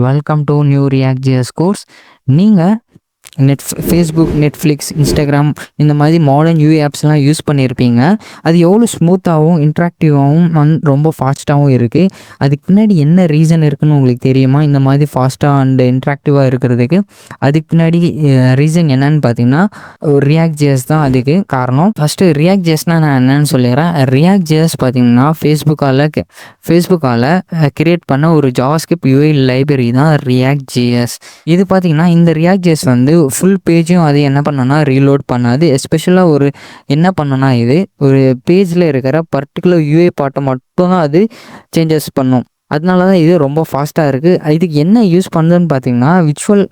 Welcome to new react JS course. நீங்கள் Facebook, Netflix, Instagram இந்த மாதிரி மாடர்ன் யூஏ ஆப்ஸ்லாம் யூஸ் பண்ணியிருப்பீங்க. அது எவ்வளோ ஸ்மூத்தாகவும் இன்ட்ராக்டிவாகவும் ரொம்ப ஃபாஸ்ட்டாகவும் இருக்குது. அதுக்கு பின்னாடி என்ன ரீசன் இருக்குதுன்னு உங்களுக்கு தெரியுமா? இந்த மாதிரி ஃபாஸ்ட்டாக அண்ட் இன்ட்ராக்டிவாக இருக்கிறதுக்கு அதுக்கு பின்னாடி ரீசன் என்னன்னு பார்த்தீங்கன்னா ரியாக்ட் ஜேஎஸ் தான் அதுக்கு காரணம். ஃபஸ்ட்டு ரியாக்ட் ஜேஎஸ்னால் நான் என்னென்னு சொல்லிடுறேன். ரியாக்ட் ஜேஎஸ் பார்த்தீங்கன்னா ஃபேஸ்புக்கால் கிரியேட் பண்ண ஒரு ஜாவாஸ்கிரிப்ட் யூஐ லைப்ரரி தான் ரியாக்ட் ஜேஎஸ். இது பார்த்தீங்கன்னா இந்த ரியாக்ட் ஜேஎஸ் வந்து ஃபுல் பேஜும் அது என்ன பண்ணனா ரீலோட் பண்ணாது. எஸ்பெஷலாக என்ன பண்ணனா இது ஒரு பேஜில் இருக்கிற பர்டிகுலர் யூஏ பார்ட்டை மட்டும் தான் அது சேஞ்சஸ் பண்ணும். அதனால தான் இது ரொம்ப ஃபாஸ்ட்டாக இருக்குது. இதுக்கு என்ன யூஸ் பண்ணுதுன்னு பார்த்தீங்கன்னா விர்ச்சுவல்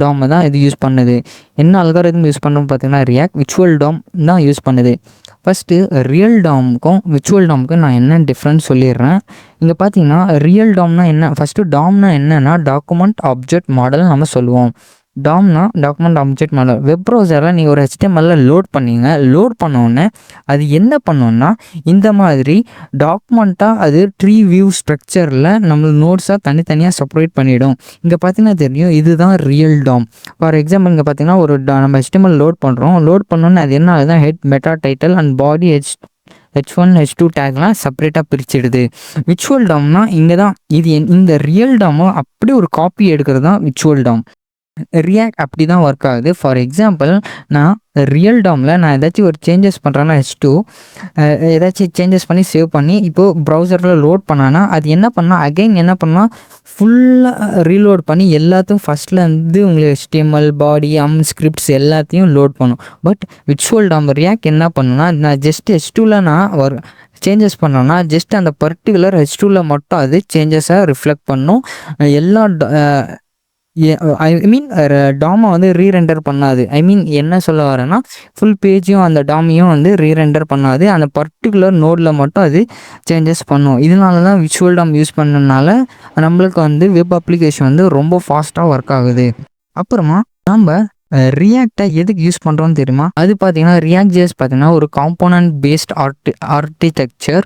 டாமை தான் இது யூஸ் பண்ணுது. என்ன அல்காரிதம் யூஸ் பண்ணுன்னு பார்த்தீங்கன்னா விர்ச்சுவல் டாம் தான் யூஸ் பண்ணுது. ஃபஸ்ட்டு ரியல் டாமுக்கும் விர்ச்சுவல் டாமுக்கும் நான் என்ன டிஃப்ரென்ஸ் சொல்லிடுறேன். இங்கே பார்த்தீங்கன்னா ரியல் டாம்னா என்ன, ஃபஸ்ட்டு டாம்னா என்னென்னா டாக்குமெண்ட் ஆப்ஜெக்ட் மாடல் நம்ம சொல்லுவோம். டாம்னா டாக்குமெண்ட் ஆப்ஜெக்ட் மாடல். வெப் ப்ரௌசரில் நீங்கள் ஒரு HTML லோட் லோட் பண்ணோன்னே அது என்ன பண்ணோன்னா இந்த மாதிரி டாக்குமெண்ட்டாக அது ட்ரீ வியூ ஸ்ட்ரக்சரில் நம்ம நோட்ஸாக தனித்தனியாக செப்பரேட் பண்ணிவிடும். இங்கே பார்த்தீங்கன்னா தெரியும் இதுதான் ரியல் டாம். ஃபார் எக்ஸாம்பிள் இங்கே பார்த்தீங்கன்னா நம்ம HTML லோட் பண்ணோன்னே அது என்ன ஆகுதுன்னா head, meta, title and body, H1 H2 டேக்லாம் செப்பரேட்டாக பிரிச்சிடுது. விர்ச்சுவல் டாம்னா இங்கே தான் இந்த ரியல் டாமை அப்படியே ஒரு காப்பி எடுக்கிறது தான் விர்ச்சுவல் டாம். ரியாக்ட் அப்படி தான் ஒர்க் ஆகுது. ஃபார் எக்ஸாம்பிள் நான் ரியல் டாமில் நான் ஏதாச்சும் ஒரு சேஞ்சஸ் பண்ணுறேன்னா H2 ஏதாச்சும் சேஞ்சஸ் பண்ணி சேவ் பண்ணி இப்போது ப்ரௌசரில் லோட் பண்ணான்னா அது என்ன பண்ணால் அகைன் என்ன பண்ணால் ஃபுல்லாக ரீலோட் பண்ணி எல்லாத்தையும் ஃபஸ்ட்லேருந்து உங்களுக்கு HTML, பாடி, ஸ்கிரிப்ட்ஸ் எல்லாத்தையும் லோட் பண்ணும். பட் விர்ச்சுவல் டாம் ரியாக்ட் என்ன பண்ணுன்னா நான் ஜஸ்ட் H2வில் நான் சேஞ்சஸ் பண்ணோன்னா ஜஸ்ட் அந்த பர்டிகுலர் H2வில் மட்டும் அது சேஞ்சஸாக ரிஃப்ளெக்ட் பண்ணும். எல்லா டாமை வந்து ரீரெண்டர் பண்ணாது. என்ன சொல்ல வரேன்னா ஃபுல் பேஜையும் அந்த டாமையும் வந்து ரீரெண்டர் பண்ணாது. அந்த பர்டிகுலர் நோடில் மட்டும் அது சேஞ்சஸ் பண்ணும். இதனால தான் விர்ச்சுவல் டாம் யூஸ் பண்ணனால நம்மளுக்கு வந்து வெப் அப்ளிகேஷன் வந்து ரொம்ப ஃபாஸ்ட்டாக ஒர்க் ஆகுது. அப்புறமா நம்ம ரியாக்டை எதுக்கு யூஸ் பண்ணுறோன்னு தெரியுமா? அது பார்த்தீங்கன்னா ரியாக்ட் ஜேஎஸ் பார்த்தீங்கன்னா ஒரு காம்போனன்ட் பேஸ்ட் ஆர்கிடெக்சர்.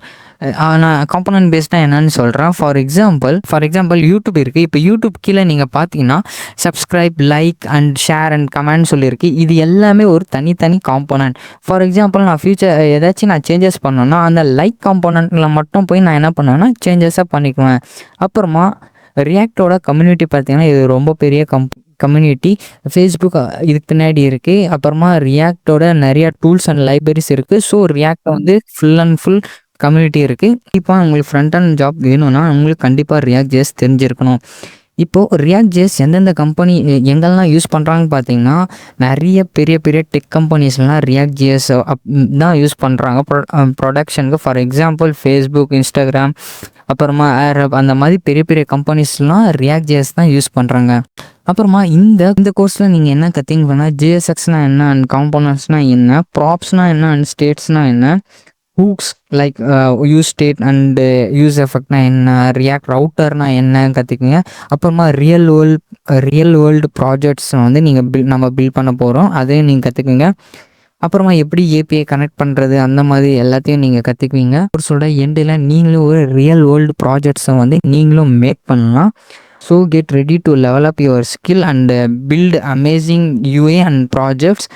நான் காம்போனன்ட் பேஸ்டாக என்னன்னு சொல்கிறேன். ஃபார் எக்ஸாம்பிள் யூடியூப் இருக்குது. இப்போ யூடியூப் கீழே நீங்கள் பார்த்தீங்கன்னா subscribe, like and share and comment சொல்லியிருக்கு. இது எல்லாமே ஒரு தனித்தனி காம்போனன்ட். ஃபார் எக்ஸாம்பிள் நான் ஏதாச்சும் நான் சேஞ்சஸ் பண்ணோன்னா அந்த லைக் காம்போனன்ட்டில் மட்டும் போய் நான் என்ன பண்ணுவேன்னா சேஞ்சஸாக பண்ணிக்குவேன். அப்புறமா ரியாக்டோட கம்யூனிட்டி பார்த்தீங்கன்னா இது ரொம்ப பெரிய கம்யூனிட்டி. ஃபேஸ்புக் இதுக்கு பின்னாடி இருக்குது. அப்புறமா ரியாக்டோட நிறையா டூல்ஸ் அண்ட் லைப்ரரிஸ் இருக்குது. ஸோ ரியாக்டை வந்து ஃபுல் அண்ட் ஃபுல் கம்யூனிட்டி இருக்குது. இப்போ உங்களுக்கு ஃப்ரண்ட் அண்ட் ஜாப் வேணும்னா உங்களுக்கு கண்டிப்பாக ரியாக்ட் ஜேஎஸ் தெரிஞ்சிருக்கணும். இப்போது ரியாக்ட் ஜேஎஸ் எந்தெந்த கம்பெனி எங்கெல்லாம் யூஸ் பண்ணுறாங்கன்னு பார்த்தீங்கன்னா நிறைய பெரிய பெரிய டெக் கம்பெனிஸ்லாம் ரியாக்ட் ஜேஎஸ் தான் யூஸ் பண்ணுறாங்க ப்ரொடக்ஷனுக்கு. ஃபார் எக்ஸாம்பிள் ஃபேஸ்புக், இன்ஸ்டாகிராம், அப்புறமா ஏரப் அந்த மாதிரி பெரிய பெரிய கம்பெனிஸ்லாம் ரியாக்ட் ஜேஎஸ் தான் யூஸ் பண்ணுறாங்க. அப்புறமா இந்த கோர்ஸில் நீங்கள் என்ன கற்றுங்கன்னா ஜேஎஸ்எக்ஸ்னால் என்ன அண்ட் காம்போனன்ட்ஸ்னால் என்ன, ப்ராப்ஸ்னால் என்ன அண்ட் ஸ்டேட்ஸ்னால் என்ன, hooks like use state and use எஃபெக்ட்னா என்ன, ரியாக்ட் ரவுட்டர்னா என்ன கற்றுக்குங்க. அப்புறமா ரியல் வேர்ல்டு ப்ராஜெக்ட்ஸ் வந்து நம்ம பில்ட் பண்ண போகிறோம், அதையும் நீங்கள் கற்றுக்குங்க. அப்புறமா எப்படி ஏபிஐ கனெக்ட் பண்ணுறது அந்த மாதிரி எல்லாத்தையும் நீங்கள் கற்றுக்குவீங்க. கோர்ஸோட எண்டில் நீங்களும் ஒரு ரியல் வேர்ல்டு ப்ராஜெக்ட்ஸை வந்து நீங்களும் மேக் பண்ணலாம். So get ready to level up your skill and build amazing UI and projects.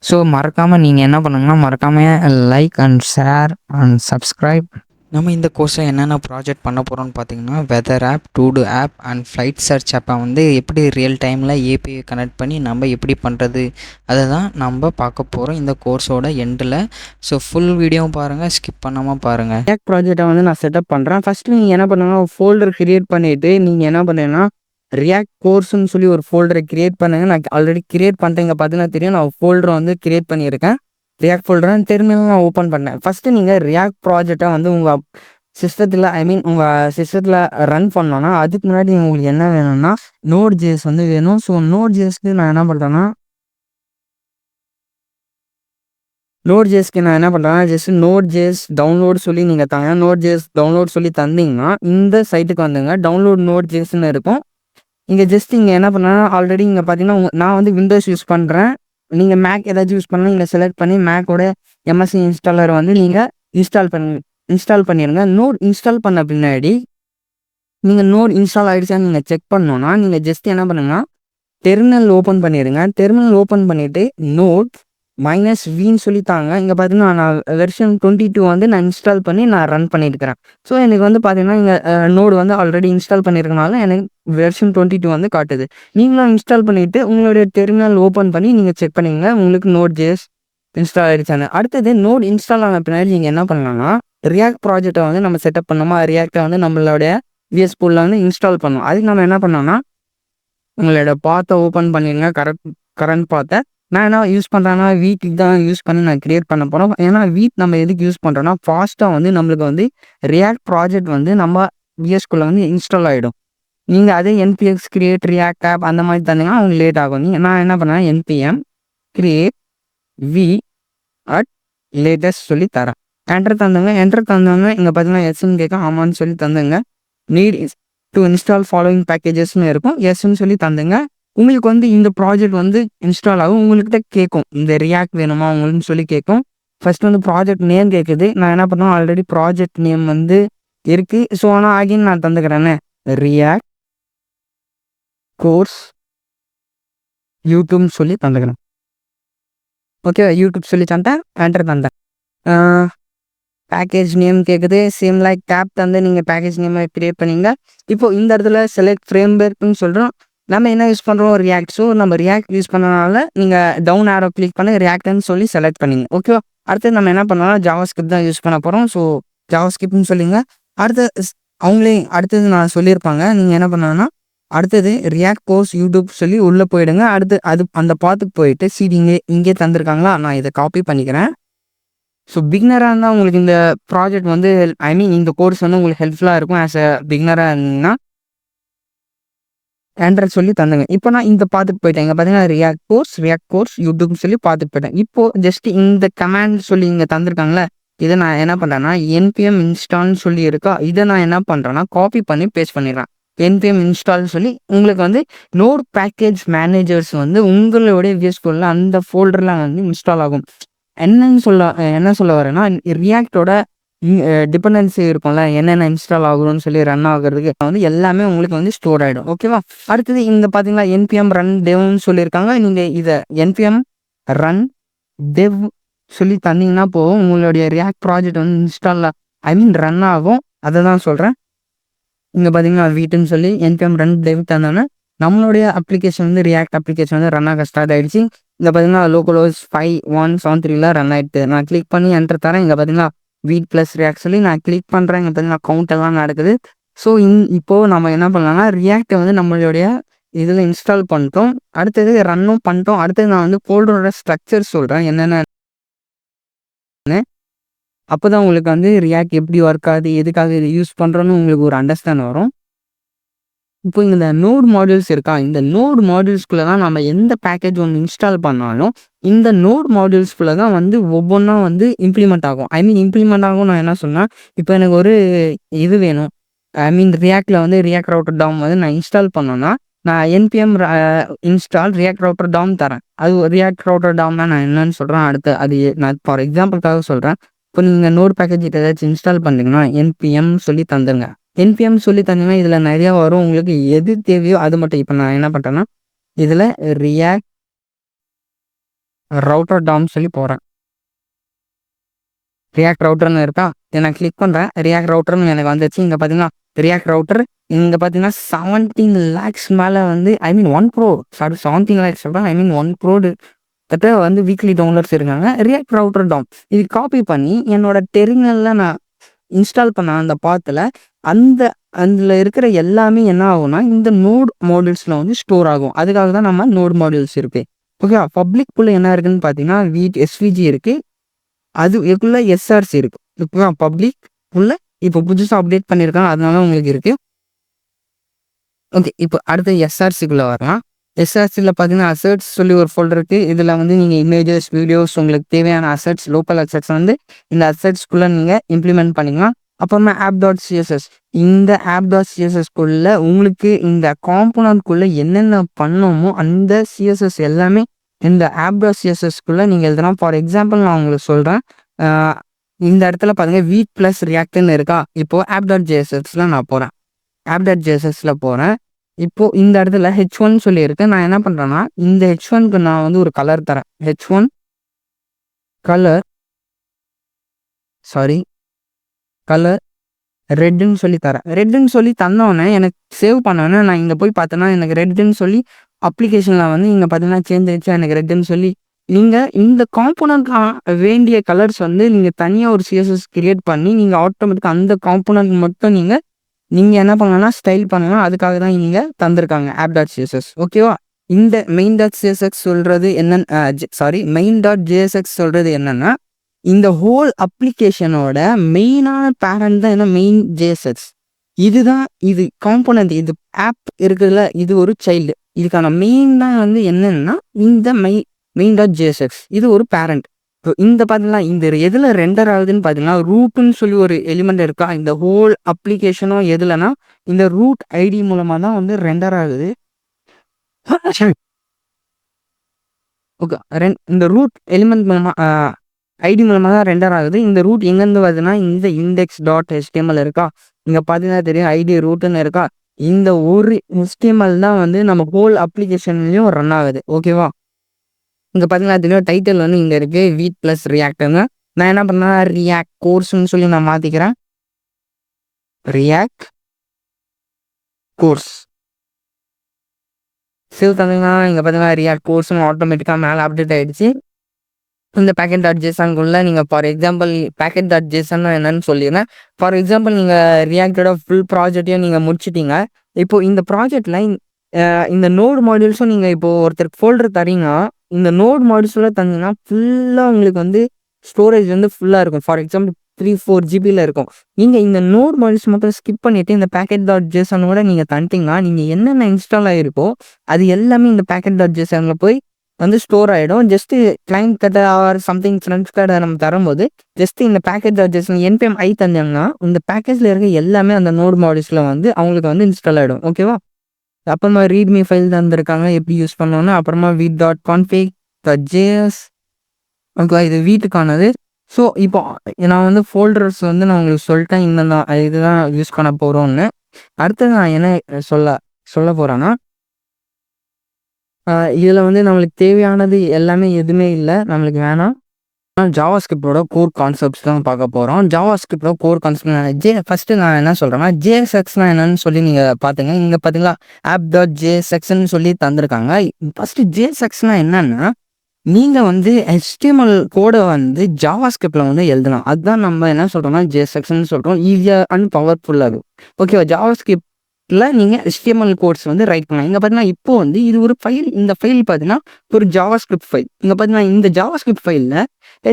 So மறக்காமல் நீங்கள் என்ன பண்ணுங்கன்னா மறக்காமல் like and share and subscribe. நம்ம இந்த கோர்ஸை என்னென்ன ப்ராஜெக்ட் பண்ண போகிறோம்னு பார்த்தீங்கன்னா weather app, todo app and flight search ஆப்பை வந்து எப்படி ரியல் டைமில் ஏபிஐ கனெக்ட் பண்ணி நம்ம எப்படி பண்ணுறது அதை தான் நம்ம பார்க்க போகிறோம் இந்த கோர்ஸோட எண்டில். ஸோ ஃபுல் வீடியோவும் பாருங்கள், ஸ்கிப் பண்ணாமல் பாருங்கள். ரியாக்ட் ப்ராஜெக்டை வந்து நான் செட்டப் பண்ணுறேன். ஃபஸ்ட்டு நீங்கள் என்ன பண்ணுங்கன்னா ஃபோல்டர் க்ரியேட் பண்ணிவிட்டு நீங்கள் என்ன பண்ணுறீங்கன்னா ரியாக்ட் கோர்ஸ்ன்னு சொல்லி ஒரு ஃபோல்டரை க்ரியேட் பண்ணுங்கள். நான் ஆல்ரெடி க்ரியேட் பண்ணிட்டேங்க பார்த்தீங்கன்னா தெரியும். நான் ஃபோல்டரை வந்து க்ரியேட் பண்ணியிருக்கேன். ரியாக்ட் ஃபோல்டரை டெர்மினல் நான் ஓப்பன் பண்ணேன். ஃபஸ்ட்டு நீங்கள் ரியாக்ட் ப்ராஜெக்டை வந்து உங்கள் சிஸ்டத்தில் உங்கள் சிஸ்டத்தில் ரன் பண்ணோன்னா அதுக்கு முன்னாடி உங்களுக்கு என்ன வேணும்னா நோட் ஜேஎஸ் வந்து வேணும். ஸோ நோட் ஜேஎஸ்க்கு நான் என்ன பண்ணுறேன்னா ஜஸ்ட் நோட் ஜேஎஸ் டவுன்லோட் சொல்லி நீங்கள் தாங்க. நோட் ஜேஎஸ் டவுன்லோட் சொல்லி தந்தீங்கன்னா இந்த சைட்டுக்கு வந்துங்க. டவுன்லோட் நோட் ஜேஎஸ்ன்னு இருக்கும். இங்கே ஜஸ்ட் இங்கே என்ன பண்ணால் ஆல்ரெடி இங்கே பார்த்தீங்கன்னா நான் வந்து விண்டோஸ் யூஸ் பண்ணுறேன். நீங்கள் மேக் ஏதாச்சும் யூஸ் பண்ணால் நீங்கள் செலக்ட் பண்ணி மேக்கோட எம்எஸ்சி இன்ஸ்டாலரை வந்து நீங்கள் இன்ஸ்டால் பண்ணிடுங்க. நோட் இன்ஸ்டால் பண்ண பின்னாடி நீங்கள் நோட் இன்ஸ்டால் ஆகிடுச்சான்னு நீங்கள் செக் பண்ணணுன்னா நீங்கள் ஜஸ்ட் என்ன பண்ணுங்கன்னா டெர்மினல் ஓப்பன் பண்ணிடுங்க. டெர்மினல் ஓப்பன் பண்ணிவிட்டு நோட் -vன்னு சொல்லித்தாங்க. இங்கே பார்த்தீங்கன்னா நான் வெர்ஷன் 22 வந்து நான் இன்ஸ்டால் பண்ணி நான் ரன் பண்ணியிருக்கிறேன். ஸோ எனக்கு வந்து பார்த்தீங்கன்னா இங்கே நோடு வந்து ஆல்ரெடி இன்ஸ்டால் பண்ணியிருக்கனால எனக்கு வெர்ஷன் 22 வந்து காட்டுது. நீங்களும் இன்ஸ்டால் பண்ணிவிட்டு உங்களுடைய டெர்மினல் ஓப்பன் பண்ணி நீங்கள் செக் பண்ணிங்க உங்களுக்கு Node.js இன்ஸ்டால் ஆகிடுச்சானு. அடுத்தது நோட் இன்ஸ்டால் ஆன பின்னாடி நீங்கள் என்ன பண்ணலாம்னா ரியாக்ட் ப்ராஜெக்டை வந்து நம்ம செட்டப் பண்ணோமா, ரியாக்டை வந்து நம்மளுடைய VS Codeல வந்து இன்ஸ்டால் பண்ணணும். அதுக்கு நம்ம என்ன பண்ணோம்னா உங்களோட பாத்தை ஓப்பன் பண்ணிடுங்க. கரண்ட் பாத்தை நான் என்ன யூஸ் பண்ணுறேன்னா வீட்டுக்கு தான் யூஸ் பண்ணி நான் க்ரியேட் பண்ண போகிறோம். ஏன்னா வீட் நம்ம எதுக்கு யூஸ் பண்ணுறோன்னா ஃபாஸ்ட்டாக வந்து நம்மளுக்கு வந்து ரியாக்ட் ப்ராஜெக்ட் வந்து நம்ம VS Codeல வந்து இன்ஸ்டால் ஆகிடும். நீங்கள் அதே npx கிரியேட் ரியாக்ட் ஆப் அந்த மாதிரி தந்தீங்கன்னா உங்களுக்கு லேட் ஆகும். நான் என்ன பண்ணேன் npm கிரியேட் latest சொல்லி தரேன். என்டர் தந்தவங்க இங்கே பார்த்தீங்கன்னா எஸ்ன்னு கேட்க ஆமான்னு சொல்லி தந்துங்க. நீட் டு இன்ஸ்டால் ஃபாலோவிங் பேக்கேஜஸ்ன்னு இருக்கும். எஸ்ன்னு சொல்லி தந்துங்க. உங்களுக்கு வந்து இந்த ப்ராஜெக்ட் வந்து இன்ஸ்டால் ஆகும். உங்கள்கிட்ட கேட்கும் இந்த ரியாக்ட் வேணுமா உங்களுக்கு சொல்லி கேட்கும். ஃபர்ஸ்ட் வந்து ப்ராஜெக்ட் நேம் கேட்குது. நான் என்ன பண்ணுவேன் ஆல்ரெடி ப்ராஜெக்ட் நேம் வந்து இருக்குது. ஸோ ஆனால் ஆகின்னு நான் தந்துக்கிறேன்னு ரியாக்ட் கோர்ஸ் யூடியூப்னு சொல்லி தந்துக்கிறேன். ஓகே யூடியூப் சொல்லி தந்தேன். என்டர் தந்தேன். பேக்கேஜ் நேம் கேட்குது. சேம் லைக் டேப் தந்து நீங்கள் பேக்கேஜ் நேமை க்ரியேட் பண்ணிங்க. இப்போது இந்த இடத்துல செலக்ட் ஃப்ரேம்வொர்க்னு சொல்கிறோம். நம்ம என்ன யூஸ் பண்ணுறோம் ரியாக்ட். ஸோ நம்ம ரியாக்ட் யூஸ் பண்ணனால நீங்கள் டவுன் ஆரோ கிளிக் பண்ணி ரியாக்ட்னு சொல்லி செலக்ட் பண்ணிங்க. ஓகேவா. அடுத்து நம்ம என்ன பண்ணலாம் ஜாவாஸ்கிரிப்ட் தான் யூஸ் பண்ண போகிறோம். ஸோ ஜாவாஸ்கிரிப்ட்னு சொல்லிங்க. அவங்களே அடுத்தது நான் சொல்லியிருப்பாங்க. நீங்கள் என்ன பண்ணணும்னா அடுத்தது ரியாக்ட் கோர்ஸ் யூடியூப் சொல்லி உள்ளே போயிடுங்க. அடுத்து அந்த பாத்துக்கு போயிட்டு இங்கே தந்திருக்காங்களா, நான் இதை காப்பி பண்ணிக்கிறேன். ஸோ பிகினராக இருந்தால் உங்களுக்கு இந்த ப்ராஜெக்ட் வந்து இந்த கோர்ஸ் வந்து உங்களுக்கு ஹெல்ப்ஃபுல்லாக இருக்கும். ஆஸ் அ பிகினராக இருந்தீங்கன்னா என்டர் சொல்லி தந்துங்க. இப்போ நான் இந்த பாத்துக்கு போயிட்டேன். இங்கே பார்த்தீங்கன்னா ரியாக்ட் கோர்ஸ் யூடியூப்னு சொல்லி பார்த்துட்டு போயிட்டேன். இப்போது ஜஸ்ட் இந்த கமாண்ட் சொல்லி இங்கே தந்திருக்காங்களே, இதை நான் என்ன பண்ணுறேன்னா npm இன்ஸ்டால்னு சொல்லி இருக்கா, இதை நான் என்ன பண்ணுறேன்னா காப்பி பண்ணி பேஸ்ட் பண்ணிடுறேன். npm இன்ஸ்டால்னு சொல்லி உங்களுக்கு வந்து நோட் பேக்கேஜ் மேனேஜர்ஸ் வந்து உங்களுடைய VS Codeல அந்த ஃபோல்டரில் வந்து இன்ஸ்டால் ஆகும். என்ன சொல்ல வரேன்னா ரியாக்டோட டிபெண்டன்சி இருக்கும்ல, என்னென்ன இன்ஸ்டால் ஆகணும்னு சொல்லி ரன் ஆகுறதுக்கு வந்து எல்லாமே உங்களுக்கு வந்து ஸ்டோர் ஆகிடும். ஓகேவா. அடுத்தது இங்கே பார்த்தீங்கன்னா npm ரன் டெவ்னு சொல்லியிருக்காங்க. நீங்கள் இதை npm ரன் டெவ் சொல்லி தந்தீங்கன்னா போகும் உங்களுடைய ரியாக்ட் ப்ராஜெக்ட் வந்து இன்ஸ்டால் ரன் ஆகும். அதை தான் சொல்கிறேன். இங்கே பார்த்தீங்கன்னா வீட்டுன்னு சொல்லி npm ரன் டெவ் தந்தோன்னா நம்மளுடைய அப்ளிகேஷன் வந்து ரியாக்ட் அப்ளிகேஷன் வந்து ரன் ஆக ஸ்டார்ட் ஆகிடுச்சு. இங்கே பார்த்தீங்கன்னா லோக்கலோஸ் 5173 ரன் ஆகிடுது. நான் கிளிக் பண்ணி என்டர் தரேன். இங்கே பார்த்தீங்கன்னா வீட் ப்ளஸ் ரியாக்ட் சொல்லி நான் கிளிக் பண்ணுறேன். இங்கே பார்த்தீங்கன்னா கவுண்ட் எல்லாம் நடக்குது. ஸோ இப்போது நம்ம என்ன பண்ணலாம்னா ரியாக்டை வந்து நம்மளுடைய இதில் இன்ஸ்டால் பண்ணிட்டோம். அடுத்தது ரன்னும் பண்ணிட்டோம். அடுத்தது நான் வந்து ஃபோல்டரோட ஸ்ட்ரக்சர் சொல்கிறேன் என்னென்ன. அப்போ தான் உங்களுக்கு வந்து ரியாக்ட் எப்படி ஒர்க் ஆகுது, எதுக்காக இது யூஸ் பண்ணுறோன்னு உங்களுக்கு ஒரு அண்டர்ஸ்டாண்ட் வரும். இப்போ இந்த நோட் மாடியூல்ஸ் இருக்கா, இந்த நோட் மாடியூல்ஸ்குள்ளே தான் நம்ம எந்த பேக்கேஜ் ஒன்று இன்ஸ்டால் பண்ணாலும் இந்த நோட் மாடியூல்ஸ்குள்ளே தான் வந்து ஒவ்வொன்றா வந்து இம்ப்ளிமெண்ட் ஆகும். இம்ப்ளிமெண்ட் ஆகும். நான் என்ன சொன்னேன், இப்போ எனக்கு ஒரு இது வேணும். ரியாக்டில் வந்து ரியாக்ட் ரவுட்டர் டாம் வந்து நான் இன்ஸ்டால் பண்ணோன்னா நான் npm install react router Tom தரேன். அது ரியாக்ட் ரவுட்டர் டாம்னா நான் என்னன்னு சொல்கிறேன். அடுத்து அது நான் ஃபார் எக்ஸாம்பிளுக்காக சொல்கிறேன். இப்போ நீங்கள் நோட் பேக்கேஜ் ஏதாச்சும் இன்ஸ்டால் பண்ணுறீங்கன்னா npm சொல்லி தந்துருங்க. npm சொல்லி தந்தீங்கன்னா இதில் நிறையா வரும். உங்களுக்கு எது தேவையோ அது மட்டும். இப்போ நான் என்ன பண்ணுறேன்னா இதில் ரியாக்ட் ரவுட்டர் டாம் சொல்லி போகிறேன். ரியாக்ட் ரவுட்டர்னு இருக்கா, இதை நான் கிளிக் பண்ணுறேன். ரியாக்ட் ரவுட்டர்னு எனக்கு வந்துச்சு. இங்கே பார்த்தீங்கன்னா ரியாக்ட் ரவுட்டர் இங்கே பார்த்தீங்கன்னா 17 lakhs மேலே வந்து 1 crore 17 lakhs சொல்கிறேன். 1 crore கிட்ட வந்து வீக்லி டவுன்லோட்ஸ் இருக்காங்க. ரியாக்ட் ரவுட்டர் டாம் இது காப்பி பண்ணி என்னோட டெர்மினலில் நான் இன்ஸ்டால் பண்ண அந்த பாத்தில் அதில் இருக்கிற எல்லாமே என்ன ஆகும்னா இந்த நோட் மாடியூல்ஸில் வந்து ஸ்டோர் ஆகும். அதுக்காக தான் நம்ம நோட் மாடியூல்ஸ் இருக்குது. ஓகே. பப்ளிக்குள்ளே என்ன இருக்குதுன்னு பார்த்தீங்கன்னா SVG இருக்குது. அது இதுக்குள்ளே SRC இருக்குது. ஓகேவா. பப்ளிக் உள்ள இப்போ புதுசாக அப்டேட் பண்ணியிருக்காங்க, அதனால உங்களுக்கு இருக்குது. ஓகே. இப்போ அடுத்து SRCக்குள்ளே வரலாம். SRCயில் பார்த்தீங்கன்னா அசட்ஸ் சொல்லி ஒரு ஃபோல்டர் இருக்குது. இதில் வந்து நீங்கள் இமேஜஸ், வீடியோஸ், உங்களுக்கு தேவையான அசட்ஸ், லோக்கல் அசட்ஸ் வந்து இந்த அசட்ஸ்குள்ளே நீங்கள் இம்ப்ளிமெண்ட் பண்ணிக்கலாம். அப்புறமா app.css இந்த app.cssக்குள்ளே உங்களுக்கு இந்த காம்போனன்ட்குள்ளே என்னென்ன பண்ணணுமோ அந்த CSS எல்லாமே இந்த app.cssக்குள்ளே நீங்கள் எழுதலாம். ஃபார் எக்ஸாம்பிள் நான் உங்களுக்கு சொல்கிறேன். இந்த இடத்துல பாருங்கள் வீட் ப்ளஸ் ரியாக்ட்னு இருக்கா. இப்போது app.jsஸில் நான் போகிறேன். app.jsxல போகிறேன். இப்போது இந்த இடத்துல h1 சொல்லியிருக்கு. நான் என்ன பண்ணுறேன்னா இந்த h1க்கு நான் வந்து ஒரு கலர் தரேன். h1 கலர் கலர் ரெட்டுன்னு சொல்லி தரேன். ரெட்டுன்னு சொல்லி தந்தோடனே எனக்கு சேவ் பண்ணோன்னே நான் இங்கே போய் பார்த்தேன்னா எனக்கு ரெட்டுன்னு சொல்லி அப்ளிகேஷனில் வந்து இங்கே பார்த்தீங்கன்னா சேஞ்ச் ஆயிடுச்சு. எனக்கு ரெட்டுன்னு சொல்லி நீங்கள் இந்த காம்போனன்ட் வேண்டிய கலர்ஸ் வந்து நீங்கள் தனியாக ஒரு சிஎஸ்எஸ் கிரியேட் பண்ணி நீங்கள் ஆட்டோமேட்டிக்காக அந்த காம்போனன்ட் மட்டும் நீங்கள் என்ன பண்ணலாம்னா ஸ்டைல் பண்ணலாம். அதுக்காக தான் நீங்கள் தந்திருக்காங்க app.css. ஓகேவா? இந்த main.csx சொல்கிறது main.jsx சொல்கிறது என்னென்னா இந்த ஹோல் அப்ளிகேஷனோட மெயினான பேரண்ட் தான் என்ன மெயின் ஜேஎஸ்எக்ஸ். இதுதான் இது காம்போனன்ட், இது ஆப் இருக்குதுல்ல, இது ஒரு சைல்டு. இதுக்கான மெயின் தான் வந்து என்னன்னா இந்த main.jsx இது ஒரு பேரண்ட். இந்த பார்த்தீங்கன்னா இந்த எதில் ரெண்டர் ஆகுதுன்னு பார்த்தீங்கன்னா ரூட்டுன்னு சொல்லி ஒரு எலிமெண்ட் இருக்கா. இந்த ஹோல் அப்ளிகேஷனும் எதுலன்னா இந்த ரூட் ஐடி மூலமாக தான் வந்து ரெண்டர் ஆகுது. ஓகே, இந்த ரூட் எலிமெண்ட் மூலமாக ஐடி மூலமாக தான் ரெண்டர் ஆகுது. இந்த ரூட் எங்கேருந்து வருதுன்னா இந்த index.html இருக்கா. இங்கே பார்த்தீங்கன்னா தெரியும் ஐடி ரூட்டுன்னு இருக்கா. இந்த ஒரு HTML தான் வந்து நம்ம ஹோல் அப்ளிகேஷன்லையும் ரன் ஆகுது. ஓகேவா? இங்கே பார்த்தீங்கன்னா தெரியும் டைட்டில் வந்து இங்கே இருக்குது வீட் ப்ளஸ் ரியாக்ட்னு. நான் என்ன பண்ணேன் ரியாக்ட் கோர்ஸ்ன்னு சொல்லி நான் மாற்றிக்கிறேன். ரியாக்ட் கோர்ஸ் சேவ் தந்தீங்கன்னா இங்கே பார்த்தீங்கன்னா ரியாக்ட் கோர்ஸ்னு ஆட்டோமேட்டிக்காக மேலே அப்டேட் ஆகிடுச்சு. இந்த packet.jsonக்குள்ளே நீங்கள் ஃபார் எக்ஸாம்பிள் packet.json என்னன்னு சொல்லிடுறேன். ஃபார் எக்ஸாம்பிள் நீங்கள் ரியாக்டோட ஃபுல் ப்ராஜெக்டையும் நீங்கள் முடிச்சிட்டிங்க. இப்போது இந்த ப்ராஜெக்டில் இந்த நோட் மாடியூல்ஸும் நீங்கள் இப்போது ஒருத்தருக்கு ஃபோல்டர் தரீங்கன்னா இந்த நோட் மாடியூல்ஸில் தந்தீங்கன்னா ஃபுல்லாக உங்களுக்கு வந்து ஸ்டோரேஜ் வந்து ஃபுல்லாக இருக்கும். ஃபார் எக்ஸாம்பிள் 3-4 ஜிபியில் இருக்கும். நீங்கள் இந்த நோட் மாடியூல்ஸ் மட்டும் ஸ்கிப் பண்ணிவிட்டு இந்த packet.json கூட நீங்கள் தந்துட்டிங்கன்னா நீங்கள் என்னென்ன இன்ஸ்டால் ஆகிருக்கோ அது எல்லாமே இந்த packet.jsonல போய் வந்து ஸ்டோர் ஆகிடும். ஜஸ்ட்டு கிளைண்ட் கிட்ட ஆர் சம்திங் ஃப்ரெண்ட்ஸ் கிட்ட நம்ம தரும்போது ஜஸ்ட்டு இந்த packet.json npm ஐ தந்தாங்கன்னா இந்த பேக்கேஜில் இருக்க எல்லாமே அந்த நோட் மாடியூல்ஸில் வந்து அவங்களுக்கு வந்து இன்ஸ்டால் ஆகிடும். ஓகேவா? அப்புறமா ரீட்மி ஃபைல் தந்திருக்காங்க எப்படி யூஸ் பண்ணோன்னா. அப்புறமா vit.config.js ஓகேவா, இது வீட்டுக்கானது. ஸோ இப்போ நான் வந்து ஃபோல்டர்ஸ் வந்து நான் உங்களுக்கு சொல்லிட்டேன் இந்த இதுதான் யூஸ் பண்ண போகிறோன்னு. அடுத்தது நான் என்ன சொல்ல போகிறேன்னா இதில் வந்து நம்மளுக்கு தேவையானது எல்லாமே எதுவுமே இல்லை, நம்மளுக்கு வேணாம். ஜாவாஸ்கிரிப்டோட கோர் கான்செப்ட்ஸ் தான் பார்க்க போகிறோம். ஜாவாஸ்கிரிப்டோட கோர் கான்செப்ட் ஃபஸ்ட்டு நான் என்ன சொல்கிறேன்னா ஜேஎஸ்எக்ஸ்னால் என்னன்னு சொல்லி நீங்கள் பார்த்துங்க. இங்கே பார்த்தீங்களா app.jsxன்னு சொல்லி தந்திருக்காங்க. ஃபஸ்ட்டு ஜேஎஸ்எக்ஸ்னால் என்னன்னா நீங்கள் வந்து HTML கோடை வந்து ஜாவாஸ்கிரிப்டில் வந்து எழுதலாம். அதுதான் நம்ம என்ன சொல்கிறோம்னா ஜேஎஸ்எக்ஸ்ன்னு சொல்கிறோம். ஈஸியாக அண்ட் பவர்ஃபுல்லாக இருக்கும். ஓகேவா? ஜாவாஸ்கிரிப்ட் நீங்கள் HTML கோட்ஸ் வந்து ரைட் பண்ணலாம். இங்கே பார்த்தீங்கன்னா இப்போ வந்து இது ஒரு ஃபைல். இந்த ஃபைல் பார்த்தீங்கன்னா ஒரு ஜாவாஸ்கிரிப்ட் ஃபைல். இங்கே பார்த்தீங்கன்னா இந்த ஜாவாஸ்கிரிப்ட் ஃபைலில்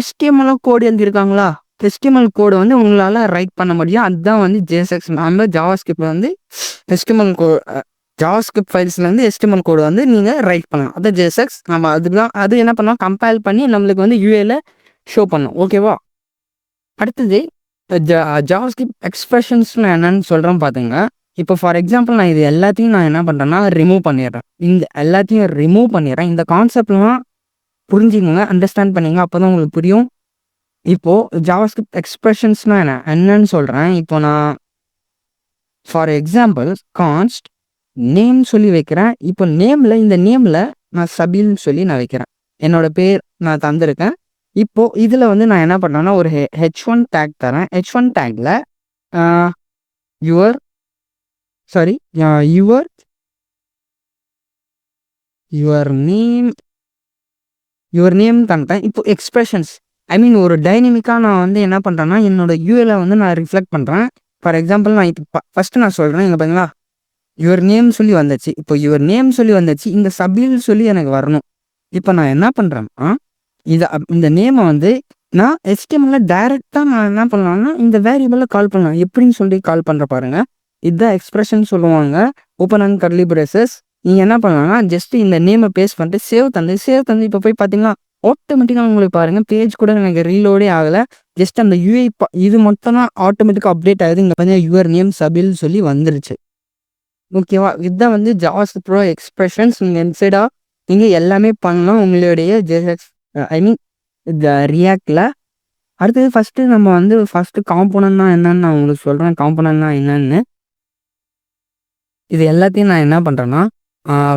HTML கோடு எழுதியிருக்காங்களா, HTML கோடு வந்து உங்களால் ரைட் பண்ண முடியும். அதுதான் வந்து ஜேஎஸ்எக்ஸ். நம்ம ஜாவாஸ்கிரிப்ட் வந்து HTML ஜாவாஸ்கிரிப்ட் ஃபைல்ஸ்லேருந்து HTML கோடு வந்து நீங்கள் ரைட் பண்ணலாம். அது ஜேஎஸ்எக்ஸ். நம்ம அது என்ன பண்ணலாம் கம்பைல் பண்ணி நம்மளுக்கு வந்து யூஏல ஷோ பண்ணலாம். ஓகேவா? அடுத்தது ஜாவாஸ்கிரிப்ட் எக்ஸ்பிரஷன்ஸ்னு என்னன்னு சொல்கிறோம் பார்த்துங்க. இப்போ ஃபார் எக்ஸாம்பிள் நான் இது எல்லாத்தையும் நான் என்ன பண்ணுறேன்னா ரிமூவ் பண்ணிடுறேன். இந்த எல்லாத்தையும் ரிமூவ் பண்ணிடுறேன். இந்த கான்செப்ட்லாம் புரிஞ்சுக்கோங்க, அண்டர்ஸ்டாண்ட் பண்ணிங்க, அப்போ தான் உங்களுக்கு புரியும். இப்போது ஜாவாஸ்கிரிப்ட் எக்ஸ்பிரஷன்ஸ்னால் என்னன்னு சொல்கிறேன். இப்போ நான் ஃபார் எக்ஸாம்பிள் கான்ஸ்ட் நேம் சொல்லி வைக்கிறேன். இப்போ இந்த நேமில் நான் சபில்னு சொல்லி நான் வைக்கிறேன். என்னோடய பேர் நான் தந்திருக்கேன். இப்போது இதில் வந்து நான் என்ன பண்ணுறேன்னா ஒரு h1 டேக் தரேன். h1 டேக்கில் யுவர் நேம் தந்தேன். இப்போ எக்ஸ்பிரஷன்ஸ் ஒரு டைனமிக்காக நான் வந்து என்ன பண்ணுறேன்னா என்னோட யூஏல வந்து நான் ரிஃப்ளெக்ட் பண்ணுறேன். ஃபார் எக்ஸாம்பிள் நான் இப்போ ஃபஸ்ட்டு நான் சொல்கிறேன். இங்கே பார்த்தீங்களா யுவர் நேம் சொல்லி வந்துச்சு. இப்போ யுவர் நேம் சொல்லி வந்துச்சு, இந்த சபில் சொல்லி எனக்கு வரணும். இப்போ நான் என்ன பண்ணுறேன்னா இந்த நேமை வந்து நான் HTML டைரெக்டாக நான் என்ன பண்ணலாம்னா இந்த வேரியபிளில் கால் பண்ணலாம். எப்படின்னு சொல்லி கால் பண்ணுற பாருங்கள். இதுதான் எக்ஸ்பிரஷன் சொல்லுவாங்க. Open and curly braces. நீங்கள் என்ன பண்ணலாம்னா ஜஸ்ட்டு இந்த நேமை பேஸ்ட் பண்ணிட்டு சேவ் தந்து இப்போ போய் பார்த்தீங்கன்னா ஆட்டோமேட்டிக்காக உங்களுக்கு பாருங்கள் பேஜ் கூட எனக்கு ரீலோடே ஆகலை. ஜஸ்ட் அந்த யூஐ இது மட்டும் தான் ஆட்டோமேட்டிக்காக அப்டேட் ஆகுது. இங்கே பார்த்தீங்கன்னா யுவர் நேம் சபில் சொல்லி வந்துருச்சு. ஓகேவா? இதுதான் வந்து ஜாவாஸ்கிரிப்டோட எக்ஸ்பிரஷன்ஸ். நீங்கள் இன்சைடாக நீங்கள் எல்லாமே பண்ணலாம் உங்களுடைய ஜேஎஸ்எக்ஸ் ரியாக்டில். அடுத்தது ஃபஸ்ட்டு நம்ம வந்து காம்போனன்ட்னா என்னன்னு நான் உங்களுக்கு சொல்கிறேன். காம்போனன்ட்னா என்னன்னு இது எல்லாத்தையும் நான் என்ன பண்ணுறேன்னா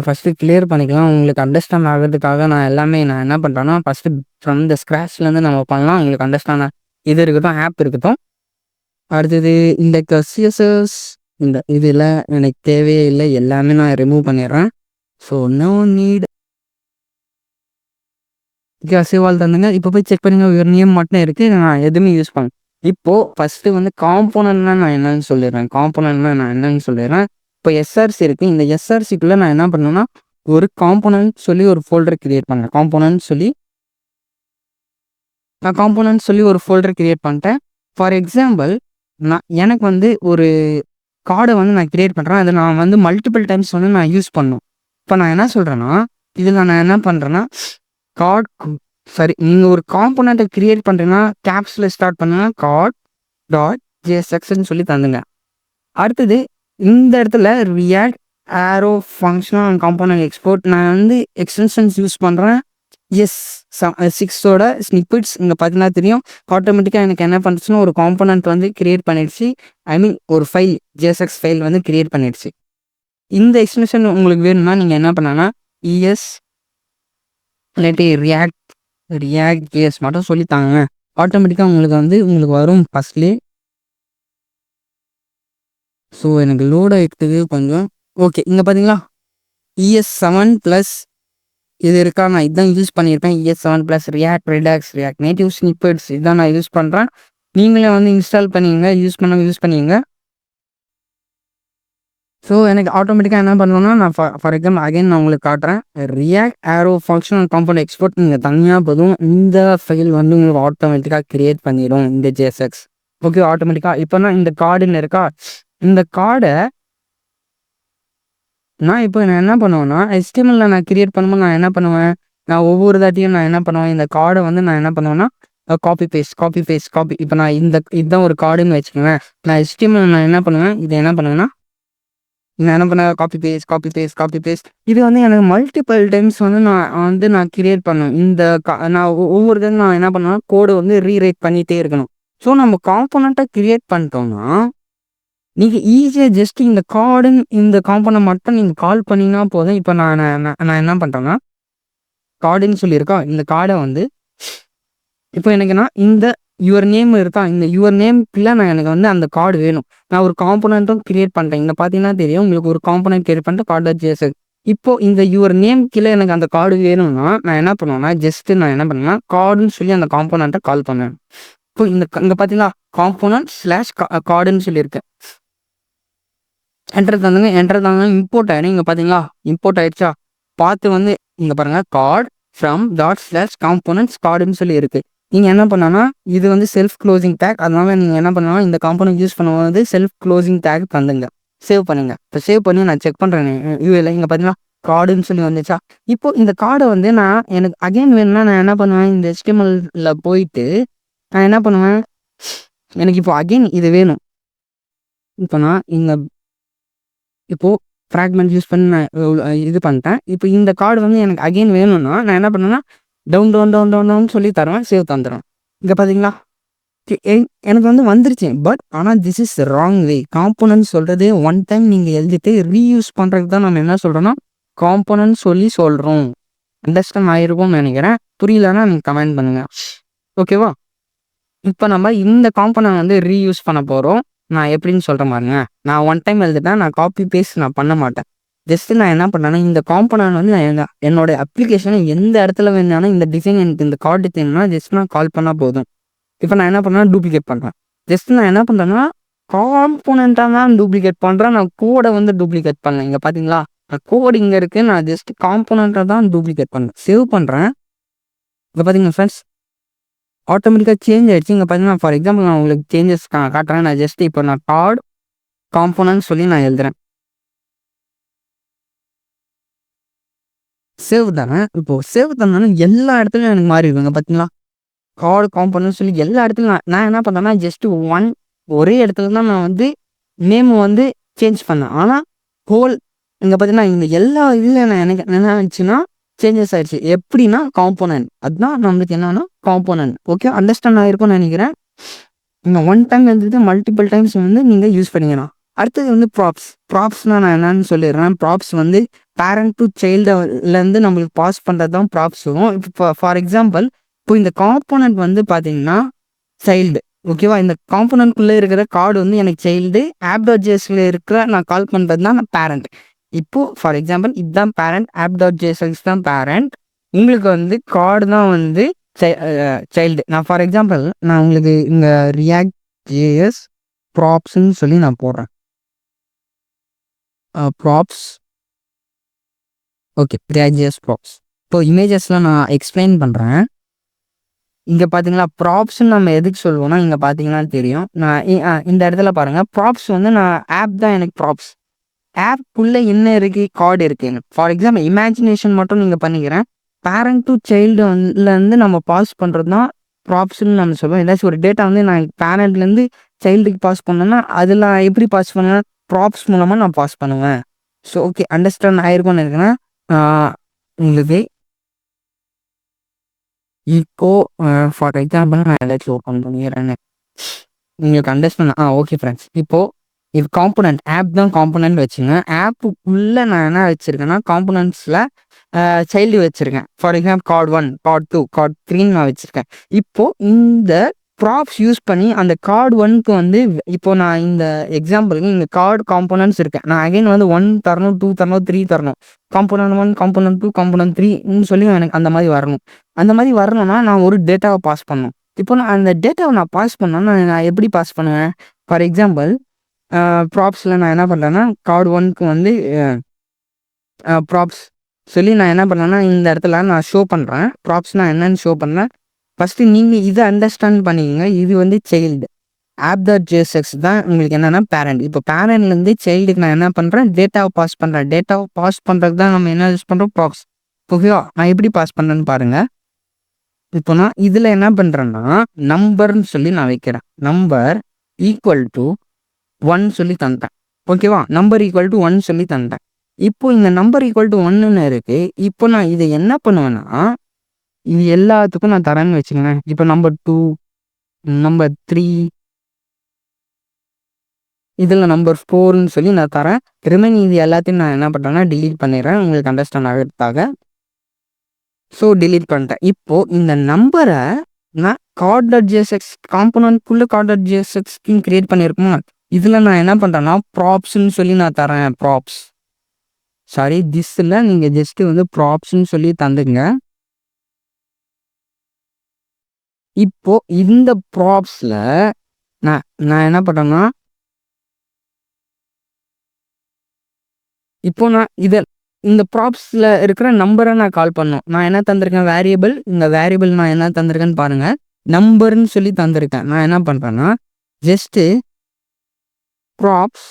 ஃபஸ்ட்டு கிளியர் பண்ணிக்கலாம். உங்களுக்கு அண்டர்ஸ்டாண்ட் ஆகிறதுக்காக நான் எல்லாமே நான் என்ன பண்ணுறேன்னா ஃபஸ்ட்டு ஃப்ரம் த ஸ்க்ராட்ச்லேருந்து நம்ம பண்ணலாம். உங்களுக்கு அண்டர்ஸ்டாண்ட் இது இருக்கட்டும், ஆப் இருக்கட்டும். அடுத்தது இந்த சிஎஸ்எஸ் இந்த இதில் எனக்கு தேவையே இல்லை, எல்லாமே நான் ரிமூவ் பண்ணிடுறேன். So no need. சேவால் தந்துங்க. இப்போ போய் செக் பண்ணுங்க, ஒரு நேம் மட்டும் இருக்குது, நான் எதுவுமே யூஸ் பண்ணேன். இப்போது ஃபஸ்ட்டு வந்து காம்போனன்ட்னா நான் என்னன்னு சொல்லிடுறேன். இப்போ எஸ்ஆர்சி இருக்குது. இந்த எஸ்ஆர்சிக்குள்ளே நான் என்ன பண்ணேன்னா ஒரு காம்போனன்ட் சொல்லி ஒரு ஃபோல்டர் கிரியேட் பண்ணேன். காம்போனன்ட் சொல்லி ஒரு ஃபோல்டர் கிரியேட் பண்ணிட்டேன். ஃபார் எக்ஸாம்பிள் எனக்கு வந்து ஒரு கார்டை வந்து நான் கிரியேட் பண்ணுறேன். அதை நான் வந்து மல்டிபிள் டைம்ஸ் வந்து நான் யூஸ் பண்ணணும். இப்போ நான் என்ன சொல்கிறேன்னா இதில் நான் என்ன பண்ணுறேன்னா நீங்கள் ஒரு காம்போனண்ட்டை கிரியேட் பண்ணுறீங்கன்னா கேப்ஸில் ஸ்டார்ட் பண்ணுங்க, card.jsxன்னு சொல்லி தந்துங்க. அடுத்தது இந்த இடத்துல React arrow functional and component export நான் வந்து எக்ஸ்டென்ஷன்ஸ் யூஸ் பண்ணுறேன். ES6ஓட ஸ்னிப்பிட்ஸ் இங்கே பார்த்தீங்கன்னா தெரியும். ஆட்டோமேட்டிக்காக எனக்கு என்ன பண்ணுச்சுன்னா ஒரு காம்போனன்ட் வந்து கிரியேட் பண்ணிடுச்சு. ஒரு ஃபைல் JSX ஃபைல் வந்து கிரியேட் பண்ணிடுச்சு. இந்த எக்ஸ்டென்ஷன் உங்களுக்கு வேணும்னா நீங்கள் என்ன பண்ணனா ES இல்லாட்டி ரியாக்ட் JS மட்டும் சொல்லித்தாங்க. ஆட்டோமேட்டிக்காக உங்களுக்கு வரும் ஃபஸ்ட்லேயே. ஸோ எனக்கு லோட் ஆகிட்டுது கொஞ்சம். ஓகே, இங்கே பார்த்தீங்களா ES7+ இது இருக்கா, நான் இதுதான் யூஸ் பண்ணியிருப்பேன். ES7+ ரியாக்ட் நேட்டிவ் ஸ்னிப்பெட்ஸ் இதுதான் நான் யூஸ் பண்ணுறேன். நீங்களே வந்து இன்ஸ்டால் பண்ணிங்க, யூஸ் பண்ணிங்க. ஸோ எனக்கு ஆட்டோமேட்டிக்காக என்ன பண்ணுவேன்னா நான் ஃபார் எக்ஸாம்பிள் அகைன் நான் உங்களுக்கு காட்டுறேன். React arrow functional component export நீங்கள் தனியாக போதும் இந்த ஃபைல் வந்து உங்களுக்கு ஆட்டோமேட்டிக்காக கிரியேட் பண்ணிடும் இந்த JSX. ஓகே, ஆட்டோமேட்டிக்காக. இப்போ நான் இந்த கார்டுன்னு இருக்கா, இந்த கார்டை நான் என்ன பண்ணுவேன்னா HTML நான் கிரியேட் பண்ணும்போது நான் என்ன பண்ணுவேன், நான் ஒவ்வொரு தாட்டியும் நான் என்ன பண்ணுவேன், இந்த கார்டை வந்து நான் என்ன பண்ணுவேன்னா காப்பி பேஸ்ட். இப்போ நான் இதுதான் ஒரு கார்டுன்னு வச்சுக்கோங்க. நான் HTML நான் என்ன பண்ணுவேன்னா காப்பி பேஸ்ட். இது வந்து எனக்கு மல்டிபிள் டைம்ஸ் வந்து நான் கிரியேட் பண்ணுவேன். நான் ஒவ்வொரு டைம் நான் என்ன பண்ணுவேன்னா கோடை வந்து ரீரைட் பண்ணிகிட்டே இருக்கணும். ஸோ நம்ம காம்போனண்ட்டை கிரியேட் பண்ணிட்டோம்னா நீங்கள் ஈஸியாக ஜஸ்ட் இந்த காம்போனன்ட் மட்டும் நீங்கள் கால் பண்ணிங்கன்னா போதும். இப்போ நான் என்ன பண்ணுறேன்னா கார்டுன்னு சொல்லியிருக்கா, இந்த கார்டை வந்து இப்போ எனக்குன்னா இந்த யுவர் நேம் இருக்கா, இந்த யுவர் நேம்க்குள்ள எனக்கு வந்து அந்த கார்டு வேணும். நான் ஒரு காம்போனண்ட்டும் கிரியேட் பண்ணிட்டேன். இங்கே பார்த்தீங்கன்னா தெரியும் உங்களுக்கு ஒரு காம்போனன்ட் கிரியேட் பண்ணிட்டு card.jsx. இப்போ இந்த யுவர் நேம் கீழே எனக்கு அந்த கார்டு வேணும்னா நான் என்ன பண்ணுவேன்னா ஜஸ்ட் நான் என்ன பண்ணுவேன்னா கார்டுன்னு சொல்லி அந்த காம்போனண்ட்டை கால் பண்ணுவேன். இப்போ இங்கே பார்த்தீங்களா காம்போனன்ட்/கார்டுன்னு சொல்லியிருக்கேன். என்டர் தாங்க இம்போர்ட் ஆகிடும். இங்கே பார்த்தீங்களா இம்போர்ட் ஆயிடுச்சா, பார்த்து வந்து இங்கே பாருங்கள் card/components கார்டுன்னு சொல்லி இருக்குது. நீங்கள் என்ன பண்ணனா இது வந்து செல்ஃப் க்ளோசிங் டேக். அதனால நீங்கள் என்ன பண்ணலாம் இந்த காம்போனன்ட் யூஸ் பண்ணும்போது செல்ஃப் க்ளோசிங் டேக் தந்துங்க, சேவ் பண்ணுங்க. இப்போ சேவ் பண்ணி நான் செக் பண்ணுறேன் யூஏல. இங்கே பார்த்தீங்கன்னா கார்டுன்னு சொல்லி வந்துச்சா. இப்போ இந்த கார்டை வந்து எனக்கு அகைன் வேணும்னா நான் என்ன பண்ணுவேன், இந்த HTML போயிட்டு நான் என்ன பண்ணுவேன், எனக்கு இப்போ அகைன் இது வேணும். இப்போ நான் இப்போது ஃப்ராக்மெண்ட் யூஸ் பண்ணி நான் இது பண்ணிட்டேன். இப்போ இந்த கார்டு வந்து எனக்கு அகைன் வேணும்னா நான் என்ன பண்ணேன்னா டவுன் சொல்லி தருவேன், சேவ் தந்துடுவேன். இங்கே பார்த்தீங்களா எனக்கு வந்து வந்துருச்சு. பட் ஆனால் this is wrong way. Component சொல்கிறது ஒன் டைம் நீங்கள் எழுதிட்டு ரீயூஸ் பண்ணுறதுக்கு தான் நம்ம என்ன சொல்கிறோன்னா காம்போனன்ட் சொல்லி சொல்கிறோம். அண்டர்ஸ்டாண்ட் ஆகிருக்கும்னு நினைக்கிறேன். புரியலன்னா நீங்கள் கமெண்ட் பண்ணுங்கள், ஓகேவா? இப்போ நம்ம இந்த காம்போனன்ட் வந்து ரீயூஸ் பண்ண போகிறோம். நான் எப்படின்னு சொல்கிற மாதிரிங்க, நான் ஒன் டைம் எழுதிட்டேன், நான் காப்பி பேஸ்ட் நான் பண்ண மாட்டேன். ஜஸ்ட்டு நான் என்ன பண்ணேன்னா இந்த காம்போனன்ட் வந்து நான் என்னோடய அப்ளிகேஷனை எந்த இடத்துல வேணாலும் இந்த டிசைன் எனக்கு இந்த கார்டு டிசைன்னா ஜஸ்ட் நான் கால் பண்ணால் போதும். இப்போ நான் என்ன பண்ணேன்னா டூப்ளிகேட் பண்ணுறேன். ஜஸ்ட் நான் என்ன பண்ணுறேன்னா காம்போனண்ட்டாக தான் டூப்ளிகேட் பண்ணுறேன். நான் கோடை வந்து டூப்ளிகேட் பண்ணேன். இங்கே பார்த்தீங்களா நான் கோடு இங்கே இருக்குது, நான் ஜஸ்ட் காம்போனண்ட்டாக தான் டூப்ளிகேட் பண்ணேன். சேவ் பண்ணுறேன். இங்கே பார்த்தீங்கன்னா ஃப்ரெண்ட்ஸ் ஆட்டோமேட்டிக்காக சேஞ்ச் ஆகிடுச்சு. இங்கே பார்த்தீங்கன்னா ஃபார் எக்ஸாம்பிள் நான் உங்களுக்கு சேஞ்சஸ் காட்டுறேன். நான் ஜஸ்ட் இப்போ நான் கார்டு காம்போனன்ட் சொல்லி நான் எழுதுறேன். சேவ் தானே. இப்போது சேவ் தந்தாலும் எல்லா இடத்துலையும் எனக்கு மாறி இருக்குங்க. பார்த்தீங்களா கார்டு காம்போனன்ட் சொல்லி எல்லா இடத்துலையும் நான் என்ன பண்ணேன்னா ஜஸ்ட் ஒரே இடத்துல தான் நான் வந்து நேம் வந்து சேஞ்ச் பண்ணேன். ஆனால் ஹோல் இங்கே பார்த்தீங்கன்னா இந்த எல்லா இதில் நான் எனக்கு என்ன ஆயிடுச்சுன்னா சேஞ்சஸ் ஆயிடுச்சு. எப்படின்னா காம்போனன்ட், அதுதான் நம்மளுக்கு என்னன்னா காம்போனன்ட். ஓகே, அண்டர்ஸ்டாண்ட் ஆகிருக்கும்னு நினைக்கிறேன். நீங்கள் ஒன் டைம் எழுதிட்டு மல்டிபிள் டைம்ஸ் வந்து நீங்கள் யூஸ் பண்ணிக்கலாம். அடுத்தது வந்து ப்ராப்ஸ்னால் நான் என்னன்னு சொல்லிடுறேன். ப்ராப்ஸ் வந்து பேரண்ட் டு சைல்டுலேருந்து நம்மளுக்கு பாஸ் பண்ணுறது தான் ப்ராப்ஸ் வரும். இப்போ ஃபார் எக்ஸாம்பிள் இப்போ இந்த காம்போனன்ட் வந்து பார்த்தீங்கன்னா சைல்டு, ஓகேவா? இந்த காம்போனன்ட்குள்ளே இருக்கிற கார்டு வந்து எனக்கு சைல்டு, ஆப்.js இருக்கிற நான் கால் பண்ணுறது தான் பேரண்ட். இப்போது ஃபார் எக்ஸாம்பிள் இதுதான் பேரண்ட், app.js தான் பேரண்ட், உங்களுக்கு வந்து கார்டு தான் வந்து சைல்டு. நான் ஃபார் எக்ஸாம்பிள் நான் உங்களுக்கு இங்கே React.js ப்ராப்ஸ்ன்னு சொல்லி நான் போடுறேன். Props, okay, React.js props. இப்போ இமேஜஸ்லாம் நான் எக்ஸ்பிளைன் பண்ணுறேன். இங்கே பார்த்தீங்களா ப்ராப்ஸ்ன்னு நம்ம எதுக்கு சொல்லுவோம்னா, இங்கே பார்த்தீங்கன்னா தெரியும். நான் இந்த இடத்துல பாருங்கள், ப்ராப்ஸ் வந்து நான் ஆப் தான் எனக்கு ப்ராப்ஸ். ஆப்புக்குள்ளே என்ன இருக்குது, கார்டு இருக்குங்க. ஃபார் எக்ஸாம்பிள் இமேஜினேஷன் மட்டும் நீங்கள் பண்ணிக்கிறேன். பேரண்ட் டு சைல்டுலேருந்து நம்ம பாஸ் பண்ணுறது தான் ப்ராப்ஸ்ன்னு நம்ம சொல்லுவோம். ஏதாச்சும் ஒரு டேட்டா வந்து நான் பேரண்ட்லேருந்து சைல்டுக்கு பாஸ் பண்ணேன்னா அதில் நான் எப்படி பாஸ் பண்ணுவேன், ப்ராப்ஸ் மூலமாக நான் பாஸ் பண்ணுவேன். ஸோ ஓகே, அண்டர்ஸ்டாண்ட் ஆயிருக்கும்னு இருக்குன்னா உங்களுக்கு இப்போ ஃபார் எக்ஸாம்பிள் நான் ஏதாச்சும் ஓப்பன் பண்ணிடுறேன்னு உங்களுக்கு அண்டர்ஸ்டாண்ட். ஓகே ஃப்ரெண்ட்ஸ், இப்போது இது காம்போனன்ட், ஆப் தான் காம்போனன்ட் வச்சுங்க. ஆப்புக்குள்ளே நான் என்ன வச்சுருக்கேன்னா காம்போனன்ட்ஸில் சைல்டு வச்சுருக்கேன். For example card 1, card 2, card 3 நான் வச்சுருக்கேன். இப்போது இந்த ப்ராப்ஸ் யூஸ் பண்ணி அந்த கார்டு 1க்கு வந்து இப்போது நான் இந்த எக்ஸாம்பிளுக்கு இந்த கார்டு காம்போனன்ட்ஸ் இருக்கேன். நான் அகைன் வந்து 1 தரணும், 2 தரணும், 3 தரணும். காம்போனன்ட் 1, காம்போனன்ட் 2, காம்போனன்ட் 3ன்னு சொல்லி எனக்கு அந்த மாதிரி வரணும். அந்த மாதிரி வரணும்னா நான் ஒரு டேட்டாவை பாஸ் பண்ணணும். இப்போ நான் அந்த டேட்டாவை நான் பாஸ் பண்ணோன்னா நான் எப்படி பாஸ் பண்ணுவேன்? ஃபார் எக்ஸாம்பிள் ப்ராப்ஸில் நான் என்ன பண்ணுறேன்னா கார்டு 1க்கு வந்து ப்ராப்ஸ் சொல்லி நான் என்ன பண்ணேன்னா இந்த இடத்துல நான் ஷோ பண்ணுறேன். ப்ராப்ஸ்னால் என்னன்னு ஷோ பண்ணேன். ஃபஸ்ட்டு நீங்கள் இதை அண்டர்ஸ்டாண்ட் பண்ணிக்கோங்க. இது வந்து சைல்டு, app.js தான் உங்களுக்கு என்னென்னா பேரண்ட். இப்போ பேரண்ட்லேருந்து சைல்டுக்கு நான் என்ன பண்ணுறேன், டேட்டாவை பாஸ் பண்ணுறேன். டேட்டாவை பாஸ் பண்ணுறதுக்கு தான் நம்ம என்ன யூஸ் பண்ணுறோம், ப்ராப்ஸ். ஓகேவா? நான் எப்படி பாஸ் பண்ணுறேன்னு பாருங்கள். இப்போ நான் இதில் என்ன பண்ணுறேன்னா நம்பர்னு சொல்லி நான் வைக்கிறேன். நம்பர் ஈக்குவல் டு 1 சொல்லி தந்தேன். ஓகேவா? நம்பர் ஈக்குவல் டு 1 சொல்லி தந்தேன். இப்போ இந்த நம்பர் ஈக்குவல் டு 1ன்னு இருக்குது. இப்போ நான் இதை என்ன பண்ணுவேன்னா இது எல்லாத்துக்கும் நான் தரேன்னு வச்சுக்கோங்க. இப்போ நம்பர் 2, நம்பர் 3, இதில் நம்பர் 4ன்னு சொல்லி நான் தரேன். ரிமைனிங் இது எல்லாத்தையும் நான் என்ன பண்ணுறேன்னா டிலீட் பண்ணிடுறேன் உங்களுக்கு அண்டர்ஸ்டாண்ட் ஆகிறதுக்காக. ஸோ டிலீட் பண்ணிட்டேன். இப்போது இந்த நம்பரை நான் கார்ட்.js காம்போனன்ட்குள்ளே கார்ட்.jsன்னு கிரியேட் பண்ணியிருக்குமா, இதில் நான் என்ன பண்ணுறேன்னா ப்ராப்ஸ்ன்னு சொல்லி நான் தரேன். ப்ராப்ஸ், சாரி, திஸ்ஸில் நீங்கள் ஜஸ்ட்டு வந்து ப்ராப்ஸ்ன்னு சொல்லி தந்துங்க. இப்போ இந்த ப்ராப்ஸில் நான் என்ன பண்ணுறேன்னா இப்போ நான் இந்த ப்ராப்ஸில் இருக்கிற நம்பரை நான் கால் பண்ணணும். நான் என்ன தந்திருக்கேன், வேரியபிள். இந்த வேரியபிள் நான் என்ன தந்திருக்கேன்னு பாருங்கள், நம்பர்னு சொல்லி தந்திருக்கேன். நான் என்ன பண்ணுறேன்னா ஜஸ்ட்டு ப்ராப்ஸ்,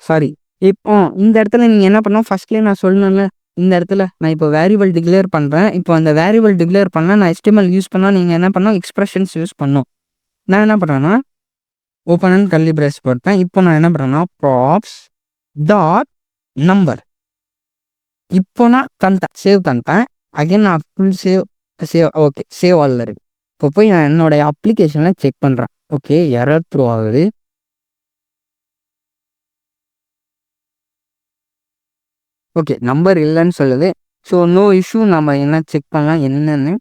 சாரி, இப்போ இந்த இடத்துல நீங்கள் என்ன பண்ணணும், ஃபஸ்ட்லேயே நான் சொல்லணும்ல, இந்த இடத்துல நான் இப்போ வேரியபிள் டிக்ளேர் பண்ணுறேன். இப்போ அந்த வேரியபிள் டிக்ளேர் பண்ணால் நான் HTML யூஸ் பண்ணால் நீங்கள் என்ன பண்ணணும், எக்ஸ்பிரஷன்ஸ் யூஸ் பண்ணணும். நான் என்ன பண்ணுறேன்னா ஓப்பன் அண்ட் கர்லி பிரேஸ் போட்டேன். இப்போ நான் என்ன பண்ணுறேன்னா ப்ராப்ஸ் டாட் நம்பர். இப்போ நான் தந்தேன், சேவ் தந்தேன். அகைன் நான் ஃபுல் சேவ் ஓகே, சேவ் ஆல்ல இருக்கு. இப்போ போய் நான் என்னுடைய அப்ளிகேஷனில் செக் பண்ணுறேன். ஓகே, எரர் த்ரூ ஆகுது. ஓகே, நம்பர் இல்லைன்னு சொல்லுது. So no issue. நம்ம என்ன செக் பண்ணலாம் என்னன்னு.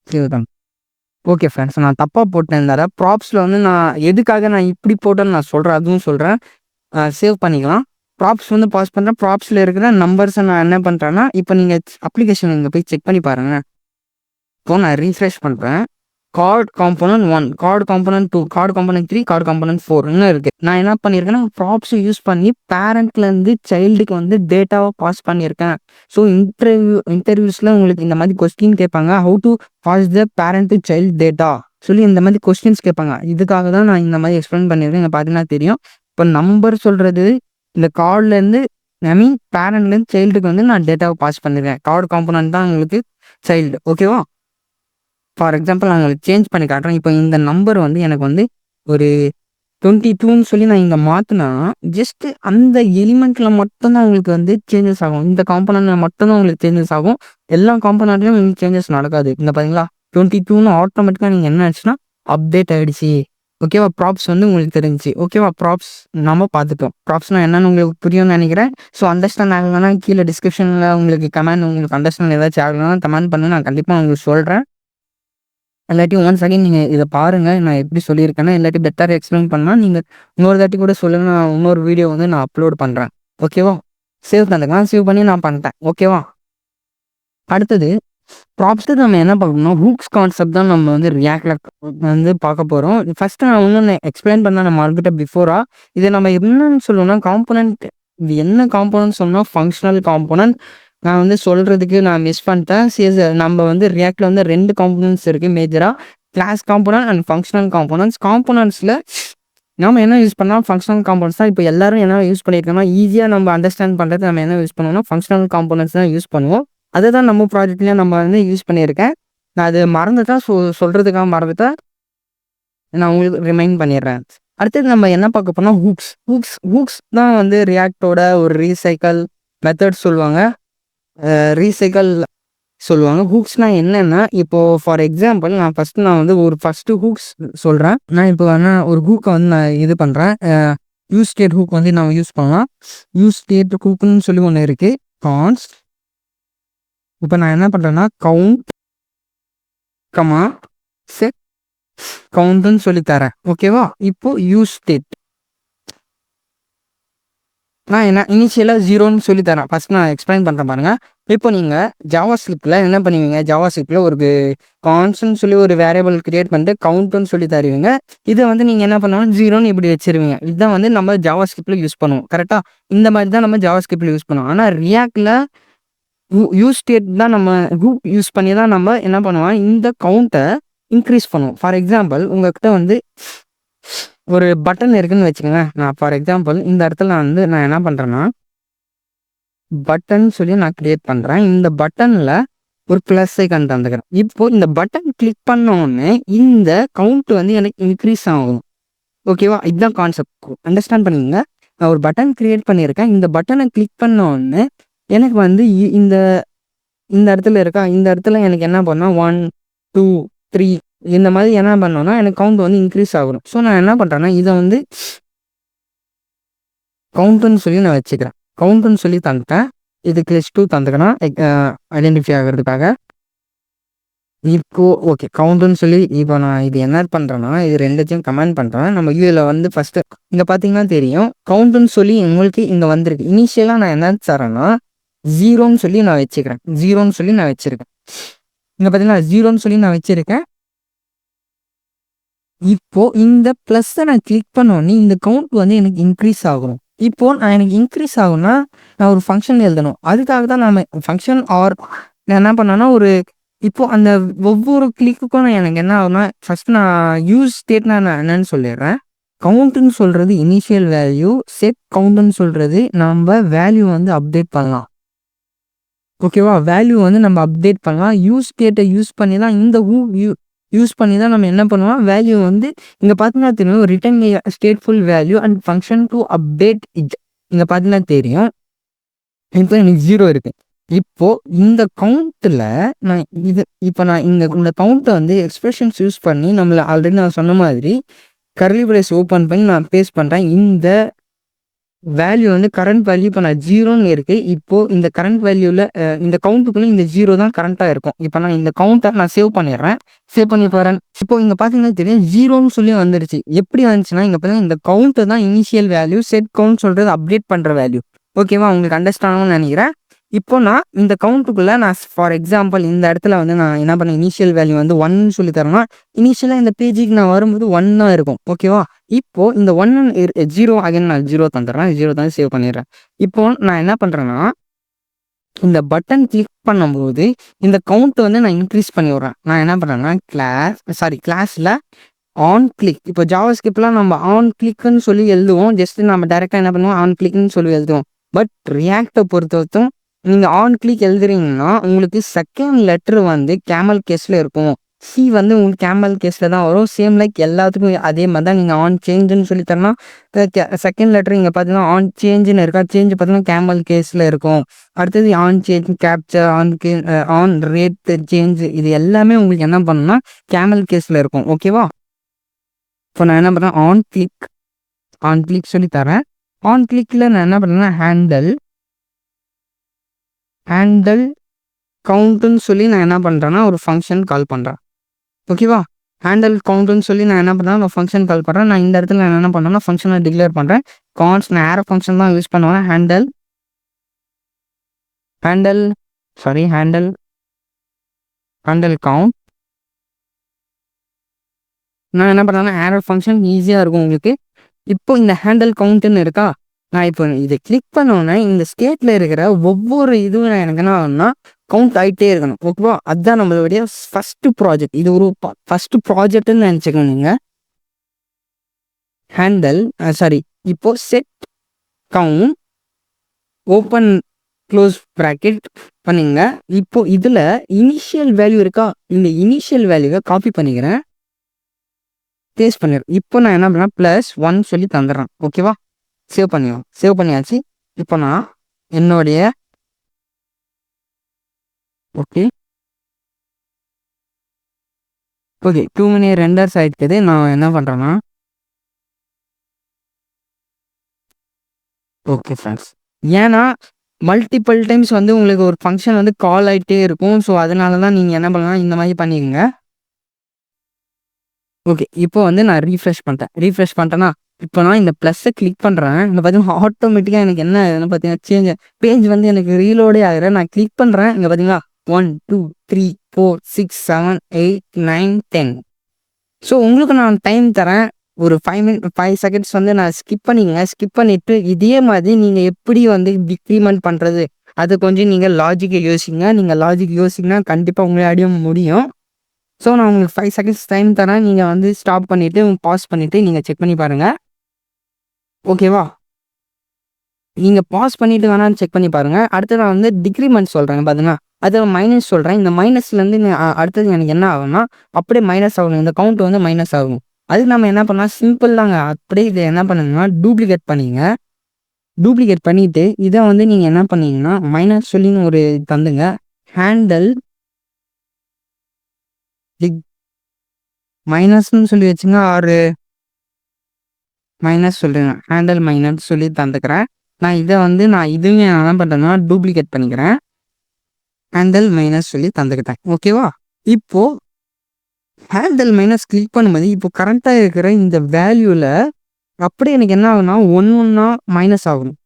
சேவ். ஓகே ஃப்ரெண்ட்ஸ், நான் தப்பாக போட்டேன். தர ப்ராப்ஸில் வந்து நான் எதுக்காக நான் இப்படி போட்டேன்னு நான் சொல்கிறேன், அதுவும் சொல்கிறேன். சேவ் பண்ணிக்கலாம். ப்ராப்ஸ் வந்து பாஸ் பண்ணுறேன். ப்ராப்ஸில் இருக்கிற நம்பர்ஸை நான் என்ன பண்ணுறேன்னா இப்போ நீங்கள் அப்ளிகேஷன் இங்கே போய் செக் பண்ணி பாருங்கள். இப்போ நான் ரீஃப்ரெஷ் பண்ணுறேன். Card component 1, card component 2, card component 3, card component 4ன்னு இருக்குது. நான் என்ன பண்ணியிருக்கேன்னா ப்ராப்ஸை யூஸ் பண்ணி பேரண்ட்லேருந்து சைல்டுக்கு வந்து டேட்டாவை பாஸ் பண்ணியிருக்கேன். ஸோ இன்டர்வியூஸில் உங்களுக்கு இந்த மாதிரி கொஸ்டின் கேட்பாங்க, how to pass the parent to child data சொல்லி இந்த மாதிரி கொஸ்டின்ஸ் கேட்பாங்க. இதுக்காக தான் நான் இந்த மாதிரி எக்ஸ்பிளைன் பண்ணியிருக்கேன். இங்கே பார்த்தீங்கன்னா தெரியும். இப்போ நம்பர் சொல்கிறது இந்த கார்ட்லேருந்து, ஐ மீன் பேரண்ட்லேருந்து சைல்டுக்கு வந்து நான் டேட்டாவை பாஸ் பண்ணியிருக்கேன். கார்டு காம்போனன்ட் தான் உங்களுக்கு சைல்டு. ஓகேவா? ஃபார் எக்ஸாம்பிள் நான் உங்களுக்கு சேஞ்ச் பண்ணி காட்டுறேன். இப்போ இந்த நம்பர் வந்து எனக்கு வந்து ஒரு 22ன்னு சொல்லி நான் இங்கே மாற்றினா ஜஸ்ட்டு அந்த எலிமெண்ட்டில் மட்டும்தான் உங்களுக்கு வந்து சேஞ்சஸ் ஆகும். இந்த காம்போனன்ட்டில் மட்டும்தான் உங்களுக்கு சேஞ்சஸ் ஆகும். எல்லா காம்போனன்ட்லையும் உங்களுக்கு சேஞ்சஸ் நடக்காது. இந்த பார்த்தீங்களா 22ன்னு ஆட்டோமேட்டிக்காக நீங்கள் என்ன ஆச்சுன்னா அப்டேட் ஆகிடுச்சி. ஓகேவா? ப்ராப்ஸ் வந்து உங்களுக்கு தெரிஞ்சிச்சு. ஓகேவா? ப்ராப்ஸ் நம்ம பார்த்துட்டோம். ப்ராப்ஸ்னால் என்னென்னு உங்களுக்கு புரியும்னு நினைக்கிறேன். ஸோ அண்டர்ஸ்டாண்ட் ஆகலைன்னா கீழே டிஸ்கிரிப்ஷனில் உங்களுக்கு கமெண்ட் உங்களுக்கு அண்டர்ஸ்டாண்ட் ஏதாச்சும் ஆகலைன்னா கமெண்ட் பண்ணி நான் கண்டிப்பாக உங்களுக்கு சொல்கிறேன். இல்லாட்டி ஒன்ஸ் அகைன் நீங்கள் இதை பாருங்கள். நான் எப்படி சொல்லியிருக்கேன்னா இல்லாட்டி பெட்டர் எக்ஸ்பிளைன் பண்ணால் நீங்கள் இன்னொரு தாட்டி கூட சொல்லுங்கள். நான் இன்னொரு வீடியோ வந்து நான் அப்லோட் பண்ணுறேன். ஓகேவா? சேவ் தந்துக்கலாம். சேவ் பண்ணி நான் பண்ணிட்டேன். ஓகேவா? அடுத்தது ப்ராப்ஸ்ட்டு நம்ம என்ன பார்க்கணும்னா ஹூக்ஸ் கான்செப்ட் தான் நம்ம வந்து ரியாக்டில் வந்து பார்க்க போகிறோம். ஃபஸ்ட்டு நான் இன்னொன்று எக்ஸ்பிளைன் பண்ண நான் மறந்துட்டேன் பிஃபோரா. இதை நம்ம என்னன்னு சொல்லணும்னா காம்போனன்ட். இது என்ன காம்போனன்ட் சொன்னால் ஃபங்க்ஷனல் காம்போனன்ட். நான் வந்து சொல்கிறதுக்கு நான் மிஸ் பண்ணிட்டேன். சரி, நம்ம வந்து ரியாக்டில் வந்து 2 காம்போனன்ட்ஸ் இருக்குது மேஜராக. Class component and functional components. காம்போனன்ட்ஸில் நம்ம என்ன யூஸ் பண்ணால் ஃபங்க்ஷனல் காம்போனன்ட்ஸ் தான். இப்போ எல்லாரும் என்ன யூஸ் பண்ணியிருக்கோம்னா ஈஸியாக நம்ம அண்டர்ஸ்டாண்ட் பண்ணுறது நம்ம என்ன யூஸ் பண்ணுவோம்னா ஃபங்க்ஷனல் காம்போனன்ட்ஸ் தான் யூஸ் பண்ணுவோம். அதை தான் நம்ம ப்ராஜெக்ட்லேயும் நம்ம வந்து யூஸ் பண்ணியிருக்கேன். நான் அது மறந்துட்டேன். சொல்கிறதுக்காக மறந்துட்டேன். நான் உங்களுக்கு ரிமைண்ட் பண்ணிடுறேன். அடுத்தது நம்ம என்ன பார்க்க போனால் ஹூக்ஸ் தான் வந்து ரியாக்டோட ஒரு ரீசைக்கிள் மெத்தட் சொல்லுவாங்க. ரீசைக்கிள் சொல்லுவாங்க. ஹூக்ஸ்னால் என்னென்னா இப்போது ஃபார் எக்ஸாம்பிள் நான் ஃபஸ்ட்டு ஹூக்ஸ் சொல்கிறேன். நான் இப்போ வேணால் ஒரு ஹூக்கை வந்து நான் இது பண்ணுறேன். யூஸ் ஸ்டேட் ஹூக் வந்து நம்ம யூஸ் பண்ணலாம். யூஸ் ஸ்டேட் ஹூக்குன்னு சொல்லி ஒன்று இருக்குது. கான்ஸ்ட். இப்போ நான் என்ன பண்ணுறேன்னா கவுண்ட் செட் கவுண்ட்டுன்னு சொல்லி தரேன். ஓகேவா? இப்போது யூஸ் ஸ்டேட் நான் என்ன இனிஷியலாக 0ன்னு சொல்லி தரேன். ஃபஸ்ட் நான் எக்ஸ்பிளைன் பண்ணுறேன் பாருங்கள். இப்போ நீங்கள் ஜாவா ஸ்கிரிப்டில் என்ன பண்ணுவீங்க? ஜாவா ஸ்கிரிப்டில் ஒரு கான்ஸ்ட்னு சொல்லி ஒரு வேரியபிள் கிரியேட் பண்ணிட்டு கவுண்ட்டுன்னு சொல்லி தருவீங்க. இதை வந்து நீங்கள் என்ன பண்ணுவோம் 0ன்னு இப்படி வச்சிருவீங்க. இதுதான் வந்து நம்ம ஜாவா ஸ்கிரிப்டில் யூஸ் பண்ணுவோம். கரெக்டாக? இந்த மாதிரி தான் நம்ம ஜாவா ஸ்கிரிப்டில் யூஸ் பண்ணுவோம். ஆனால் ரியாக்டில் யூஸ் ஸ்டேட் தான் நம்ம ஹூக் யூஸ் பண்ணி தான் நம்ம என்ன பண்ணுவோம் இந்த கவுண்ட்டை இன்க்ரீஸ் பண்ணுவோம். ஃபார் எக்ஸாம்பிள் உங்கள்கிட்ட வந்து ஒரு பட்டன் இருக்குதுன்னு வச்சுக்கோங்க. நான் ஃபார் எக்ஸாம்பிள் இந்த இடத்துல நான் என்ன பண்ணுறேன்னா பட்டன் சொல்லி நான் கிரியேட் பண்ணுறேன். இந்த பட்டனில் ஒரு ப்ளஸ் ஐக்கான் தந்துக்கிறேன். இப்போது இந்த பட்டன் கிளிக் பண்ணோடனே இந்த கவுண்ட் வந்து எனக்கு இன்க்ரீஸ் ஆகும். ஓகேவா? இதுதான் கான்செப்ட். அண்டர்ஸ்டாண்ட் பண்ணிக்கோங்க. நான் ஒரு பட்டன் கிரியேட் பண்ணியிருக்கேன். இந்த பட்டனை கிளிக் பண்ணோடனே எனக்கு வந்து இந்த இடத்துல இருக்கா இந்த இடத்துல எனக்கு என்ன பண்ணால் 1 2 3 இந்த மாதிரி என்ன பண்ணோன்னா எனக்கு கவுண்ட் வந்து இன்க்ரீஸ் ஆகணும். ஸோ நான் என்ன பண்ணுறேன்னா இதை வந்து கவுண்ட்டுன்னு சொல்லி நான் வச்சுக்கிறேன். கவுண்ட்டுன்னு சொல்லி தந்துட்டேன். இதுக்கு +2 தந்துக்கிறேன் ஐடென்டிஃபை ஆகிறதுக்காக. இப்போ ஓகே கவுண்ட்டுன்னு சொல்லி இப்போ நான் இது என்ன பண்ணுறேன்னா இது 2த்தையும் கமெண்ட் பண்ணுறேன். நம்ம இதில் வந்து ஃபஸ்ட்டு இங்கே பார்த்தீங்கன்னா தெரியும் கவுண்ட்டுன்னு சொல்லி உங்களுக்கு இங்கே வந்திருக்கு. இனிஷியலாக நான் என்ன தரேன்னா 0ன்னு சொல்லி நான் வச்சுக்கிறேன். 0ன்னு சொல்லி நான் வச்சுருக்கேன். இங்கே பார்த்தீங்கன்னா 0ன்னு சொல்லி நான் வச்சுருக்கேன். இப்போது இந்த ப்ளஸ்ஸை நான் கிளிக் பண்ணோன்னே இந்த கவுண்ட் வந்து எனக்கு இன்க்ரீஸ் ஆகணும். இப்போது நான் எனக்கு இன்க்ரீஸ் ஆகும்னா நான் ஒரு ஃபங்க்ஷன் எழுதணும். அதுக்காக தான் நான் ஃபங்க்ஷன் ஆர் நான் என்ன பண்ணேன்னா இப்போது அந்த ஒவ்வொரு கிளிக்குக்கும் நான் எனக்கு என்ன ஆகும்னா ஃபஸ்ட்டு நான் யூஸ் ஸ்டேட்னா நான் என்னன்னு சொல்லிடுறேன். கவுண்ட்டுன்னு சொல்கிறது இனிஷியல் வேல்யூ. செட் கவுண்ட்டுன்னு சொல்கிறது நம்ம வேல்யூ வந்து அப்டேட் பண்ணலாம். ஓகேவா? வேல்யூ வந்து நம்ம அப்டேட் பண்ணலாம். யூஸ் ஸ்டேட்டை யூஸ் பண்ணி தான் இந்த யூஸ் பண்ணி தான் நம்ம என்ன பண்ணுவோம் வேல்யூ வந்து இங்கே பார்த்தீங்கன்னா தெரியும் return stateful value and function to update it. இங்கே பார்த்தீங்கன்னா தெரியும் இப்போ எனக்கு 0 இருக்குது. இப்போது இந்த கவுண்ட்டில் நான் இந்த கவுண்ட்டை வந்து எக்ஸ்பிரஷன்ஸ் யூஸ் பண்ணி நம்மளை ஆல்ரெடி நான் சொன்ன மாதிரி கர்லி பிரேஸ் ஓப்பன் பண்ணி நான் பேஸ்ட் பண்ணுறேன். இந்த வேல்யூ வந்து கரண்ட் வேல்யூ இப்போ நான் 0ன்னு இருக்குது. இப்போது இந்த கரண்ட் வேல்யூவில் இந்த கவுண்ட்டுக்குள்ளே இந்த 0 தான் கரண்ட்டாக இருக்கும். இப்போ நான் இந்த கவுண்ட்டை நான் சேவ் பண்ணிடுறேன். சேவ் பண்ணி போகிறேன். இப்போ இங்கே பார்த்தீங்கன்னா தெரியும் 0ன்னு சொல்லி வந்துடுச்சு. எப்படி வந்துச்சுன்னா இங்கே பார்த்தீங்கன்னா இந்த கவுண்ட்டு தான் இனிஷியல் வேல்யூ. செட் கவுண்ட் சொல்கிறது அப்டேட் பண்ணுற வேல்யூ. ஓகேவா? உங்களுக்கு அண்டர்ஸ்டாண்ட் ஆகும்னு நினைக்கிறேன். இப்போ நான் இந்த கவுண்ட்டுக்குள்ளே நான் ஃபார் எக்ஸாம்பிள் இந்த இடத்துல வந்து நான் என்ன பண்ணேன் இனிஷியல் வேல்யூ வந்து 1ன்னு சொல்லி தரேன்னா இனிஷியலாக இந்த பேஜுக்கு நான் வரும்போது 1 தான் இருக்கும். ஓகேவா? இப்போது இந்த 1 0 அகைன் நான் 0 தந்துடுறேன். 0 தான் சேவ் பண்ணிடுறேன். இப்போது நான் என்ன பண்ணுறேன்னா இந்த பட்டன் கிளிக் பண்ணும்போது இந்த கவுண்ட்டை வந்து நான் இன்க்ரீஸ் பண்ணி விட்றேன். நான் என்ன பண்ணுறேன்னா கிளாஸில் ஆன் கிளிக். இப்போ ஜாவா ஸ்கிரிப்ட்லாம் நம்ம ஆன் கிளிக்குன்னு சொல்லி எழுதுவோம். ஜஸ்ட்டு நம்ம டேரெக்டாக என்ன பண்ணுவோம் ஆன் கிளிக்னு சொல்லி எழுதுவோம். பட் ரியாக்டை பொறுத்தவரைக்கும் நீங்கள் ஆன் கிளிக் எழுதுறீங்கன்னா உங்களுக்கு செகண்ட் லெட்ரு வந்து கேமல் கேஸில் இருக்கும். சி வந்து உங்களுக்கு கேமல் கேஸில் தான் வரும். சேம் லைக் எல்லாத்துக்கும் அதே மாதிரி தான் நீங்கள் ஆன் சேஞ்சுன்னு சொல்லி தரனா செகண்ட் லெட்ரு இங்கே பார்த்தீங்கன்னா ஆன் சேஞ்சுன்னு இருக்கா. சேஞ்ச் பார்த்தீங்கன்னா கேமல் கேஸில் இருக்கும். அடுத்தது on change capture on rate change இது எல்லாமே உங்களுக்கு என்ன பண்ணணும்னா கேமல் கேஸில் இருக்கும். ஓகேவா? இப்போ நான் என்ன பண்ணுறேன், ஆன் கிளிக் சொல்லி தரேன். ஆன் கிளிக்கில் நான் என்ன பண்ணுறேன்னா ஹேண்டல் கவுண்ட்டுன்னு சொல்லி நான் என்ன பண்ணுறேன்னா ஒரு ஃபங்க்ஷன் கால் பண்ணுறேன். ஓகேவா? ஹேண்டல் கவுண்ட்டுன்னு சொல்லி நான் என்ன பண்ணுறேன், ஒரு ஃபங்க்ஷன் கால் பண்ணுறேன். நான் இந்த இடத்துல நான் என்ன பண்ணுறேன்னா ஃபங்க்ஷனை டிக்ளேர் பண்ணுறேன். நான் ஆரோ ஃபங்க்ஷன் தான் யூஸ் பண்ணுவேன். Handle count. நான் என்ன பண்ணுறேன்னா ஆரோ ஃபங்க்ஷன் ஈஸியாக இருக்கும் உங்களுக்கு. இப்போ இந்த ஹேண்டல் கவுண்ட்டுன்னு இருக்கா, நான் இப்போ இதை கிளிக் பண்ணோன்னே இந்த ஸ்டேட்டில் இருக்கிற ஒவ்வொரு இதுவும் நான் எனக்கு என்ன ஆகணும்னா கவுண்ட் ஆகிட்டே இருக்கணும். ஓகேவா? அதுதான் நம்மளுடைய ஃபஸ்ட்டு ப்ராஜெக்ட். இது ஒரு ஃபஸ்ட்டு ப்ராஜெக்ட்னு நினச்சிக்கணும் நீங்கள். இப்போ set count open close bracket பண்ணிங்க. இப்போ இதில் இனிஷியல் வேல்யூ இருக்கா, இந்த இனிஷியல் வேல்யூவை காப்பி பண்ணிக்கிறேன், பேஸ்ட் பண்ணிடுறேன். இப்போ நான் என்ன பண்ணேன் +1 சொல்லி தந்துடுறேன். ஓகேவா? சேவ் பண்ணியாச்சு. இப்போ நான் என்னுடைய ஓகே 2 many ரெண்டர்ஸ் ஆகிடுக்குது. நான் என்ன பண்ணுறேன்னா ஓகே ஃப்ரெண்ட்ஸ், ஏன்னா மல்டிபிள் டைம்ஸ் வந்து உங்களுக்கு ஒரு ஃபங்க்ஷன் வந்து கால் ஆகிட்டே இருக்கும். ஸோ அதனால தான் நீங்கள் என்ன பண்ணலாம், இந்த மாதிரி பண்ணிக்கோங்க. ஓகே, இப்போ வந்து நான் ரீஃப்ரெஷ் பண்ணிட்டேன்னா இப்போ நான் இந்த ப்ளஸ்ஸை கிளிக் பண்ணுறேன். இங்கே பார்த்தீங்கன்னா ஆட்டோமேட்டிக்காக எனக்கு என்ன ஆகுதுன்னு பார்த்தீங்கன்னா பேஜ் வந்து எனக்கு ரீலோடே ஆகுறேன். நான் கிளிக் பண்ணுறேன். இங்கே பார்த்தீங்களா 1 2 3 4 6 7 8 9 10. ஸோ உங்களுக்கு நான் டைம் தரேன், ஒரு 5 செகண்ட்ஸ் வந்து நான் ஸ்கிப் பண்ணிவிட்டு இதே மாதிரி நீங்கள் எப்படி வந்து டிக்ரிமெண்ட் பண்ணுறது அது கொஞ்சம் நீங்கள் லாஜிக்கை யோசிங்க. நீங்கள் லாஜிக் யோசிங்கன்னா கண்டிப்பாக உங்களாடியும் முடியும். ஸோ நான் உங்களுக்கு 5 செகண்ட்ஸ் டைம் தரேன். நீங்கள் வந்து ஸ்டாப் பண்ணிவிட்டு பாஸ் பண்ணிவிட்டு நீங்கள் செக் பண்ணி பாருங்கள். ஓகேவா? நீங்கள் பாஸ் பண்ணிவிட்டு வேணாலும் செக் பண்ணி பாருங்கள். அடுத்து நான் வந்து டிக்ரிமெண்ட் சொல்கிறேன். பார்த்தீங்கன்னா அதில் மைனஸ் சொல்கிறேன். இந்த மைனஸ்லேருந்து அடுத்தது எனக்கு என்ன ஆகும்னா அப்படியே மைனஸ் ஆகணும். இந்த கவுண்ட் வந்து மைனஸ் ஆகும். அதுக்கு நம்ம என்ன பண்ணலாம், சிம்பிள் தாங்க. அப்படியே இதை என்ன பண்ணுங்கன்னா டூப்ளிகேட் பண்ணிவிட்டு இதை வந்து நீங்கள் என்ன பண்ணீங்கன்னா மைனஸ் சொல்லின்னு ஒரு தந்துங்க. ஹேண்டல் மைனஸ்ன்னு சொல்லி வச்சுங்க, ஆறு மைனஸ் சொல்லுங்க, ஹேண்டல் மைனஸ் சொல்லி தந்துக்கிறேன். நான் இதை வந்து இதுவே நான் என்ன பண்ணுறேன்னா டூப்ளிகேட் பண்ணிக்கிறேன். ஹேண்டல் மைனஸ் சொல்லி தந்துக்கிட்டேன். ஓகேவா? இப்போது ஹேண்டல் மைனஸ் கிளிக் பண்ணும்போது இப்போ கரெக்டாக இருக்கிற இந்த வேல்யூவில் அப்படியே எனக்கு என்ன ஆகுனா ஒன்றா மைனஸ் ஆகணும்.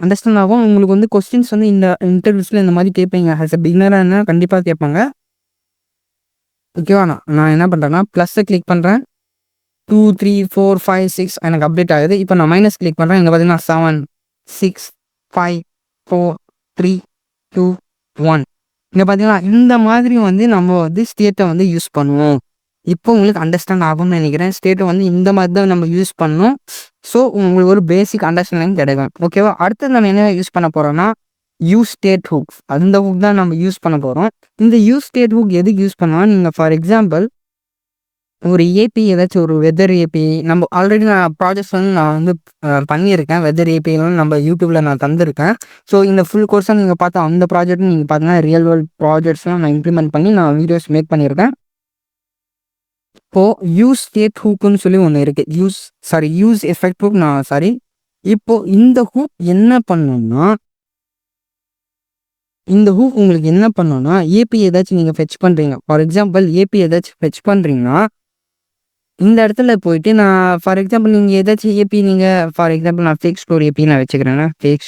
அண்டர்ஸ்டாண்ட் ஆகும். உங்களுக்கு வந்து கொஸ்டின்ஸ் வந்து இந்த இன்டர்வியூஸில் இந்த மாதிரி கேட்பீங்க. ஆஸ் அ பிகினராக என்ன கண்டிப்பாக கேட்பாங்க. ஓகேவா? நான் என்ன பண்ணுறேன்னா ப்ளஸ்ஸை கிளிக் பண்ணுறேன். 2 3 4 5 6 எனக்கு அப்டேட் ஆகுது. இப்போ நான் மைனஸ் கிளிக் பண்ணுறேன். இங்கே பார்த்தீங்கன்னா 7 6 5 4 3 2 1. இங்கே பார்த்தீங்கன்னா இந்த மாதிரி வந்து நம்ம வந்து ஸ்டேட்டை வந்து யூஸ் பண்ணுவோம். இப்போ உங்களுக்கு அண்டர்ஸ்டாண்ட் ஆகும்னு நினைக்கிறேன். ஸ்டேட்டை வந்து இந்த மாதிரி தான் நம்ம யூஸ் பண்ணணும். ஸோ உங்களுக்கு ஒரு பேசிக் அண்டர்ஸ்டாண்டிங் கிடைக்கும். ஓகேவா? அடுத்து நம்ம என்ன யூஸ் பண்ண போகிறோம்னா யூஸ் ஸ்டேட் ஹூக். அந்த ஹூக் தான் நம்ம யூஸ் பண்ண போகிறோம். இந்த யூஸ் ஸ்டேட் ஹூக் எதுக்கு யூஸ் பண்ணலாம், நீங்கள் ஃபார் எக்ஸாம்பிள் ஒரு ஏபி ஏதாச்சும் ஒரு வெதர் ஏபி நம்ம ஆல்ரெடி நான் ப்ராஜெக்ட்ஸ் வந்து நான் வந்து பண்ணியிருக்கேன். வெதர் ஏபிலாம் நம்ம யூடியூப்பில் நான் தந்திருக்கேன். ஸோ இந்த ஃபுல் கோர்ஸாக நீங்கள் பார்த்தா அந்த ப்ராஜெக்ட் நீங்கள் பார்த்தீங்கன்னா ரியல் வேர்ல்ட் ப்ராஜெக்ட்ஸ்லாம் நான் இம்ப்ளிமெண்ட் பண்ணி நான் வீடியோஸ் மேக் பண்ணியிருக்கேன். இப்போது யூஸ் ஸ்டேட் ஹூக்குன்னு சொல்லி ஒன்று இருக்குது. Use effect hook. இப்போது இந்த ஹூக் என்ன பண்ணணும்னா ஏபி ஏதாச்சும் நீங்கள் ஃபெச் பண்ணுறீங்க. ஃபார் எக்ஸாம்பிள் ஏபி ஏதாச்சும் ஃபெச் பண்ணுறீங்கன்னா இந்த இடத்துல போயிட்டு நான் ஃபார் எக்ஸாம்பிள் நீங்கள் ஏதாச்சும் ஏபி நீங்கள் ஃபார் எக்ஸாம்பிள் நான் ஃபேக் ஸ்டோர் ஏபி நான் வச்சுக்கிறேன்னா ஃபேக்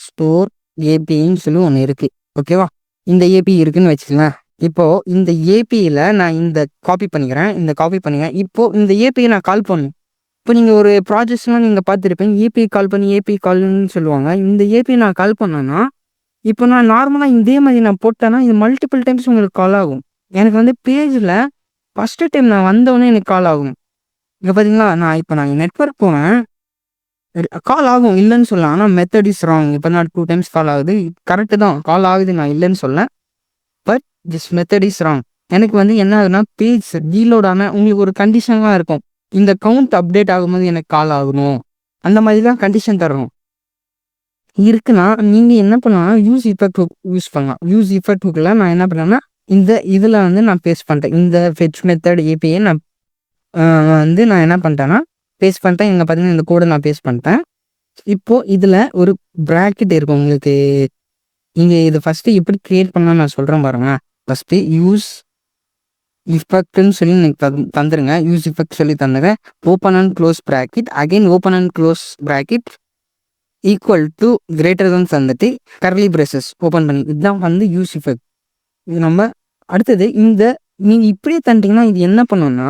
ஸ்டோர் ஏபின்னு சொல்லி ஒன்று இருக்குது. ஓகேவா? இந்த ஏபி இருக்குதுன்னு வச்சுக்கலாம். இப்போது இந்த ஏபியில் நான் இந்த காப்பி பண்ணிக்கிறேன். இப்போது இந்த ஏபியை நான் கால் பண்ணணும். இப்போ நீங்கள் ஒரு ப்ராஜெக்ட்ஸ்லாம் நீங்கள் பார்த்துருப்பீங்க. ஏபி கால்னு சொல்லுவாங்க. இந்த ஏபி நான் கால் பண்ணேன்னா இப்போ நான் நார்மலாக இதே மாதிரி நான் போட்டேன்னா இது மல்டிபிள் டைம்ஸ் உங்களுக்கு கால் ஆகும். எனக்கு வந்து பேஜில் ஃபஸ்ட்டு டைம் நான் வந்தோடனே எனக்கு கால் ஆகும். இங்கே பார்த்தீங்களா, நான் நெட்வொர்க் போனேன், கால் ஆகும், இல்லைன்னு சொல்லலாம். ஆனால் மெத்தட் இஸ் ராங். இப்போ நான் 2 டைம்ஸ் கால் ஆகுது. கரெக்டு தான், கால் ஆகுது, நான் இல்லைன்னு சொல்லேன். But this method is wrong. எனக்கு வந்து என்ன ஆகுதுன்னா பேஜ் ரீலோட் ஆனால் உங்களுக்கு ஒரு கண்டிஷனாக இருக்கும். இந்த கவுண்ட் அப்டேட் ஆகும்போது எனக்கு கால் ஆகணும், அந்த மாதிரி தான் கண்டிஷன் தரணும் இருக்குன்னா நீங்கள் என்ன பண்ணலாம், யூஸ் எஃபெக்ட் ஹூக் யூஸ் பண்ணலாம். யூஸ் எஃபெக்ட் ஹூக்கில் நான் என்ன பண்ணேன்னா இந்த இதில் வந்து நான் பேஸ்ட் பண்ணிட்டேன். இந்த ஃபெட்ச் மெத்தட் ஏபிஐ நான் வந்து நான் என்ன பண்ணிட்டேன்னா பேஸ்ட் பண்ணிட்டேன். இங்கே பார்த்தீங்கன்னா இந்த கோடை நான் பேஸ்ட் பண்ணிட்டேன். இப்போது இதில் ஒரு ப்ராக்கெட் இருக்கும் உங்களுக்கு. நீங்கள் இது ஃபஸ்ட்டு எப்படி க்ரியேட் பண்ணலாம்னு நான் சொல்கிறேன் பாருங்க. ஃபஸ்ட்டு யூஸ் இஃபெக்ட்னு சொல்லி நீங்கள் தந்துருங்க. யூஸ் இஃபெக்ட் சொல்லி தந்துங்க. Open and close bracket, again open and close bracket equal to greater than தந்துட்டு கர்லி பிரேசஸ் ஓப்பன் பண்ணி, இதுதான் வந்து யூஸ் இஃபெக்ட். இது நம்ம அடுத்தது இந்த நீங்கள் இப்படியே தந்துட்டிங்கன்னா இது என்ன பண்ணுன்னா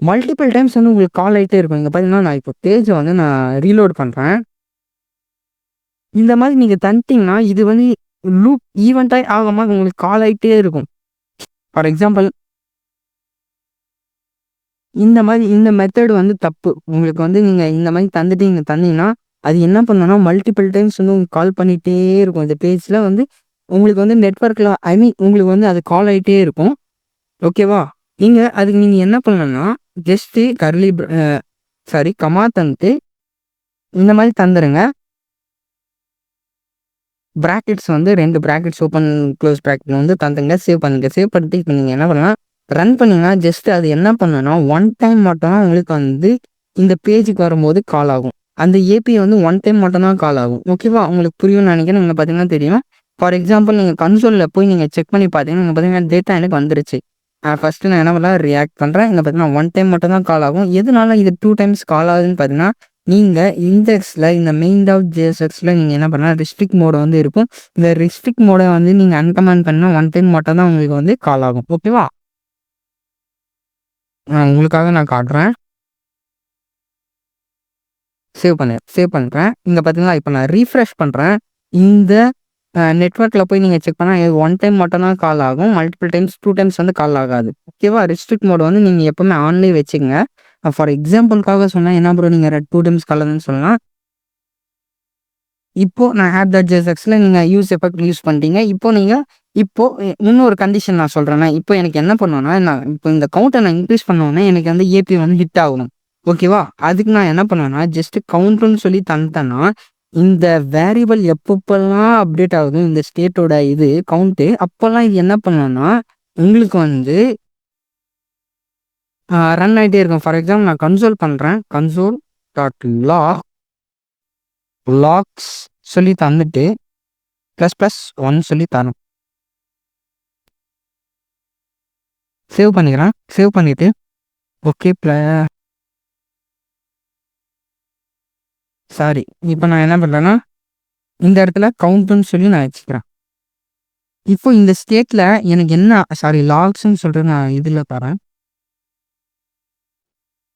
மல்டிபிள் டைம்ஸ் வந்து உங்களுக்கு கால் ஆகிட்டே இருக்கும். இங்கே பார்த்தீங்கன்னா நான் இப்போ பேஜை வந்து நான் ரீலோட் பண்ணுறேன். இந்த மாதிரி நீங்கள் தந்துட்டிங்கன்னா இது வந்து லூப் ஈவெண்ட்டாக ஆகாமல் உங்களுக்கு கால் ஆகிட்டே இருக்கும். ஃபார் எக்ஸாம்பிள் இந்த மாதிரி இந்த மெத்தட் வந்து தப்பு. உங்களுக்கு வந்து நீங்கள் இந்த மாதிரி தந்தீங்கன்னா அது என்ன பண்ணணும்னா மல்டிபிள் டைம்ஸ் வந்து உங்களுக்கு கால் பண்ணிகிட்டே இருக்கும். இந்த பேஜில் வந்து உங்களுக்கு வந்து நெட்ஒர்க்கில் உங்களுக்கு வந்து அது கால் ஆகிட்டே இருக்கும். ஓகேவா? அதுக்கு நீங்கள் என்ன பண்ணணும்னா ஜஸ்ட்டு கமா தந்துட்டு இந்த மாதிரி தந்துடுங்க. ப்ராக்கெட்ஸ் வந்து 2 ப்ராக்கெட்ஸ் ஓப்பன் க்ளோஸ் ப்ராக்கெட் வந்து தந்துங்க. சேவ் பண்ணிட்டு இப்போ நீங்கள் என்ன பண்ணலாம் ரன் பண்ணிங்கன்னா ஜஸ்ட் அது என்ன பண்ணணும்னா 1 டைம் மட்டும் தான் உங்களுக்கு வந்து இந்த பேஜுக்கு வரும்போது கால் ஆகும். அந்த ஏபிஐ வந்து 1 டைம் மட்டும் தான் கால் ஆகும். ஓகேவா? உங்களுக்கு புரியும்னு நினைக்கிறேன். நீங்கள் பார்த்தீங்கன்னா தெரியும். ஃபார் எக்ஸாம்பிள் நீங்கள் கன்சோலில் போய் நீங்கள் செக் பண்ணி பார்த்தீங்கன்னா நீங்கள் பார்த்தீங்கன்னா டேட்டா எனக்கு வந்துருச்சு. ஃபஸ்ட்டு நான் என்ன பண்ணலாம் ரியாக்ட் பண்ணுறேன். இங்கே பார்த்தீங்கன்னா 1 டைம் மட்டும் தான் கால் ஆகும். எதனால இது 2 டைம்ஸ் கால் ஆகுதுன்னு பார்த்தீங்கன்னா நீங்கள் இண்டெக்ஸில் இந்த main.jsxல நீங்கள் என்ன பண்ணலாம் ரெஸ்ட்ரிக்ட் மோடு வந்து இருக்கும். இந்த ரெஸ்ட்ரிக்ட் மோடை வந்து நீங்கள் அன்கமெண்ட் பண்ணால் 1 டைம் மட்டும் தான் உங்களுக்கு வந்து கால் ஆகும். ஓகேவா? உங்களுக்காக நான் காட்டுறேன். சேவ் பண்ணுறேன். இங்கே பார்த்தீங்கன்னா இப்போ நான் ரீஃப்ரெஷ் பண்ணுறேன். இந்த நெட்ஒர்க்கில் போய் நீங்கள் செக் பண்ணால் 1 டைம் மட்டும் தான் கால் ஆகும். மல்டிபிள் டைம்ஸ் 2 டைம்ஸ் வந்து கால் ஆகாது. ஓகேவா? ரெஸ்ட்ரிக்ட் மோடு வந்து நீங்கள் எப்போவுமே ஆன்லேயே வச்சுக்கங்க. ஃபார் எக்ஸாம்பிளுக்காக சொன்னால் என்ன ப்ரோ நீங்கள் 2 டைம்ஸ் கால் ஆகுதுன்னு சொல்லலாம். இப்போது நான் app.jsxல நீங்கள் யூஸ் எஃபெக்ட் யூஸ் பண்ணிட்டீங்க. இப்போது இன்னொரு கண்டிஷன் நான் சொல்கிறேன்னா இப்போ எனக்கு என்ன பண்ணணும்னா நான் இப்போ இந்த கவுண்ட்டை நான் இன்க்ரீஸ் பண்ணோன்னே எனக்கு வந்து ஏபி வந்து ஹிட் ஆகணும். ஓகேவா? அதுக்கு நான் என்ன பண்ணுவேன்னா ஜஸ்ட்டு கவுண்ட்டுன்னு சொல்லி தந்துட்டேன்னா இந்த வேரியபிள் எப்பப்பெல்லாம் அப்டேட் ஆகுது இந்த ஸ்டேட்டோட இது கவுண்ட்டு அப்போல்லாம் இது என்ன பண்ணணும்னா உங்களுக்கு வந்து ரன் ஆகிட்டே இருக்கும். ஃபார் எக்ஸாம்பிள் நான் கன்சோல் பண்ணுறேன். லாக்ஸ் சொல்லி தந்துட்டு ++1 சொல்லி தரணும். சேவ் பண்ணிக்கிறேன். சேவ் பண்ணிவிட்டு ஓகே சாரி இப்போ நான் என்ன பண்ணுறேன்னா இந்த இடத்துல கவுண்ட்டுன்னு சொல்லி நான் வச்சுக்கிறேன். இப்போ இந்த ஸ்டேட்டில் எனக்கு என்ன லாக்ஸ்ன்னு சொல்லிட்டு நான் இதில் தரேன்.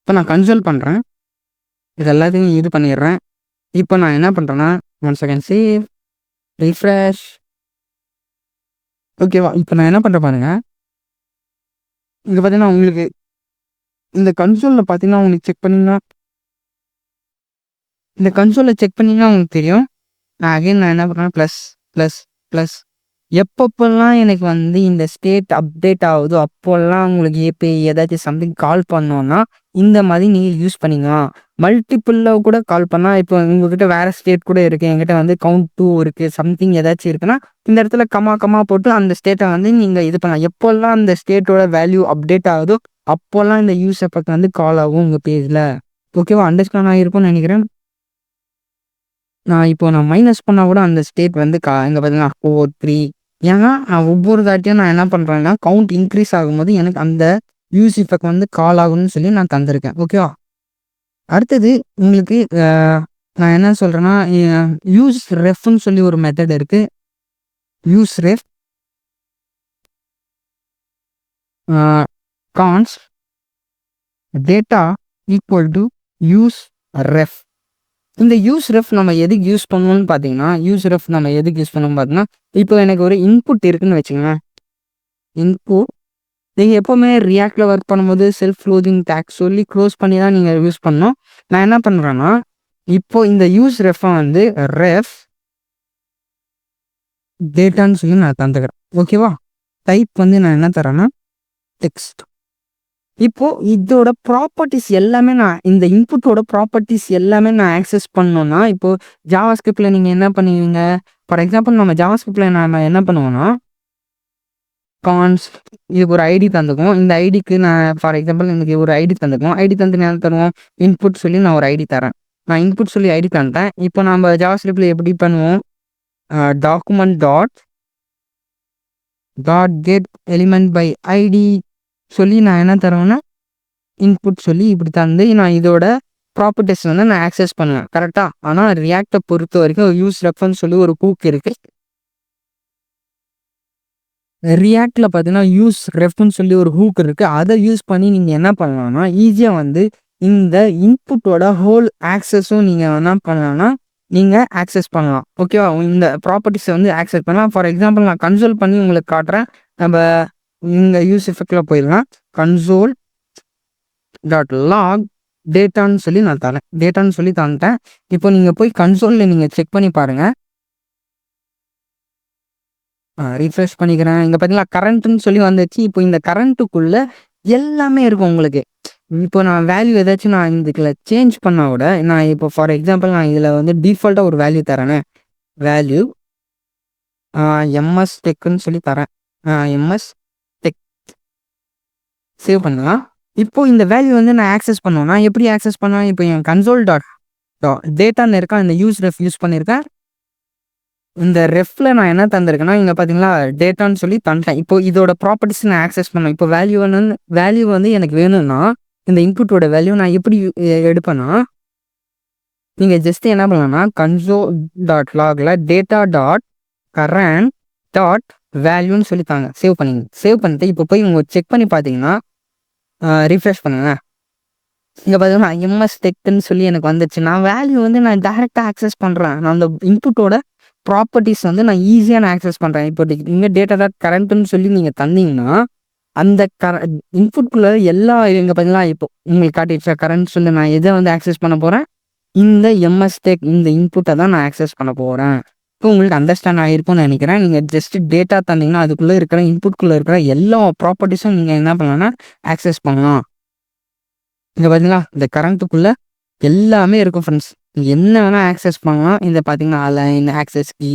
இப்போ நான் கன்சோல் பண்ணுறேன். இது எல்லாத்தையும் இது பண்ணிடுறேன். இப்போ நான் என்ன பண்ணுறேன்னா 1 செகண்ட் சேவ் ரீஃப்ரெஷ். ஓகேவா? இப்போ நான் என்ன பண்ணுறேன் பாருங்க. இங்கே பார்த்தீங்கன்னா உங்களுக்கு இந்த கன்சோலில் பார்த்தீங்கன்னா உங்களுக்கு செக் பண்ணிங்கன்னா உங்களுக்கு தெரியும். நான் என்ன பண்ணுறேன் ப்ளஸ் எப்பப்பெல்லாம் எனக்கு வந்து இந்த ஸ்டேட் அப்டேட் ஆகுதோ அப்போல்லாம் உங்களுக்கு ஏபிஐ ஏதாச்சும் சம்திங் கால் பண்ணோன்னா இந்த மாதிரி நீங்கள் யூஸ் பண்ணிக்கலாம். மல்டிப்புளில் கூட கால் பண்ணால் இப்போ உங்கள்கிட்ட வேறு ஸ்டேட் கூட இருக்குது. என்கிட்ட வந்து கவுண்ட் 2 இருக்குது சம்திங் ஏதாச்சும் இருக்குன்னா இந்த இடத்துல கமா போட்டு அந்த ஸ்டேட்டை வந்து நீங்கள் இது பண்ணலாம். எப்போல்லாம் அந்த ஸ்டேட்டோட வேல்யூ அப்டேட் ஆகுதோ அப்போல்லாம் இந்த யூஸ் எஃபெக்ட் வந்து கால் ஆகும் உங்கள் பேஜில். ஓகேவா? அண்டர்ஸ்டாண்ட் ஆகிருக்கும்னு நினைக்கிறேன். நான் மைனஸ் பண்ணால் கூட அந்த ஸ்டேட் வந்து இங்கே பார்த்தீங்கன்னா 4 3 ஏன்னா நான் ஒவ்வொரு தாட்டியும் நான் என்ன பண்ணுறேன்னா கவுண்ட் இன்க்ரீஸ் ஆகும்போது எனக்கு அந்த யூஸ் எஃபெக்ட் வந்து கால் ஆகும்னு சொல்லி நான் தந்திருக்கேன். ஓகேவா? அடுத்தது உங்களுக்கு நான் என்ன சொல்கிறேன்னா யூஸ் ரெஃப்னு சொல்லி ஒரு மெத்தட் இருக்குது. Use ref const data equal to use ref. இந்த யூஸ் ரெஃப் நம்ம எதுக்கு யூஸ் பண்ணுவோம்னு பார்த்தீங்கன்னா இப்போ எனக்கு ஒரு இன்புட் இருக்குதுன்னு வச்சுக்கோங்க. இன்புட் நீங்கள் எப்போவுமே ரியாக்டில் ஒர்க் பண்ணும்போது செல்ஃப் க்ளோசிங் டேக் சொல்லி க்ளோஸ் பண்ணி தான் நீங்கள் யூஸ் பண்ணணும். நான் என்ன பண்ணுறேன்னா இப்போது இந்த யூஸ் ரெஃபை வந்து ரெஃப் டேட்டான்னு சொல்லி நான் தந்துக்கிறேன். ஓகேவா? டைப் வந்து நான் என்ன தரேன்னா டெக்ஸ்ட். இப்போது இதோட ப்ராப்பர்ட்டிஸ் எல்லாமே நான் இந்த இன்புட்டோட ப்ராப்பர்ட்டிஸ் எல்லாமே நான் ஆக்சஸ் பண்ணணுன்னா இப்போது ஜாவாஸ்கிரிப்டில் நீங்கள் என்ன பண்ணுவீங்க? ஃபார் எக்ஸாம்பிள் நம்ம ஜாவாஸ்கிரிப்டில் நம்ம என்ன பண்ணுவோன்னா கான்ஸ் இதுக்கு ஒரு ஐடி தந்துக்கும். இந்த ஐடிக்கு நான் ஃபார் எக்ஸாம்பிள் எனக்கு ஒரு ஐடி தந்துக்கும். ஐடி தந்து நான் தருவோம் இன்புட் சொல்லி நான் ஒரு ஐடி தரேன். நான் இன்புட் சொல்லி ஐடி தந்துட்டேன். இப்போ நம்ம ஜாவாஸ்கிரிப்ட்ல எப்படி பண்ணுவோம், document dot get element by ID சொல்லி நான் என்ன தருவேன்னா இன்புட் சொல்லி இப்படி தந்து நான் இதோட ப்ராப்பர்ட்டிஸ் வந்து நான் ஆக்சஸ் பண்ணுவேன் கரெக்டாக. ஆனால் ரியாக்டை பொறுத்த வரைக்கும் யூஸ் ரெஃபரன்ஸ் சொல்லி ஒரு ஹூக் இருக்கு. ரியாக்டில் பார்த்தீங்கன்னா யூஸ் ரெஃபரன்ஸ் சொல்லி ஒரு ஹூக் இருக்கு. அதை யூஸ் பண்ணி நீங்கள் என்ன பண்ணலாம்னா ஈஸியாக வந்து இந்த இன்புட்டோட ஹோல் ஆக்சஸும் நீங்கள் என்ன பண்ணலாம்னா நீங்கள் ஆக்சஸ் பண்ணலாம். ஓகேவா, இந்த ப்ராப்பர்ட்டிஸை வந்து ஆக்சஸ் பண்ணலாம். ஃபார் எக்ஸாம்பிள் நான் கன்சோல் பண்ணி உங்களுக்கு காட்டுறேன். நம்ம இங்கே யூஸ் எஃபெக்டில் போயிடலாம். கன்சோல் டாட் லாக் டேட்டான்னு சொல்லி நான் தரேன். டேட்டான்னு சொல்லி தந்துட்டேன். இப்போ நீங்கள் போய் கன்சோலில் நீங்கள் செக் பண்ணி பாருங்கள். ரீஃப்ரெஷ் பண்ணிக்கிறேன். இங்கே பார்த்தீங்களா கரண்ட்டுன்னு சொல்லி வந்துச்சு. இப்போ இந்த கரண்ட்டுக்குள்ளே எல்லாமே இருக்கும் உங்களுக்கு. இப்போ நான் வேல்யூ ஏதாச்சும் நான் இதுக்குள்ள சேஞ்ச் பண்ணால் கூட நான் இப்போ ஃபார் எக்ஸாம்பிள் நான் இதில் வந்து டிஃபால்ட்டாக ஒரு வேல்யூ தரேனே, வேல்யூ எம்எஸ் டெக்குன்னு சொல்லி தரேன். எம்எஸ் டெக் சேவ் பண்ணலாம். இப்போ இந்த வேல்யூ வந்து நான் ஆக்சஸ் பண்ணுவேன். நான் எப்படி ஆக்சஸ் பண்ணுவேன், இப்போ என் கன்சோல் டேட்டான்னு இருக்கா, இந்த யூஸ் ரெஃப் யூஸ் பண்ணியிருக்கேன். இந்த ரெஃப்ல நான் என்ன தந்திருக்கேன்னா இங்கே பார்த்தீங்களா டேட்டான்னு சொல்லி தந்துட்டேன். இப்போ இதோட ப்ராப்பர்ட்டிஸ் நான் ஆக்சஸ் பண்ணுவேன். இப்போ வேல்யூ வந்து எனக்கு வேணும்னா இந்த இன்புட்டோட வேல்யூ நான் எப்படி எடுப்பேன்னா நீங்கள் ஜஸ்ட் என்ன பண்ணலாம்னா கன்சோல் டாட் லாகில் டேட்டா டாட் கரண்ட் டாட் வேல்யூன்னு சொல்லி தாங்க சேவ் பண்ணிங்க. சேவ் பண்ணிட்டு இப்போ போய் உங்கள் செக் பண்ணி பார்த்தீங்கன்னா ரீஃப்ரெஷ் பண்ணுங்க. இங்கே பார்த்தீங்கன்னா எம்எஸ் டெக்ன்னு சொல்லி எனக்கு வந்துச்சு. நான் வேல்யூ வந்து நான் டேரெக்டாக ஆக்சஸ் பண்ணுறேன். நான் அந்த இன்புட்டோட ப்ராப்பர்ட்டிஸ் வந்து நான் ஈஸியாக நான் ஆக்சஸ் பண்ணுறேன். இப்போ இங்கே டேட்டா டாட் கரண்ட்டுன்னு சொல்லி நீங்கள் தந்தீங்கன்னா அந்த இன்புட்குள்ளே எல்லா இங்கே பார்த்தீங்கன்னா இப்போ உங்களுக்கு காட்டிடுச்சா கரண்ட் சொல்லி நான் எதை வந்து ஆக்சஸ் பண்ண போகிறேன், இந்த எம்எஸ் டெக் இந்த இன்புட்டை தான் நான் ஆக்சஸ் பண்ண போகிறேன். இப்போ உங்களுக்கு அண்டர்ஸ்டாண்ட் ஆகிருக்கும்னு நினைக்கிறேன். நீங்கள் ஜஸ்ட் டேட்டா தந்தீங்கன்னா அதுக்குள்ளே இருக்கிற இன்புட்குள்ளே இருக்கிற எல்லா ப்ராப்பர்ட்டிஸும் நீங்கள் என்ன பண்ணலாம்னா ஆக்சஸ் பண்ணலாம். இங்கே பார்த்தீங்களா இந்த கரண்ட்டுக்குள்ளே எல்லாமே இருக்கும் ஃப்ரெண்ட்ஸ். நீங்கள் என்ன வேணால் ஆக்சஸ் பண்ணலாம். இந்த பார்த்தீங்கன்னா அலைன் ஆக்சஸ் கீ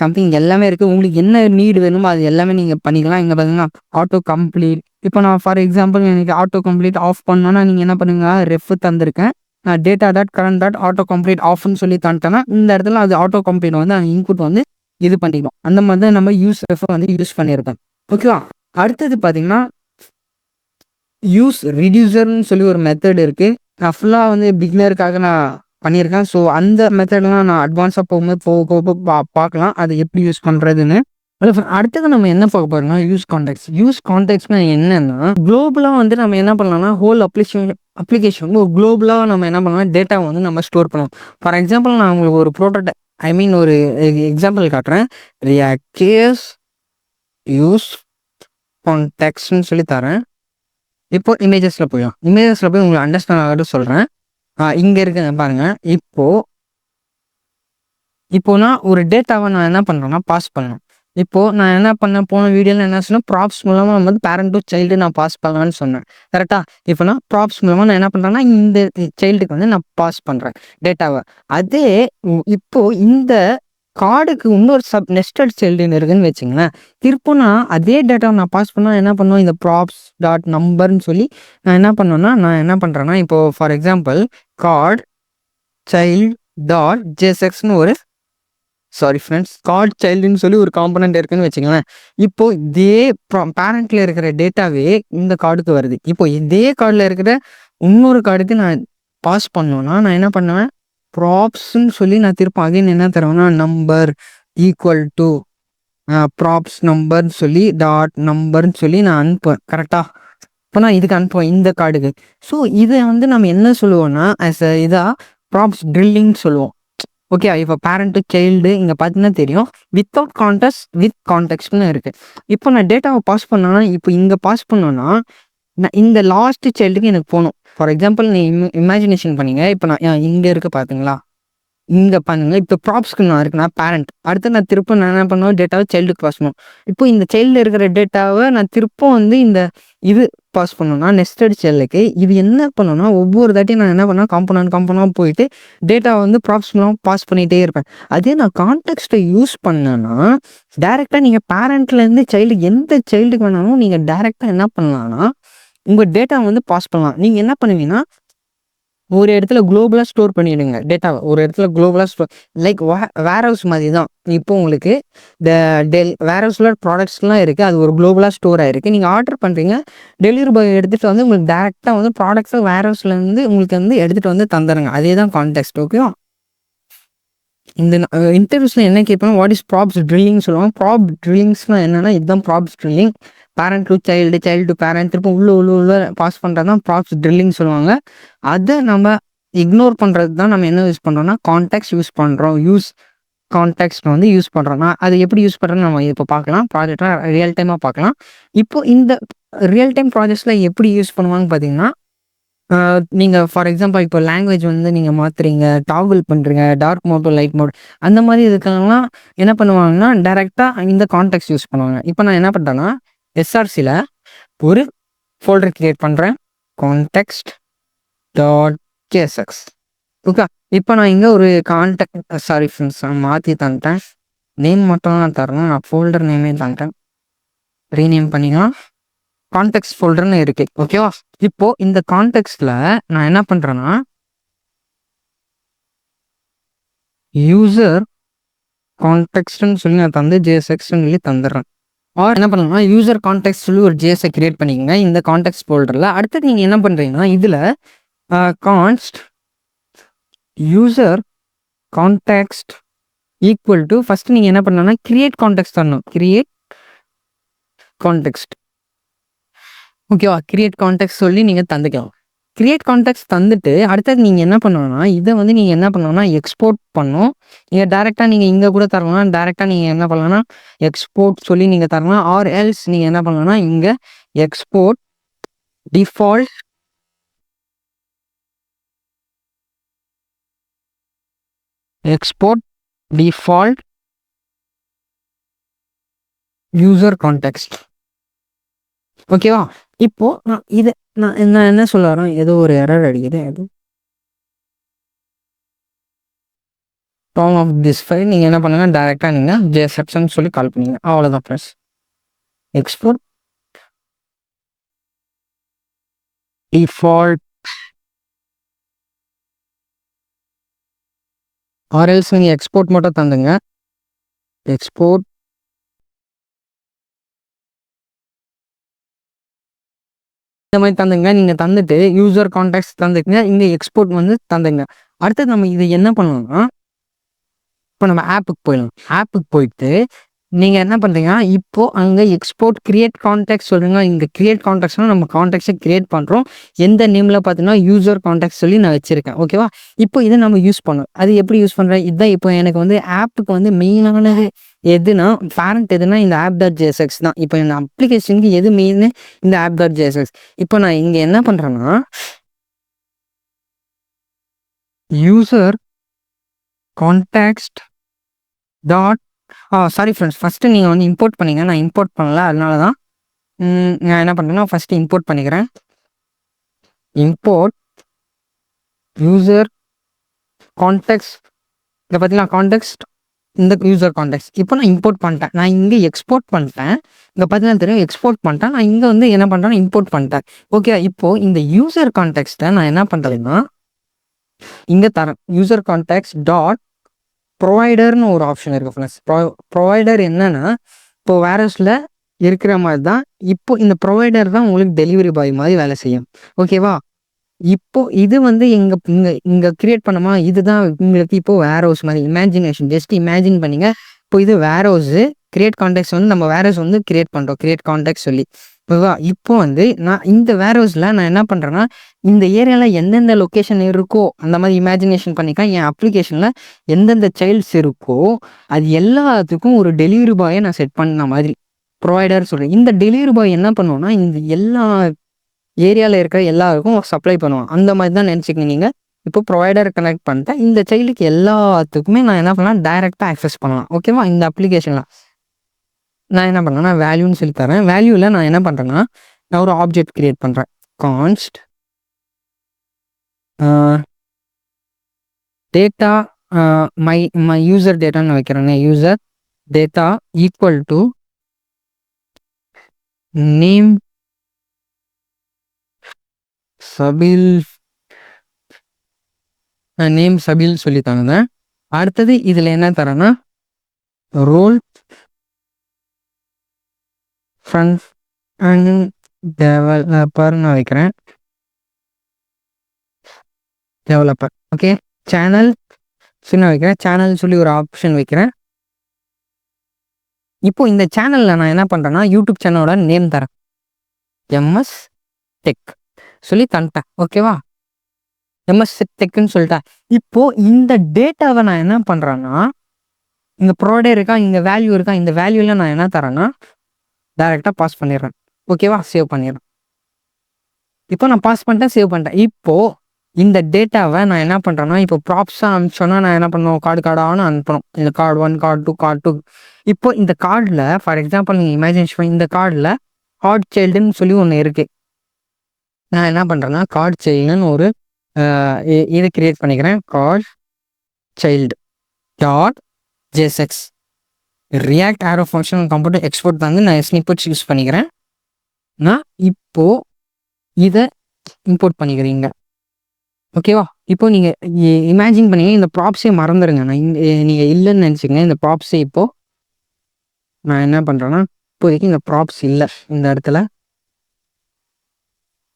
சம்திங் எல்லாமே இருக்குது. உங்களுக்கு என்ன நீடு வேணுமோ அது எல்லாமே நீங்கள் பண்ணிக்கலாம். இங்கே பார்த்தீங்கன்னா ஆட்டோ கம்ப்ளீட். இப்போ நான் ஃபார் எக்ஸாம்பிள் எனக்கு ஆட்டோ கம்ப்ளீட் ஆஃப் பண்ணோன்னா நீங்கள் என்ன பண்ணுங்க, ரெஃப் தந்திருக்கேன். நான் data dot current dot auto complete ஆஃப்னு சொல்லி தந்துட்டேன்னா இந்த இடத்துல அது ஆட்டோ கம்ப்ளீட் வந்து அந்த இன்புட் வந்து இது பண்ணிடும். அந்த மாதிரி தான் நம்ம யூஸ் ரெஃப் வந்து யூஸ் பண்ணியிருக்கோம். ஓகேவா, அடுத்தது பார்த்தீங்கன்னா யூஸ் ரிடியூசர்னு சொல்லி ஒரு மெத்தட் இருக்குது. நான் ஃபுல்லாக வந்து பிகினருக்காக நான் பண்ணியிருக்கேன். ஸோ அந்த மெத்தட்லாம் நான் அட்வான்ஸாக போகும்போது போக பார்க்கலாம் அது எப்படி யூஸ் பண்ணுறதுன்னு. அடுத்தது நம்ம என்ன பார்க்க போகிறோம்னா யூஸ் கான்டெக்ட்ஸ்னால் என்னென்னா குளோபலாக வந்து நம்ம என்ன பண்ணலாம்னா ஹோல் அப்ளிகேஷன் ஒரு குளோபலாக நம்ம என்ன பண்ணலாம் டேட்டாவை வந்து நம்ம ஸ்டோர் பண்ணலாம். ஃபார் எக்ஸாம்பிள் நான் உங்களுக்கு ஒரு ஒரு எக்ஸாம்பிள் காட்டுறேன். ரியாக்ட் யூஸ் கான்டெக்ட்ஸ்ன்னு சொல்லி தரேன். இப்போ இமேஜஸில் போய் உங்களுக்கு அண்டர்ஸ்டாண்ட் ஆகிட்டு சொல்கிறேன். இங்கே இருக்குங்க பாருங்கள். இப்போ நான் ஒரு டேட்டாவை நான் என்ன பண்ணுறேன்னா பாஸ் பண்ணேன். இப்போது நான் என்ன பண்ணேன், போன வீடியோவில் என்ன சொன்னேன், ப்ராப்ஸ் மூலமாக நம்ம வந்து பேரண்ட் டு சைல்டு நான் பாஸ் பண்ணலான்னு சொன்னேன் கரெக்டாக. இப்போ நான் ப்ராப்ஸ் மூலமாக நான் என்ன பண்ணுறேன்னா இந்த சைல்டுக்கு வந்து நான் பாஸ் பண்ணுறேன் டேட்டாவை. அதே இப்போது இந்த கார்டுக்கு இன்னொரு நெஸ்டட் சைல்டுன்னு இருக்குன்னு வச்சுங்களேன். திருப்பும் நான் அதே டேட்டாவை நான் பாஸ் பண்ணால் என்ன பண்ணுவேன், இந்த ப்ராப்ஸ் டாட் நம்பர்னு சொல்லி நான் என்ன பண்ணுறேன்னா இப்போது for example card child dot ஜேசெக்ஸ்னு கார்டு சைல்டுன்னு சொல்லி ஒரு காம்பனண்ட் இருக்குன்னு வச்சுங்களேன். இப்போ இதே பேரண்ட்ல இருக்கிற டேட்டாவே இந்த கார்டுக்கு வருது. இப்போ இதே கார்டில் இருக்கிற இன்னொரு கார்டுக்கு நான் பாஸ் பண்ணோன்னா நான் என்ன பண்ணுவேன், ப்ராப்ஸ்ன்னு சொல்லி நான் திருப்ப அகைன் என்ன தருவேன்னா நம்பர் ஈக்குவல் டு ப்ராப்ஸ் நம்பர்னு சொல்லி டாட் நம்பர்னு சொல்லி நான் அனுப்புவேன் கரெக்டாக. இப்போ நான் இதுக்கு அனுப்புவேன் இந்த கார்டுக்கு. ஸோ இதை வந்து நம்ம என்ன சொல்லுவோம்னா இதாக ப்ராப்ஸ் ட்ரில்லிங்னு சொல்லுவோம். ஓகே, இப்போ பேரண்ட்டு சைல்டு இங்கே பார்த்தீங்கன்னா தெரியும் வித்தவுட் கான்டெக்ட் வித் கான்டெக்ட்னு இருக்குது. இப்போ நான் டேட்டாவை பாஸ் பண்ணேன்னா இப்போ இங்கே பாஸ் பண்ணோன்னா நான் இந்த லாஸ்ட்டு சைல்டுக்கு எனக்கு போகணும். ஃபார் எக்ஸாம்பிள் நீ இமேஜினேஷன் பண்ணிங்க. இப்போ நான் இங்கே இருக்க பார்த்தீங்களா, இங்கே பண்ணுங்க. இப்போ ப்ராப்ஸ்க்கு நான் இருக்குன்னா பேரண்ட், அடுத்து நான் திரும்ப நான் என்ன பண்ணுவேன், டேட்டாவை சைல்டுக்கு பாஸ் பண்ணுவேன். இப்போ இந்த சைல்டில் இருக்கிற டேட்டாவை நான் திரும்ப வந்து இந்த இது பாஸ் பண்ணணும்னா நெஸ்டட் செல்லுக்கு இது என்ன பண்ணணும்னா ஒவ்வொரு தாட்டியும் நான் என்ன பண்ணேன், காம்பனண்ட் போயிட்டு டேட்டாவை வந்து ப்ராப்ஸ் பாஸ் பண்ணிகிட்டே இருப்பேன். அதே நான் கான்டெக்ஸ்ட்டை யூஸ் பண்ணேன்னா டேரெக்டாக நீங்கள் பேரண்ட்லேருந்து சைல்டுக்கு எந்த சைல்டுக்கு வேணாலும் நீங்கள் டேரெக்டாக என்ன பண்ணலாம்னா உங்கள் டேட்டாவை வந்து பாஸ் பண்ணலாம். நீங்கள் என்ன பண்ணுவீங்கன்னா ஒரு இடத்துல குளோபலாக ஸ்டோர் பண்ணிவிடுங்க டேட்டாவை. ஒரு இடத்துல குளோபலாக ஸ்டோர் லைக் வேர் ஹவுஸ் மாதிரி தான். இப்போ உங்களுக்கு இந்த வேர் ஹவுஸில் ப்ராடக்ட்ஸ்லாம் இருக்குது, அது ஒரு குளோபலாக ஸ்டோர் ஆகிருக்கு. நீங்கள் ஆர்டர் பண்ணுறீங்க, டெலிவரி பாய் எடுத்துகிட்டு வந்து உங்களுக்கு டேரெக்டாக வந்து ப்ராடக்ட்ஸை வேர் ஹவுஸ்லேருந்து உங்களுக்கு வந்து எடுத்துகிட்டு வந்து தந்துடுங்க. அதே தான் கான்டெக்ஸ்ட். ஓகேவா? இந்த இன்டர்வியூஸில் என்ன கேட்பாங்க, வாட் இஸ் ப்ராப்ஸ் ட்ரில்லிங் சொல்லுவாங்க. ப்ராப் ட்ரில்லிங்ஸ்னால் என்னென்னா இதுதான் props drilling. Parent to child, child to parent, திரும்ப உள்ள பாஸ் பண்ணுறது தான் ப்ராப்ஸ் ட்ரில்லிங் சொல்லுவாங்க. அதை நம்ம இக்னோர் பண்ணுறது தான் நம்ம என்ன யூஸ் பண்ணுறோம்னா கான்டெக்ஸ்ட் யூஸ் பண்ணுறோம். கான்டெக்ஸ்ட் வந்து யூஸ் பண்ணுறோம். நான் அது எப்படி யூஸ் பண்ணுறேன்னு நம்ம இப்போ பார்க்கலாம். ப்ராஜெக்டாக ரியல் டைமாக பார்க்கலாம். இப்போ இந்த ரியல் டைம் ப்ராஜெக்ட்ஸில் எப்படி யூஸ் பண்ணுவாங்கன்னு பார்த்தீங்கன்னா, நீங்கள் ஃபார் எக்ஸாம்பிள் இப்போ லாங்குவேஜ் வந்து நீங்கள் மாற்றுறீங்க, டாகுல் பண்ணுறீங்க, dark mode to light mode, அந்த மாதிரி இதுக்கெல்லாம் என்ன பண்ணுவாங்கன்னா டேரெக்டாக இந்த கான்டெக்ஸ்ட் யூஸ் பண்ணுவாங்க. இப்போ நான் என்ன பண்ணுறேன்னா எஸ்ஆர்சியில் ஒரு ஃபோல்டர் கிரியேட் பண்ணுறேன், கான்டெக்ஸ்ட் டாட் கேஎஸ்எக்ஸ். ஓகே, இப்போ நான் இங்கே ஒரு சாரி ஃப்ரெண்ட்ஸ், நான் மாற்றி தந்துட்டேன். நேம் மட்டும் நான் தரணும், நான் ஃபோல்டர் நேமே தந்துட்டேன். ரீநேம் பண்ணிக்கலாம். கான்டெக்ஸ்ட் ஃபோல்டர்னு இருக்கு. ஓகேவா? இப்போ இந்த கான்டெக்ஸ்ட்ல நான் என்ன பண்றேன்னா யூசர் கான்டெக்ஸ்ட்னு சொல்லி நான் தந்து ஜேஎஸ்எக்ஸ்ன்னு சொல்லி தந்துடுறேன். ஆர் என்ன பண்ணலாம், யூசர் கான்டெக்ஸ்ட் சொல்லி ஒரு ஜேஎஸ்ஐ கிரியேட் பண்ணிக்கோங்க இந்த கான்டெக்ஸ்ட் ஃபோல்டரில். அடுத்தது நீங்கள் என்ன பண்ணுறீங்கன்னா இதில் const user context equal to first நீங்கள் என்ன பண்ணலாம்னா கிரியேட் கான்டெக்ஸ்ட் தரணும். Create context. ஓகேவா? கிரியேட் கான்டெக்ஸ்ட் சொல்லி நீங்கள் தந்துக்கலாம். கிரியேட் கான்டெக்ஸ்ட் தந்துட்டு அடுத்தது நீங்கள் என்ன பண்ணணும்னா இதை வந்து நீங்கள் என்ன பண்ணணும்னா எக்ஸ்போர்ட் பண்ணணும். நீங்கள் டேரெக்டாக நீங்கள் இங்கே கூட தரலாம், டேரெக்டாக நீங்கள் என்ன பண்ணலாம்னா எக்ஸ்போர்ட் சொல்லி நீங்கள் தரலாம். ஆர் எல்ஸ் நீங்கள் என்ன பண்ணலாம்னா இங்கே எக்ஸ்போர்ட் டிஃபால்ட் யூசர் கான்டெக்ஸ்ட். ஓகேவா? இப்போ நான் என்ன சொல்ல வரேன், ஏதோ ஒரு எரர் அடிக்குது. அது டாம் ஆஃப் திஸ் ஃபைல் நீங்கள் என்ன பண்ணுங்க டேரெக்டாக நீங்கள் ஜேஎஸ்எக்ஸ்ன்னு சொல்லி கால் பண்ணீங்க. அவ்வளோதான் ஃப்ரெண்ட்ஸ். எக்ஸ்போர்ட் டிஃபால்ட் ஆர்எல்ஸ் நீங்கள் எக்ஸ்போர்ட் மட்டும் தந்துங்க. எக்ஸ்போர்ட் இந்த மாதிரி தந்துங்க. நீங்கள் தந்துட்டு யூசர் கான்டெக்ட்ஸ் தந்துக்குங்க, இங்கே எக்ஸ்போர்ட் வந்து தந்துங்க. அடுத்தது நம்ம இதை என்ன பண்ணலாம்னா இப்போ நம்ம ஆப்புக்கு போயிடலாம். ஆப்புக்கு போயிட்டு நீங்கள் என்ன பண்ணுறீங்கன்னா இப்போது அங்கே எக்ஸ்போர்ட் கிரியேட் கான்டெக்ட் சொல்லுங்க. இங்கே கிரியேட் கான்டெக்ட்ஸ்னால் நம்ம கான்டெக்ட்ஸை கிரியேட் பண்ணுறோம். எந்த நேமில் பார்த்தீங்கன்னா யூசர் கான்டெக்ட் சொல்லி நான் வச்சுருக்கேன். ஓகேவா? இப்போ இதை நம்ம யூஸ் பண்ணோம். அது எப்படி யூஸ் பண்ணுறேன், இதுதான் இப்போ எனக்கு வந்து ஆப்புக்கு வந்து மெயினானது எதுனா பேரண்ட் எதுனா இந்த ஆப் டாட் ஜேஎஸ்எக்ஸ் தான். இப்போ இந்த அப்ளிகேஷனுக்கு எது மெயின், இந்த ஆப் டாட் ஜேஎஸ்எக்ஸ். இப்போ நான் இங்கே என்ன பண்ணுறேன்னா user context dot sorry friends, first நீங்கள் வந்து இம்போர்ட் பண்ணிங்க. நான் இம்போர்ட் பண்ணல, அதனால தான் நான் என்ன பண்ணுறேன்னா ஃபஸ்ட்டு இம்போர்ட் பண்ணிக்கிறேன். Import user context. இதை பார்த்தீங்கன்னா கான்டெக்ஸ்ட் இந்த யூசர் கான்டெக்ஸ்ட். இப்போ நான் இம்போர்ட் பண்ணிட்டேன். நான் இங்கே எக்ஸ்போர்ட் பண்ணிட்டேன். இங்கே பார்த்தீங்கன்னா தெரியும் எக்ஸ்போர்ட் பண்ணிட்டேன். நான் இங்கே வந்து என்ன பண்ணுறேன்னா இம்போர்ட் பண்ணிட்டேன். ஓகே, இப்போது இந்த யூசர் கான்டெக்ஸ்ட்டை நான் என்ன பண்ணுறேன்னா இங்கே தரேன். யூசர் கான்டெக்ஸ்ட் டாட் ப்ரொவைடர்னு ஒரு ஆப்ஷன் இருக்குது ஃப்ரெண்ட்ஸ். ப்ரொவைடர் என்னன்னா இப்போ வேரஸில் இருக்கிற மாதிரி தான். இப்போ இந்த ப்ரொவைடர் தான் உங்களுக்கு டெலிவரி பாய் மாதிரி வேலை செய்யும். ஓகேவா? இப்போ இது வந்து இங்கே கிரியேட் பண்ணமா, இதுதான் உங்களுக்கு இப்போ வேர் ஹவுஸ் மாதிரி இமேஜினேஷன். ஜஸ்ட் இமேஜின் பண்ணிங்க. இப்போ இது வேர் ஹவுஸு, கிரியேட் கான்டெக்ட் வந்து நம்ம வேர் ஹவுஸ் வந்து கிரியேட் பண்ணுறோம், கிரியேட் கான்டெக்ட் சொல்லி. ஓகேவா? இப்போ வந்து நான் இந்த வேர் ஹவுஸில் நான் என்ன பண்ணுறேன்னா இந்த ஏரியாவில் எந்தெந்த லொக்கேஷன் இருக்கோ அந்த மாதிரி இமேஜினேஷன் பண்ணிக்கலாம். என் அப்ளிகேஷனில் எந்தெந்த சைல்ட்ஸ் இருக்கோ அது எல்லாத்துக்கும் ஒரு டெலிவரி பாயை நான் செட் பண்ண மாதிரி ப்ரொவைடர் சொல்கிறேன். இந்த டெலிவரி பாய் என்ன பண்ணுவோன்னா இந்த எல்லா ஏரியாவில் இருக்கிற எல்லாருக்கும் சப்ளை பண்ணுவான். அந்த மாதிரி தான் நினச்சிக்கங்க நீங்கள். இப்போ ப்ரொவைடர் கனெக்ட் பண்ணிட்டேன். இந்த சைல்டுக்கு எல்லாத்துக்குமே நான் என்ன பண்ணலாம், டைரெக்டாக ஆக்சஸ் பண்ணலாம். ஓகேவா? இந்த அப்ளிகேஷனில் நான் என்ன பண்ணேன்னா வேல்யூன்னு சொல்லி தரேன். வேல்யூவில் நான் என்ன பண்ணுறேன்னா, நான் ஒரு ஆப்ஜெக்ட் கிரியேட் பண்ணுறேன். கான்ஸ்ட் டேட்டா மை யூசர் டேட்டான்னு வைக்கிறேங்க. User data equal to name Sabil. Name Sabil சொல்லி தந்தேன். அடுத்தது இதில் என்ன தரேன்னா ரோல் ஃப்ரண்ட் அண்ட் டெவலப்பர் நான் வைக்கிறேன். Developer okay. சேனல் சின்ன வைக்கிறேன். சேனல் சொல்லி ஒரு ஆப்ஷன் வைக்கிறேன். இப்போ இந்த சேனலில் நான் என்ன பண்ணுறேன்னா யூடியூப் சேனலோட நேம் தரேன். எம்எஸ் டெக் சொல்லி தந்துட்டேன். ஓகேவா? எம்எஸ் டெக்குன்னு சொல்லிட்டேன். இப்போது இந்த டேட்டாவை நான் என்ன பண்ணுறேன்னா, இந்த ப்ரொவைடர் இருக்கா, இந்த வேல்யூ இருக்கா, இந்த வேல்யூவில் நான் என்ன தரேன்னா டைரெக்டாக பாஸ் பண்ணிடுறேன். ஓகேவா? சேவ் பண்ணிடுறேன். இப்போ நான் பாஸ் பண்ணிட்டேன், சேவ் பண்ணிட்டேன். இப்போது இந்த டேட்டாவை நான் என்ன பண்ணுறேன்னா, இப்போ ப்ராப்ஸாக அனுப்பிச்சோன்னா நான் என்ன பண்ணுவோம், கார்டானு அனுப்பணும். இந்த கார்டு 1, கார்டு 2. இப்போ இந்த கார்டில் ஃபார் எக்ஸாம்பிள் நீங்கள் இமேஜினேஷன் பண்ணி, இந்த கார்டில் கார்ட் சைல்டுன்னு சொல்லி ஒன்று இருக்குது. நான் என்ன பண்ணுறேன்னா கார்ட் சைல்டுன்னு ஒரு இது கிரியேட் பண்ணிக்கிறேன். Card child dot JSX React arrow function computer export வந்து நான் ஸ்னிப்பட்ஸ் யூஸ் பண்ணிக்கிறேன். நான் இப்போது இதை இம்போர்ட் பண்ணிக்கிறீங்க. ஓகேவா? இப்போ நீங்கள் இமேஜின் பண்ணீங்க, இந்த ப்ராப்ஸே மறந்துடுங்க. நீங்கள் இல்லைன்னு நினச்சிங்க. இந்த ப்ராப்ஸே இப்போது நான் என்ன பண்ணுறேன்னா, இப்போதைக்கு இந்த ப்ராப்ஸ் இல்லை இந்த இடத்துல.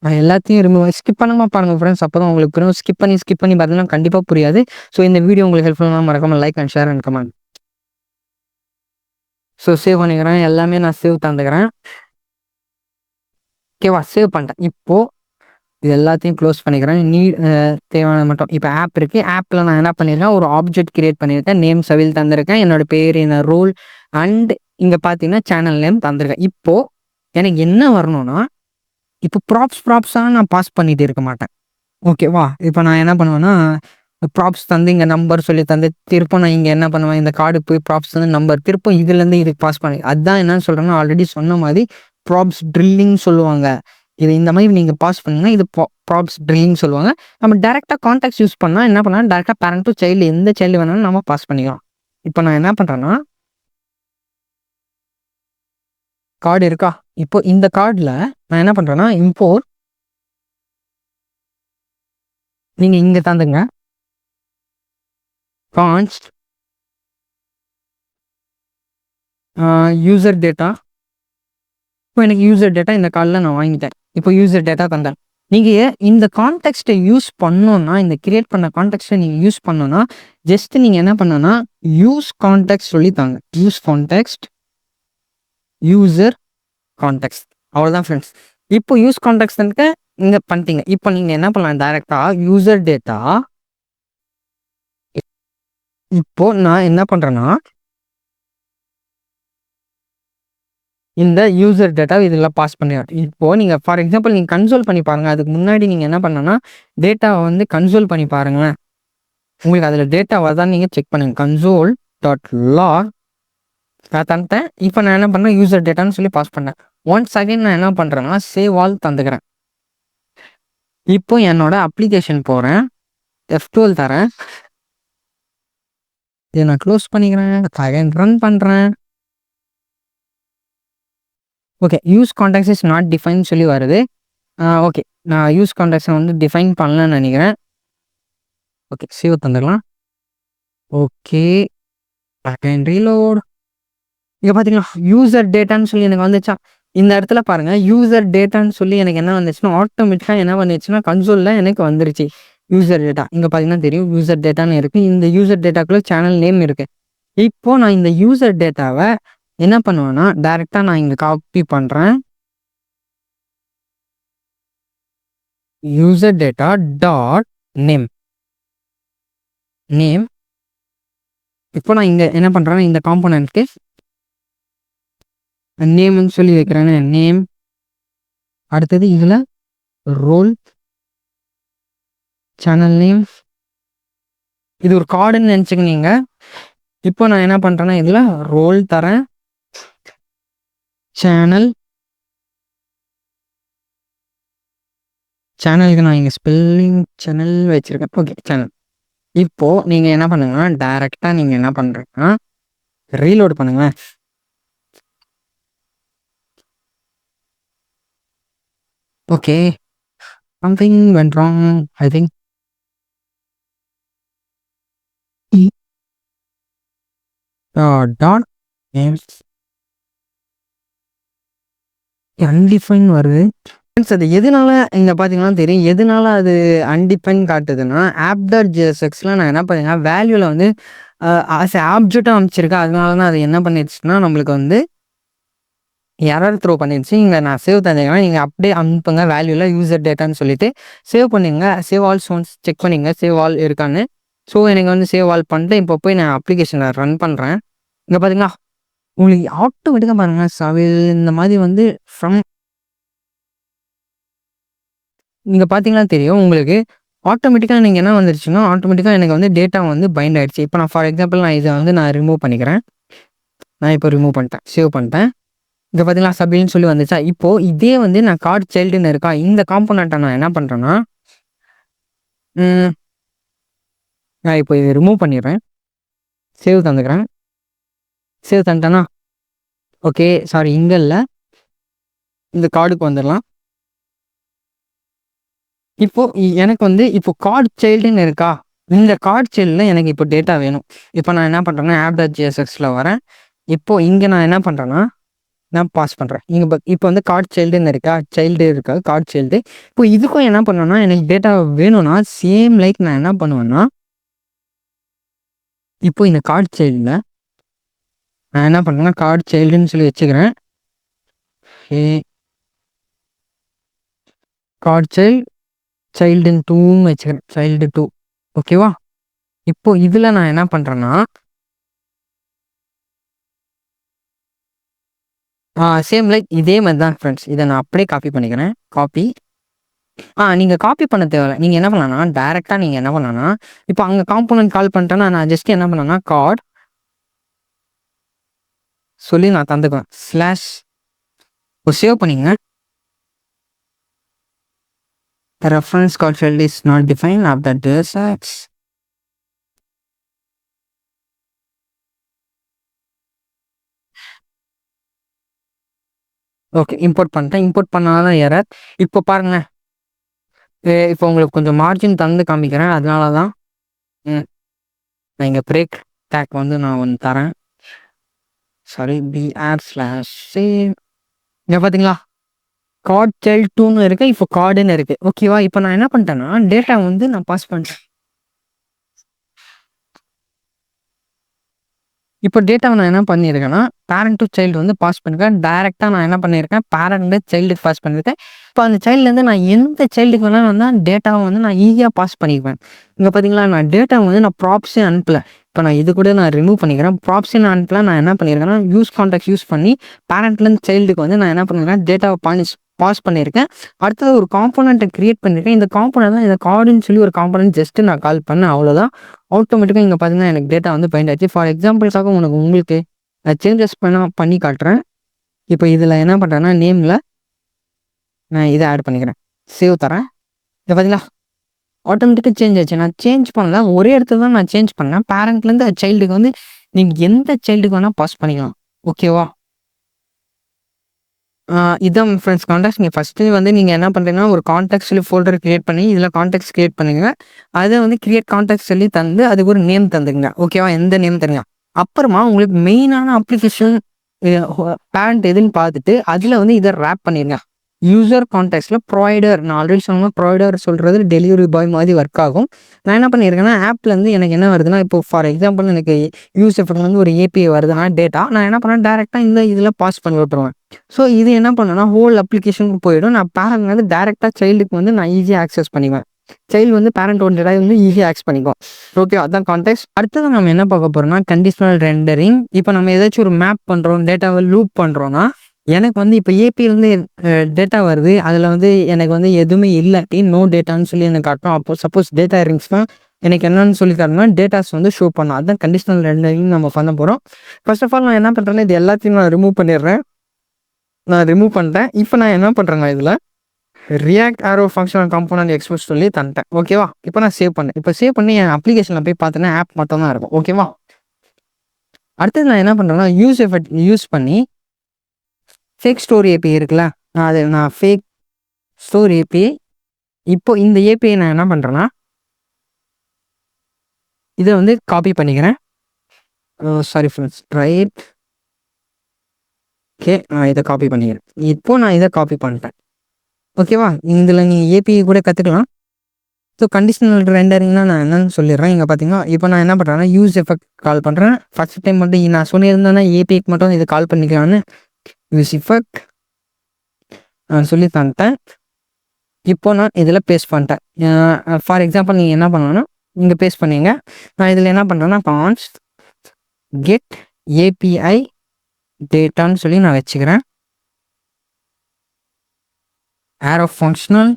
நான் எல்லாத்தையும் ஸ்கிப் பண்ணாமல் பாருங்கள் ஃப்ரெண்ட்ஸ். அப்போ தான் உங்களுக்கு புரியும். ஸ்கிப் பண்ணி பார்த்தீங்கன்னா கண்டிப்பாக புரியாது. ஸோ இந்த வீடியோ உங்களுக்கு ஹெல்ப்ஃபுல்லாக மறக்காமல் like and share and comment. So save பண்ணிக்கிறேன். எல்லாமே நான் சேவ் தந்துக்கிறேன். ஓகேவா? சேவ் பண்ணிட்டேன். இப்போது இது எல்லாத்தையும் க்ளோஸ் பண்ணிக்கிறேன். தேவையான மட்டும் இப்போ ஆப் இருக்குது. ஆப்பில் நான் என்ன பண்ணியிருக்கேன், ஒரு ஆப்ஜெக்ட் கிரியேட் பண்ணியிருக்கேன். நேம் சவில் தந்திருக்கேன். என்னோடய பேர், என்ன ரோல் அண்ட் இங்கே பார்த்தீங்கன்னா சேனல் நேம் தந்திருக்கேன். இப்போது எனக்கு என்ன வரணும்னா, இப்போ ப்ராப்ஸாக நான் பாஸ் பண்ணிகிட்டு இருக்க மாட்டேன். ஓகேவா? இப்போ நான் என்ன பண்ணுவேன்னா, ப்ராப்ஸ் தந்து இங்கே நம்பர் சொல்லி தந்து திருப்ப நான் இங்கே என்ன பண்ணுவேன், இந்த கார்டு போய் ப்ராப்ஸ் வந்து நம்பர் திருப்ப இதுலேருந்து இதுக்கு பாஸ் பண்ணி, அதுதான் என்னன்னு சொல்கிறேன்னா ஆல்ரெடி சொன்ன மாதிரி ப்ராப்ஸ் ட்ரில்லிங் சொல்லுவாங்க. இது இந்த மாதிரி நீங்கள் பாஸ் பண்ணிங்கன்னா இது ப்ராப்ஸ் ட்ரில்லிங் சொல்லுவாங்க. நம்ம டேரெக்டாக கான்டாக்ட்ஸ் யூஸ் பண்ணால் என்ன பண்ணலாம், டேரெக்டாக பேரண்ட் டு சைல்டு எந்த சைல்டு வேணாலும் நம்ம பாஸ் பண்ணிக்கலாம். இப்போ நான் என்ன பண்ணுறேன்னா, கார்டு இருக்கா, இப்போ இந்த கார்டில் நான் என்ன பண்ணுறேன்னா இம்போர்ட் நீங்கள் இங்கே தந்துங்க கான்ஸ்ட் யூசர் டேட்டா. இப்போ எனக்கு யூசர் டேட்டா இந்த கார்டில் நான் வாங்கிட்டேன். இப்போ யூசர் டேட்டா தந்தேன். நீங்கள் இந்த கான்டெக்ஸ்ட்டை யூஸ் பண்ணோன்னா, இந்த கிரியேட் பண்ண கான்டெக்ஸ்ட்டை நீங்கள் யூஸ் பண்ணோன்னா ஜஸ்ட் நீங்கள் என்ன பண்ணோன்னா யூஸ் கான்டெக்ஸ்ட் சொல்லி தாங்க. யூஸ் கான்டெக்ஸ்ட் யூசர் கான்டெக்ஸ்ட், அவ்வளோதான் ஃப்ரெண்ட்ஸ். இப்போ யூஸ் கான்டெக்ஸ்ட்க்கு இங்கே பண்ணிட்டீங்க. இப்போ நீங்கள் என்ன பண்ணலாம், டைரெக்டாக யூசர் டேட்டா. இப்போ நான் என்ன பண்ணுறேன்னா இந்த யூசர் டேட்டா இதில் பாஸ் பண்ணிடுறேன். இப்போது நீங்கள் ஃபார் எக்ஸாம்பிள் நீங்கள் கன்சோல் பண்ணி பாருங்கள். அதுக்கு முன்னாடி நீங்கள் என்ன பண்ணனா டேட்டாவை வந்து கன்சோல் பண்ணி பாருங்களேன். உங்களுக்கு அதில் டேட்டா வருதான்னு நீங்கள் செக் பண்ணுங்கள். console.log நான் தந்துட்டேன். இப்போ நான் என்ன பண்ணேன், யூசர் டேட்டான்னு சொல்லி பாஸ் பண்ணேன். ஒன்ஸ் அகைன் நான் என்ன பண்ணுறேன்னா சேவ் ஆல் தந்துக்கிறேன். இப்போ என்னோட அப்ளிகேஷன் போகிறேன், F12 தரேன். இதை நான் க்ளோஸ் பண்ணிக்கிறேன். அகைன் ரன் பண்ணுறேன். Okay, use contacts is not define சொல்லி வருது. ஓகே, நான் யூஸ் கான்டாக்ட்ஸை வந்து டிஃபைன் பண்ணலன்னு நினைக்கிறேன். ஓகே, சேவ் தந்துடலாம். Okay, again reload. இங்கே பார்த்தீங்களா யூசர் டேட்டான்னு சொல்லி எனக்கு வந்துச்சா. இந்த இடத்துல பாருங்கள், யூசர் டேட்டான்னு சொல்லி எனக்கு என்ன வந்துச்சுன்னா ஆட்டோமேட்டிக்காக என்ன வந்துச்சுன்னா கன்சோலில் எனக்கு வந்துருச்சு யூசர் டேட்டா. இங்கே பார்த்தீங்கன்னா தெரியும் யூசர் டேட்டான்னு இருக்குது. இந்த யூசர் டேட்டாக்குள்ளே சேனல் நேம் இருக்குது. இப்போது நான் இந்த யூசர் டேட்டாவை என்ன பண்ணுவேன்னா டைரெக்டாக நான் இங்கே காப்பி பண்ணுறேன். User data dot name. இப்போ நான் இங்கே என்ன பண்ணுறேன்னா இந்த காம்போனன்ட்க்கு நேம்னு சொல்லி வைக்கிறேன்னு நேம். அடுத்தது இதில் ரோல் சேனல் நேம் இது ஒரு கார்டுன்னு நினச்சிக்கினீங்க. இப்போ நான் என்ன பண்ணுறேன்னா இதில் ரோல் தரேன், சேனலுக்கு நான் இங்கே ஸ்பெல்லிங் சேனல் வச்சுருக்கேன். Okay, channel. இப்போது நீங்கள் என்ன பண்ணுங்கன்னா டைரெக்டாக நீங்கள் என்ன பண்ணுறீங்கன்னா ரீலோட் பண்ணுங்களேன். Okay, something went wrong I think. Dot names undefine வருது. அது எதனால இங்கே பார்த்தீங்கன்னா தெரியும் எதனால அது அன்டிஃபைன் காட்டுதுன்னா app.jsxல நான் என்ன பண்ணேன்னா வேல்யூவில் வந்து ஆஸ் ஆப்ஜெக்டாக அமைச்சிருக்கேன். அதனால தான் அது என்ன பண்ணிடுச்சுன்னா நம்மளுக்கு வந்து எரர் த்ரோ பண்ணிடுச்சு. இங்கே நான் சேவ் தந்தீங்கன்னா நீங்கள் அப்படியே அனுப்புங்க வேல்யூவில் யூசர் டேட்டான்னு சொல்லிட்டு சேவ் பண்ணிங்க. சேவ் ஆல் சோன்ஸ் செக் பண்ணிங்க சேவ் ஆல் இருக்கான்னு. ஸோ எனக்கு வந்து சேவ் ஆல் பண்ணிட்டு இப்போ போய் நான் அப்ளிகேஷனில் ரன் பண்ணுறேன். இங்கே பார்த்தீங்களா உங்களுக்கு ஆட்டோமேட்டிக்காக பாருங்கள் சவில் இந்த மாதிரி வந்து ஃப்ரம் நீங்கள் பார்த்தீங்கன்னா தெரியும் உங்களுக்கு ஆட்டோமேட்டிக்காக நீங்கள் என்ன வந்துருச்சுன்னா ஆட்டோமேட்டிக்காக எனக்கு வந்து டேட்டா வந்து பைண்ட் ஆகிடுச்சு. இப்போ நான் ஃபார் எக்ஸாம்பிள் நான் இதை வந்து நான் ரிமூவ் பண்ணிக்கிறேன். நான் இப்போ ரிமூவ் பண்ணிட்டேன், சேவ் பண்ணிட்டேன். இங்கே பார்த்தீங்களா சபில்னு சொல்லி வந்துச்சா. இப்போது இதே வந்து நான் கார்டு சைல்டுன்னு இருக்கா இந்த காம்போனண்ட்டை நான் என்ன பண்ணுறேன்னா நான் இப்போ இதை ரிமூவ் பண்ணிடுறேன், சேவ் தந்துக்கிறேன். சேவ் தந்துட்டேன்னா ஓகே சாரி இங்கே இல்லை இந்த கார்டுக்கு வந்துடலாம். இப்போது எனக்கு வந்து இப்போ கார்டு சைல்டுன்னு இருக்கா இந்த கார்டு சைல்டில் எனக்கு இப்போ டேட்டா வேணும். இப்போ நான் என்ன பண்ணுறேன்னா app.jsxல வரேன். இப்போது இங்கே நான் என்ன பண்ணுறேன்னா நான் பாஸ் பண்ணுறேன். இங்கே இப்போ வந்து கார்டு சைல்டுன்னு இருக்கா சைல்டு இருக்கா கார்டு சைல்டு. இப்போ இதுக்கும் என்ன பண்ணுவேன்னா எனக்கு டேட்டா வேணும்னா சேம் லைக் நான் என்ன பண்ணுவேன்னா இப்போ இந்த கார்டு சைல்டில் நான் என்ன பண்ணுறேன்னா கார்டு சைல்டுன்னு சொல்லி வச்சுக்கிறேன். கார்டு சைல்டுன்னு 2ன்னு வச்சுக்கிறேன், சைல்டு 2 ஓகேவா. இப்போ இதில் நான் என்ன பண்ணுறேன்னா சேம் லைக் இதே மாதிரி தான் ஃப்ரெண்ட்ஸ். இதை நான் அப்படியே காப்பி பண்ணிக்கிறேன். காப்பி நீங்கள் காப்பி பண்ண தேவையில்லை. நீங்கள் என்ன பண்ணலாம்னா டேரெக்டாக நீங்கள் என்ன பண்ணலாம்னா இப்போ அங்கே காம்போனன்ட் கால் பண்ணிட்டேன்னா நான் ஜஸ்ட் என்ன பண்ணேன்னா கார்டு சொல்லி நான் தந்துக்குவேன் ஸ்லாஷ் சேவ் பண்ணிங்க. Reference card field is not define app.jsx. Okay, import பண்ணிட்டேன். இம்போர்ட் பண்ணாதான் எரர். இப்போ பாருங்களேன் இப்போ உங்களுக்கு கொஞ்சம் மார்ஜின் தந்து காமிக்கிறேன். அதனால தான் நான் இங்கே பிரேக் டேக் வந்து நான் ஒன்று தரேன். Sorry br/save. இங்கே பார்த்தீங்களா கார்டு சைல்டு 2ன்னு இருக்குது, இப்போ கார்டுன்னு இருக்குது ஓகேவா. இப்போ நான் என்ன பண்ணிட்டேன்னா டேட்டா வந்து நான் பாஸ் பண்ணிட்டேன். இப்போ டேட்டாவை நான் என்ன பண்ணியிருக்கேன்னா பேரண்ட் டு சைல்டு வந்து பாஸ் பண்ணியிருக்கேன். டேரெக்டாக நான் என்ன பண்ணியிருக்கேன் பேரண்ட் சைல்டுக்கு பாஸ் பண்ணியிருக்கேன். இப்போ அந்த சைல்டுலேருந்து நான் எந்த சைல்டுக்கு வேணாலும் வந்தால் டேட்டாவை வந்து நான் ஈஸியாக பாஸ் பண்ணிக்குவேன். இங்கே பார்த்தீங்களா நான் டேட்டாவை வந்து நான் ப்ராப்ஸே அனுப்பலை. இப்போ நான் இது கூட நான் ரிமூவ் பண்ணிக்கிறேன். ப்ராப்ஸே நான் அனுப்பல. நான் என்ன பண்ணியிருக்கேன்னா யூஸ் கான்டாக்ட் யூஸ் பண்ணி பேரண்ட்லேருந்து சைல்டுக்கு வந்து நான் என்ன பண்ணியிருக்கேன் டேட்டாவை பாஸ் பண்ணியிருக்கேன். அடுத்தது ஒரு காம்போனண்ட்டை க்ரியேட் பண்ணியிருக்கேன். இந்த காம்போனண்ட் தான் இந்த கார்டுன்னு சொல்லி ஒரு காம்போனண்ட் ஜஸ்ட்டு நான் கால் பண்ணேன், அவ்வளோதான். ஆட்டோமேட்டிக்காக இங்கே பார்த்தீங்கன்னா எனக்கு டேட்டா வந்து பைண்ட் ஆச்சு. ஃபார் எக்ஸாம்பிள்ஸாக உங்களுக்கு நான் சேஞ்சஸ் பண்ணி காட்டுறேன். இப்போ இதில் என்ன பண்ணுறேன்னா நேமில் நான் இதை ஆட் பண்ணிக்கிறேன், சேவ் தரேன். இதை பார்த்தீங்களா ஆட்டோமேட்டிக்காக சேஞ்ச் ஆச்சு. நான் சேஞ்ச் பண்ணல, ஒரே இடத்துல தான் நான் சேஞ்ச் பண்ணேன். பேரண்ட்லேருந்து சைல்டுக்கு வந்து நீங்கள் எந்த சைல்டுக்கு வேணால் பாஸ் பண்ணிக்கலாம் ஓகேவா. இதான் ஃப்ரெண்ட்ஸ் கான்டாக்ட்ஸ். நீங்கள் ஃபஸ்ட்டு வந்து நீங்கள் என்ன பண்ணுறீங்கன்னா ஒரு கான்டாக்ட் சொல்லி ஃபோல்டர் க்ரியேட் பண்ணி இதில் கான்டாக்ட்ஸ் க்ரியேட் பண்ணுங்க. அதை வந்து க்ரியேட் கான்டாக்ட் சொல்லி தந்து அதுக்கு ஒரு நேம் தந்துங்க ஓகேவா. எந்த நேம் தருங்க. அப்புறமா உங்களுக்கு மெயினான அப்ளிகேஷன் பேரண்ட் எதுன்னு பார்த்துட்டு அதில் வந்து இதை ரேப் பண்ணிடுங்க. யூசர் கான்டாக்ட்ஸில் ப்ரொவைடர் நான் ஆல்ரெடி சொன்ன ப்ரொவைடர் சொல்கிறது டெலிவரி பாய் மாதிரி ஒர்க் ஆகும். நான் என்ன பண்ணியிருக்கேன்னா ஆப்லேருந்து எனக்கு என்ன வருதுன்னா இப்போ ஃபார் எக்ஸாம்பிள் எனக்கு யூஎஸ்எஃப்லேருந்து ஒரு ஏபிஐ வருதுன்னா டேட்டா நான் என்ன பண்ணேன் டேரெக்டாக இந்த இதில் பாஸ் பண்ணி விட்டுருவேன். ஸோ இது என்ன பண்ணேன்னா ஹோல் அப்ளிகேஷனுக்கு போயிடும். நான் பேரண்ட் வந்து டேரெக்டாக சைல்டுக்கு வந்து நான் ஈஸியாக ஆக்சஸ் பண்ணிக்குவேன். சைல்டு வந்து பேரண்ட் ஓன் டேட்டா வந்து ஈஸியாக ஆக்சஸ் பண்ணிக்குவோம் ஓகே. அதுதான் கான்டெக்ஸ்ட். அடுத்தது நம்ம என்ன பார்க்க போகிறோம்னா கண்டிஷனல் ரெண்டரிங். இப்போ நம்ம ஏதாச்சும் ஒரு மேப் பண்ணுறோம் டேட்டாவை லூப் பண்ணுறோன்னா எனக்கு வந்து இப்போ ஏபியிலேருந்து டேட்டா வருது அதில் வந்து எனக்கு வந்து எதுவுமே இல்லாட்டி நோ டேட்டான்னு சொல்லி எனக்கு காட்டும். அப்போ சப்போஸ் டேட்டா இருந்துச்சுன்னா எனக்கு என்னன்னு சொல்லி தரணும்னா டேட்டாஸ் வந்து ஷோ பண்ணணும். அதுதான் கண்டிஷனல் ரெண்டரிங் நம்ம பண்ண போகிறோம். ஃபர்ஸ்ட் ஆஃப் ஆல் நான் என்ன பண்ணுறேன்னா இது எல்லாத்தையும் நான் ரிமூவ் பண்ணிடுறேன். நான் ரிமூவ் பண்ணிட்டேன். இப்போ நான் என்ன பண்ணுறேங்க இதில் react arrow functional component expose சொல்லி தந்துட்டேன். ஓகேவா? இப்போ நான் சேவ் பண்ணேன். இப்போ சேவ் பண்ணி என் அப்ளிகேஷனில் போய் பார்த்தேன்னா ஆப் மட்டும் தான் இருக்கும். ஓகேவா? அடுத்தது நான் என்ன பண்ணுறேன்னா யூஸ் எஃபெக்ட் யூஸ் பண்ணி ஃபேக் ஸ்டோரி ஏபிஐ இருக்குல்ல, நான் ஃபேக் ஸ்டோரி ஏபிஐ இப்போ இந்த ஏபிஐ நான் என்ன பண்ணுறேன்னா இதை வந்து காப்பி பண்ணிக்கிறேன். Sorry friends, right. ஓகே, நான் இதை காப்பி பண்ணிக்கிறேன். இப்போ நான் இதை காப்பி பண்ணிட்டேன். ஓகேவா? இதில் நீங்கள் ஏபிஐ கூட கற்றுக்கலாம். ஸோ கண்டிஷனல் ரெண்டரிங்னா நான் என்னன்னு சொல்லிடுறேன். இங்கே பார்த்தீங்கன்னா இப்போ நான் என்ன பண்ணுறேன்னா யூஸ் எஃபெக்ட் கால் பண்ணுறேன். ஃபர்ஸ்ட் டைம் மட்டும் நான் சொல்லியிருந்தேன்னா ஏபிஐக்கு மட்டும் இது கால் பண்ணிக்கலான்னு யூஸ் எஃபெக்ட் நான் சொல்லி தந்துட்டேன். இப்போ நான் இதில் பேஸ்ட் பண்ணிட்டேன். ஃபார் எக்ஸாம்பிள் நீங்கள் என்ன பண்ணணும்னா இங்கே பேஸ்ட் பண்ணீங்க. நான் இதில் என்ன பண்ணுறேன்னா கான்ஸ்ட் கெட் ஏபிஐ டேட்டான்னு சொல்லி நான் வச்சுக்கிறேன். ஆரோ ஃபங்க்ஷனல்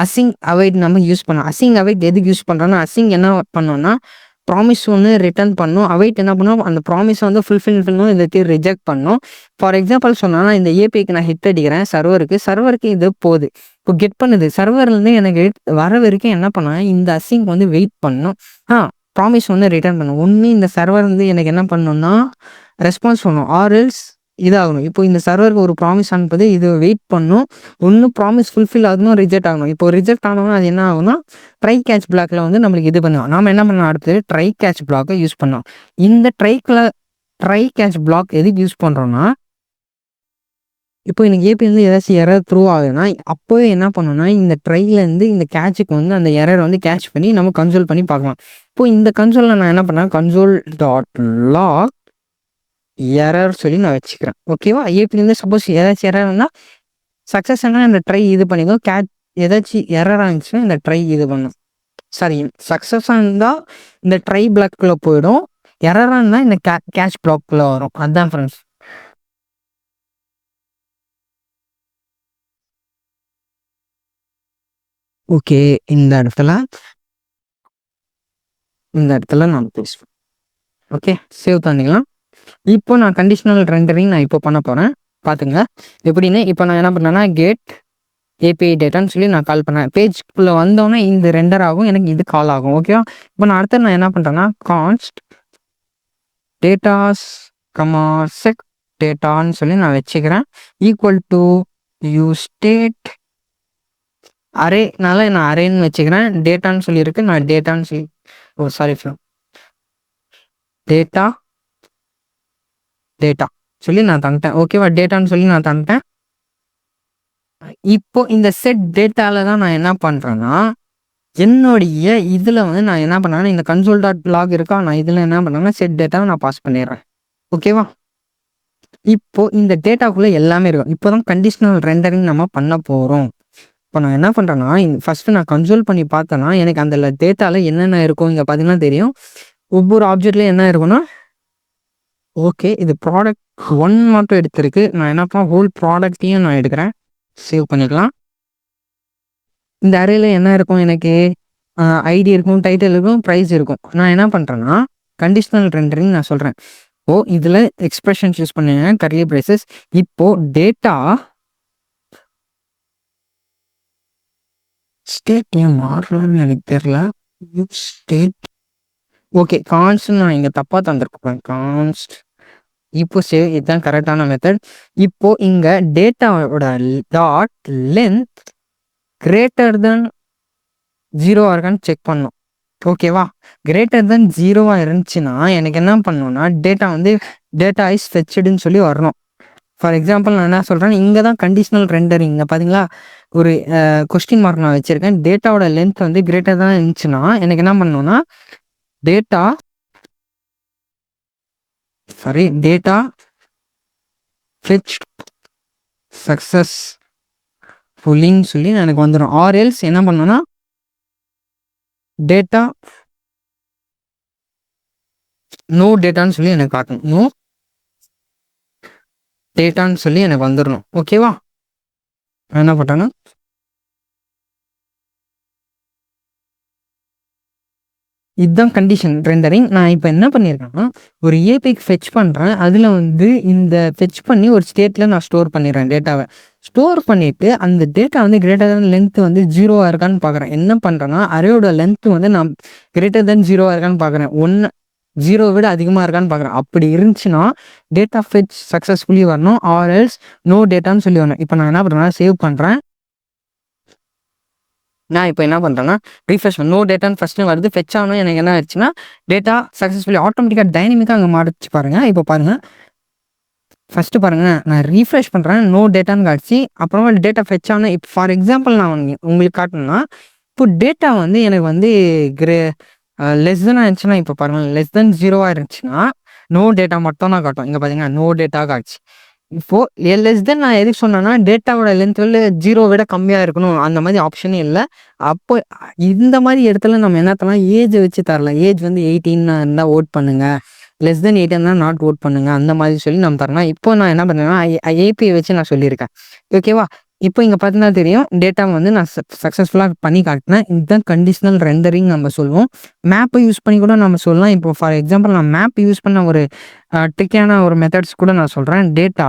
அசிங் அவைட் நம்ம யூஸ் பண்ணோம். அசிங் அவைட் எதுக்கு யூஸ் பண்ணுறோன்னா அசிங் என்ன பண்ணோன்னா ப்ராமிஸ் ஒன்று ரிட்டர்ன் பண்ணும். அவைட் என்ன பண்ணும் அந்த ப்ராமிஸை வந்து ஃபுல்ஃபில் பண்ணணும், இதை ரிஜெக்ட் பண்ணும். ஃபார் எக்ஸாம்பிள் சொன்னால் இந்த ஏபிஐக்கு நான் ஹிட் அடிக்கிறேன் சர்வருக்கு இது போகுது. இப்போ கெட் பண்ணுது சர்வர்லேருந்து எனக்கு வர வரைக்கும் என்ன பண்ணால் இந்த அசிங் வந்து வெயிட் பண்ணணும். ப்ராமிஸ் வந்து ரிட்டர்ன் பண்ணும். ஒன்று இந்த சர்வர் வந்து எனக்கு என்ன பண்ணணும்னா ரெஸ்பான்ஸ் பண்ணணும், ஆர்எல்ஸ் இதாகணும். இப்போ இந்த சர்வருக்கு ஒரு ப்ராமிஸ் அனுப்புது, இது வெயிட் பண்ணும். ஒன்று ப்ராமிஸ் ஃபுல்ஃபில் ஆகணும், ரிஜெக்ட் ஆகணும். இப்போ ரிஜெக்ட் ஆனோம்னா அது என்ன ஆகும்னா ட்ரை கேட்ச் பிளாக்ல வந்து நம்மளுக்கு இது பண்ணுவோம். நாம் என்ன பண்ணோம் அடுத்து ட்ரை கேட்ச் பிளாக்கை யூஸ் பண்ணோம். இந்த ட்ரை கேட்ச் பிளாக் எதுக்கு யூஸ் பண்ணுறோன்னா இப்போ எனக்கு ஏபி வந்து ஏதாச்சும் எரர் த்ரூ ஆகுதுன்னா அப்போவே என்ன பண்ணணும்னா இந்த ட்ரைலேருந்து இந்த கேட்சுக்கு வந்து அந்த எரர் வந்து கேட்ச் பண்ணி நம்ம கன்சோல் பண்ணி பார்க்கலாம். இப்போ இந்த கன்சோலில் நான் என்ன பண்ணேன் கன்சோல் டாட் லாக் எரர் சொல்லி நான் வச்சுக்கிறேன். ஓகேவா? ஏபிலேருந்து சப்போஸ் ஏதாச்சும் எரர்னா சக்ஸஸ் ஆனால் இந்த ட்ரை இது பண்ணிக்கோ. ஏதாச்சும் எரர் ஆகிடுச்சுன்னா இந்த ட்ரை இது பண்ணும். சரி, சக்ஸஸாக இருந்தால் இந்த ட்ரை பிளாக்குள்ளே போயிடும், எரராக இருந்தால் இந்த கேட்ச் பிளாக்குள்ளே வரும். அதுதான் ஃப்ரெண்ட்ஸ். ஓகே, இந்த இடத்துல நான் பேசுவேன். ஓகே, சேவ் பண்ணிக்கலாம். இப்போ நான் கண்டிஷனல் ரெண்டரிங் நான் இப்போ பண்ண போகிறேன். பார்த்துங்க எப்படின்னு. இப்போ நான் என்ன பண்ணேன்னா கெட் ஏபிஐ டேட்டான்னு சொல்லி நான் கால் பண்ணேன். பேஜ்குள்ளே வந்தோன்னே இந்த ரெண்டர் ஆகும், எனக்கு இது கால் ஆகும். ஓகேவா? இப்போ நான் அடுத்து நான் என்ன பண்ணுறேன்னா கான்ஸ்ட் டேட்டாஸ் செக் டேட்டான்னு சொல்லி நான் வச்சுக்கிறேன். ஈக்குவல் டு யூஸ் ஸ்டேட் அரேனால நான் அரேன்னு வச்சுக்கிறேன். டேட்டான்னு சொல்லியிருக்கு, நான் டேட்டான்னு சொல்லி சாரி டேட்டா சொல்லி நான் தந்துட்டேன். ஓகேவா? டேட்டான்னு சொல்லி நான் தந்துட்டேன். இப்போ இந்த செட் டேட்டாவில் தான் நான் என்ன பண்ணுறேன்னா என்னுடைய இதில் வந்து நான் என்ன பண்ணேன்னா இந்த கன்சோல் டாட் லாக் இருக்கா, நான் இதில் என்ன பண்ணுறேன்னா செட் டேட்டாவை நான் பாஸ் பண்ணிடுறேன். ஓகேவா? இப்போ இந்த டேட்டாக்குள்ளே எல்லாமே இருக்கும். இப்போ தான் கண்டிஷனல் ரெண்டரிங் நம்ம பண்ண போகிறோம். இப்போ நான் என்ன பண்ணுறேன்னா ஃபஸ்ட்டு நான் கன்சோல் பண்ணி பார்த்தேன்னா எனக்கு அந்த டேட்டாவில் என்னென்ன இருக்கும் இங்கே பார்த்தீங்கன்னா தெரியும். ஒவ்வொரு ஆப்ஜெக்ட்லேயும் என்ன இருக்குன்னா ஓகே இது ப்ராடக்ட் 1 மட்டும் எடுத்திருக்கு. நான் என்ன பண்ண ஹோல் ப்ராடக்ட்டையும் நான் எடுக்கிறேன். சேவ் பண்ணிக்கலாம். இந்த அரேல என்ன இருக்கும் எனக்கு ஐடி இருக்கும், டைட்டில் இருக்கும், ப்ரைஸ் இருக்கும். நான் என்ன பண்ணுறேன்னா கண்டிஷனல் ரெண்டரிங் நான் சொல்கிறேன். இதில் எக்ஸ்பிரஷன்ஸ் யூஸ் பண்ணுங்க கர்லி பிரேசஸ். இப்போது டேட்டா ஸ்டேட் ஏன் மாறலன்னு எனக்கு தெரில. ஸ்டேட் ஓகே கான்ஸ்ட் நான் இங்கே தப்பாக தந்திருக்கேன். கான்ஸ்ட் இப்போ சேவ் இதுதான் கரெக்டான மெத்தட். இப்போ இங்கே டேட்டாவோட டாட் லென்த் கிரேட்டர் தென் 0 இருக்கான்னு செக் பண்ணணும். ஓகேவா? கிரேட்டர் தென் 0 இருந்துச்சுன்னா எனக்கு என்ன பண்ணணும்னா டேட்டா இஸ் ஃபெச்சடுன்னு சொல்லி வரணும். ஃபார் எக்ஸாம்பிள் நான் என்ன சொல்கிறேன் இங்கே தான் கண்டிஷனல் ரெண்டரிங் பார்த்தீங்களா ஒரு கொஸ்டின் மார்க் நான் வச்சுருக்கேன். டேட்டாவோட லென்த் வந்து கிரேட்டர் தான் இருந்துச்சுன்னா எனக்கு என்ன பண்ணணும்னா டேட்டா ஃபெச் சக்ஸஸ் ஃபுல்லின்னு சொல்லி எனக்கு வந்துடும். ஆர்எல்ஸ் என்ன பண்ணணும்னா டேட்டா நோ டேட்டான்னு சொல்லி எனக்கு காட்டணும். நோ டேட்டான்னு சொல்லி எனக்கு வந்துடணும். ஓகேவா? என்ன பண்ணுறேன்னா இதுதான் கண்டிஷன் ரெண்டரிங். நான் இப்போ என்ன பண்ணியிருக்கேன்னா, ஒரு ஏபிக்கு ஃபெட்ச் பண்ணுறேன். அதில் வந்து இந்த ஃபெட்ச் பண்ணி ஒரு ஸ்டேட்டில் நான் ஸ்டோர் பண்ணிடுறேன் டேட்டாவை. ஸ்டோர் பண்ணிவிட்டு அந்த டேட்டா வந்து கிரேட்டர் தென் லென்த் வந்து 0வா இருக்கான்னு பார்க்குறேன். என்ன பண்ணுறேன்னா, அரேயோட லென்த் வந்து நான் கிரேட்டர் தென் 0வா இருக்கான்னு பார்க்குறேன். 0 விட அதிகமாக இருக்கான்னு பார்க்குறேன். அப்படி இருந்துச்சுன்னா டேட்டா ஃபெட்ச் சக்ஸஸ்ஃபுல்லி வரணும். ஆர் எல்ஸ் நோ டேட்டான்னு சொல்லி வரணும். இப்போ நான் என்ன பண்ணுறேன்னா, சேவ் பண்ணுறேன். நான் இப்போ என்ன பண்ணுறேன்னா, ரீஃப்ரெஷ் நோ டேட்டான்னு ஃபஸ்ட்டு வருது. ஃபெட்ச் ஆகணும். எனக்கு என்ன ஆயிடுச்சுன்னா, டேட்டா சக்ஸஸ்ஃபுல்லி ஆட்டோமேட்டிக்காக டைனமிக்காக அங்கே மாறிச்சு பாருங்கள். இப்போ பாருங்கள், ஃபஸ்ட்டு பாருங்கள், நான் ரீஃப்ரெஷ் பண்ணுறேன். நோ டேட்டான்னு காட்சி. அப்புறமா டேட்டா ஃபெட்ச் ஆகணும். இப்போ ஃபார் எக்ஸாம்பிள் நான் உங்களுக்கு காட்டணும்னா, இப்போ டேட்டா வந்து எனக்கு வந்து லெஸ் தென் ஆயிடுச்சுன்னா, இப்போ பாருங்கள், லெஸ் தென் 0வா இருந்துச்சுன்னா நோ டேட்டா மட்டும் தான் காட்டும். இங்கே பார்த்தீங்கன்னா நோ டேட்டா காட்சி. இப்போது லெஸ் தென் நான் எதுக்கு சொன்னேன்னா, டேட்டாவோட லென்த் வந்து 0 விட கம்மியாக இருக்கணும். அந்த மாதிரி ஆப்ஷனே இல்லை. அப்போ இந்த மாதிரி இடத்துல நம்ம என்ன தரலாம், ஏஜை வச்சு தரலாம். ஏஜ் வந்து 18 இருந்தால் ஓட் பண்ணுங்கள், லெஸ் தென் 18 இருந்தால் நாட் ஓட் பண்ணுங்கள், அந்த மாதிரி சொல்லி நம்ம தரலாம். இப்போ நான் என்ன பண்ணுறேன்னா, ஏபிஐ வச்சு நான் சொல்லியிருக்கேன். ஓகேவா? இப்போ இங்கே பார்த்தீங்கன்னா தெரியும், டேட்டா வந்து நான் சக்ஸஸ்ஃபுல்லாக பண்ணி காட்டினேன். இதுதான் கண்டிஷனல் ரெண்டரிங் நம்ம சொல்லுவோம். மேப்பை யூஸ் பண்ணி கூட நம்ம சொல்லலாம். இப்போ ஃபார் எக்ஸாம்பிள் நான் மேப் யூஸ் பண்ண ஒரு ட்ரிக்கான ஒரு மெத்தட்ஸ் கூட நான் சொல்கிறேன். டேட்டா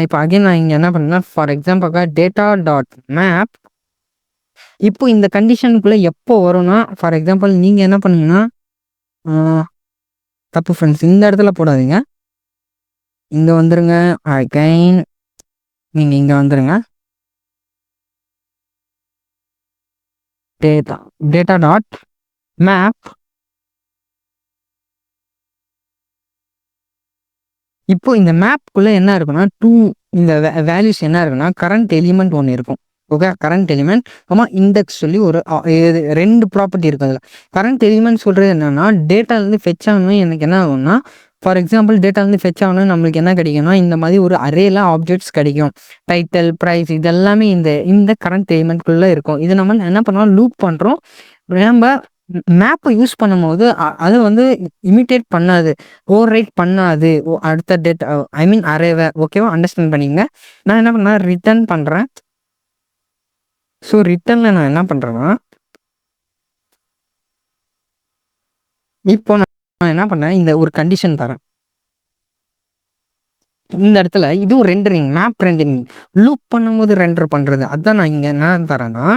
இப்போ அகைன் நான் இங்கே என்ன பண்ணேன்னா, ஃபார் எக்ஸாம்பிளுக்காக டேட்டா டாட் மேப். இப்போ இந்த கண்டிஷனுக்குள்ளே எப்போ வரும்னா, ஃபார் எக்ஸாம்பிள் நீங்கள் என்ன பண்ணுங்கன்னா, தப்பு ஃப்ரெண்ட்ஸ், இந்த இடத்துல போடாதீங்க, இங்கே வந்துருங்க. அகைன் நீங்கள் இங்கே வந்துருங்க. Data dot map. இப்போ இந்த மேப்குள்ளே என்ன இருக்குன்னா, இந்த வேல்யூஸ் என்ன இருக்குன்னா, கரண்ட் எலிமெண்ட் ஒன்று இருக்கும். ஓகே, கரண்ட் எலிமெண்ட் இண்டெக்ஸ் சொல்லி ஒரு 2 ப்ராப்பர்ட்டி இருக்குது அதில். கரண்ட் எலிமெண்ட் சொல்கிறது என்னென்னா, டேட்டாலேருந்து ஃபெட்ச் ஆகணும். எனக்கு என்ன ஆகும்னா, ஃபார் எக்ஸாம்பிள் டேட்டாலேருந்து ஃபெட்ச் ஆகணும், நம்மளுக்கு என்ன கிடைக்கும்னா, இந்த மாதிரி ஒரு அரேல ஆப்ஜெக்ட்ஸ் கிடைக்கும். டைட்டில், ப்ரைஸ், இதெல்லாமே இந்த கரண்ட் எலிமெண்ட்குள்ளே இருக்கும். இது நம்ம என்ன பண்ணுறோம், லூப் பண்ணுறோம். நம்ம மேப்பை யூஸ் பண்ணும்போது அது வந்து இமிட்டேட் பண்ணாது, ஓவர் ரைட் பண்ணாது அடுத்த டேட்டா, ஐ மீன் அரேவை. ஓகேவா? அண்டர்ஸ்டாண்ட் பண்ணிங்க. நான் என்ன பண்ணேன், ரிட்டர்ன் பண்ணுறேன். ஸோ ரிட்டர்னில் நான் என்ன பண்ணுறேன்னா, இப்போ நான் என்ன பண்ணேன், இந்த ஒரு கண்டிஷன் தரேன். இந்த இடத்துல இதுவும் ரெண்டரிங், மேப் ரெண்டரிங், லூப் பண்ணும்போது ரெண்டர் பண்ணுறது. அதுதான் நான் இங்கே என்ன தரேன்னா,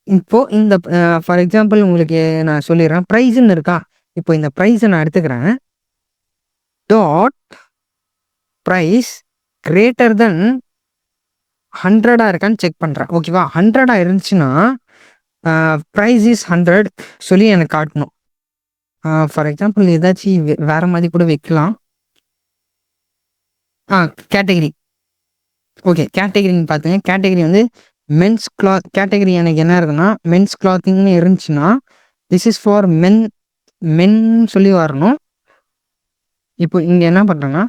இப்போ இந்த ஃபார் எக்ஸாம்பிள் உங்களுக்கு நான் சொல்லிடுறேன், ப்ரைஸ்ன்னு இருக்கா. இப்போ இந்த ப்ரைஸை நான் எடுத்துக்கிறேன். டாட் ப்ரைஸ் கிரேட்டர் தென் 100 இருக்கான்னு செக் பண்ணுறேன். ஓகேவா? 100 இருந்துச்சுன்னா ப்ரைஸ் இஸ் 100 சொல்லி எனக்கு காட்டணும். ஃபார் எக்ஸாம்பிள் ஏதாச்சும் வேறு மாதிரி கூட வைக்கலாம். கேட்டகிரி. ஓகே, கேட்டகிரின்னு பார்த்துங்க. கேட்டகிரி வந்து மென்ஸ் கிளாத் கேட்டகிரி. எனக்கு என்ன இருக்குன்னா, மென்ஸ் கிளாத்திங்னு இருந்துச்சுன்னா, திஸ் இஸ் ஃபார் மென் சொல்லி வரணும். இப்போ இங்கே என்ன பண்ணுறேன்னா,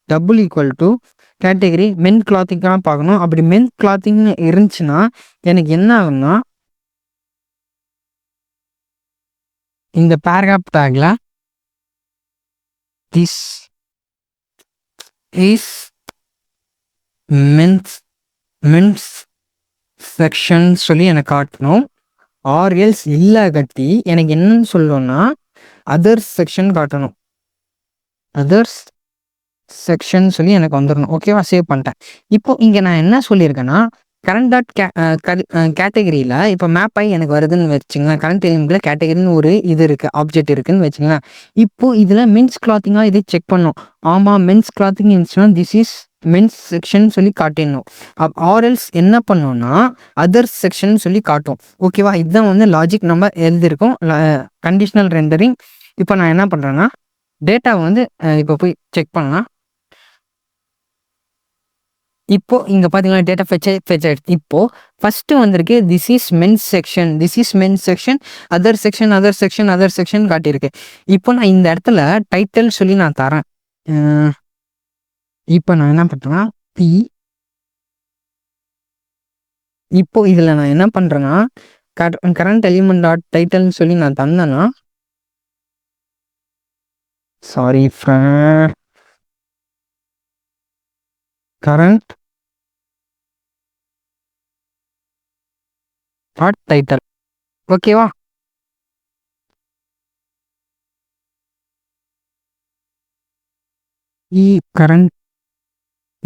double equal to category men கிளாத்திங்காக பார்க்கணும். அப்படி மென் கிளாத்திங்னு இருந்துச்சுன்னா எனக்கு என்ன ஆகும்னா, இந்த பேராகிராஃப் டேக்ல திஸ் இஸ் மென்ஸ் செக்ஷன் சொல்லி எனக்கு காட்டணும். ஆர் எல்ஸ் இல்லை கட்டி எனக்கு என்னன்னு சொல்லணும்னா, அதர்ஸ் செக்ஷன் காட்டணும். அதர்ஸ் செக்ஷன் சொல்லி எனக்கு வந்துடணும். ஓகேவா? சேவ் பண்ணிட்டேன். இப்போ இங்கே நான் என்ன சொல்லியிருக்கேன்னா, கரண்ட் டாட் கேட்டகிரியில் இப்போ மேப் ஆகி எனக்கு வருதுன்னு வச்சுங்களேன். கரண்ட் எலிமெண்ட்டில் கேட்டகிரின்னு ஒரு இது இருக்குது, ஆப்ஜெக்ட் இருக்குதுன்னு வச்சுங்களேன். இப்போ இதில் மென்ஸ் கிளாத்திங்காக இதை செக் பண்ணணும். ஆமாம், மென்ஸ் கிளாத்திங் இருந்துச்சுன்னா திஸ் இஸ் மென்ஸ் செக்ஷன் சொல்லி காட்டிடணும். ஆர்எல்ஸ் என்ன பண்ணோம்னா, அதர்ஸ் செக்ஷன் சொல்லி காட்டும். ஓகேவா? இதுதான் வந்து லாஜிக் நம்ம எழுதியிருக்கோம், கண்டிஷனல் ரெண்டரிங். இப்போ நான் என்ன பண்ணுறேன்னா, டேட்டாவை வந்து இப்போ போய் செக் பண்ணலாம். இப்போ இங்கே பார்த்தீங்கன்னா டேட்டா ஃபெட்ச் ஆகிடுச்சு. இப்போது ஃபஸ்ட்டு வந்திருக்கு this is men's section, other section காட்டியிருக்கு. இப்போ நான் இந்த இடத்துல டைட்டில் சொல்லி நான் தரேன். இப்போ நான் என்ன பண்ணுறேன்னா, இப்போ இதில் நான் என்ன பண்ணுறேன்னா, கரண்ட் எலிமெண்ட் டாட் டைட்டில்னு சொல்லி நான் தந்தேன்னா, சாரி கரண்ட் டைட்டில். ஓகேவா? Current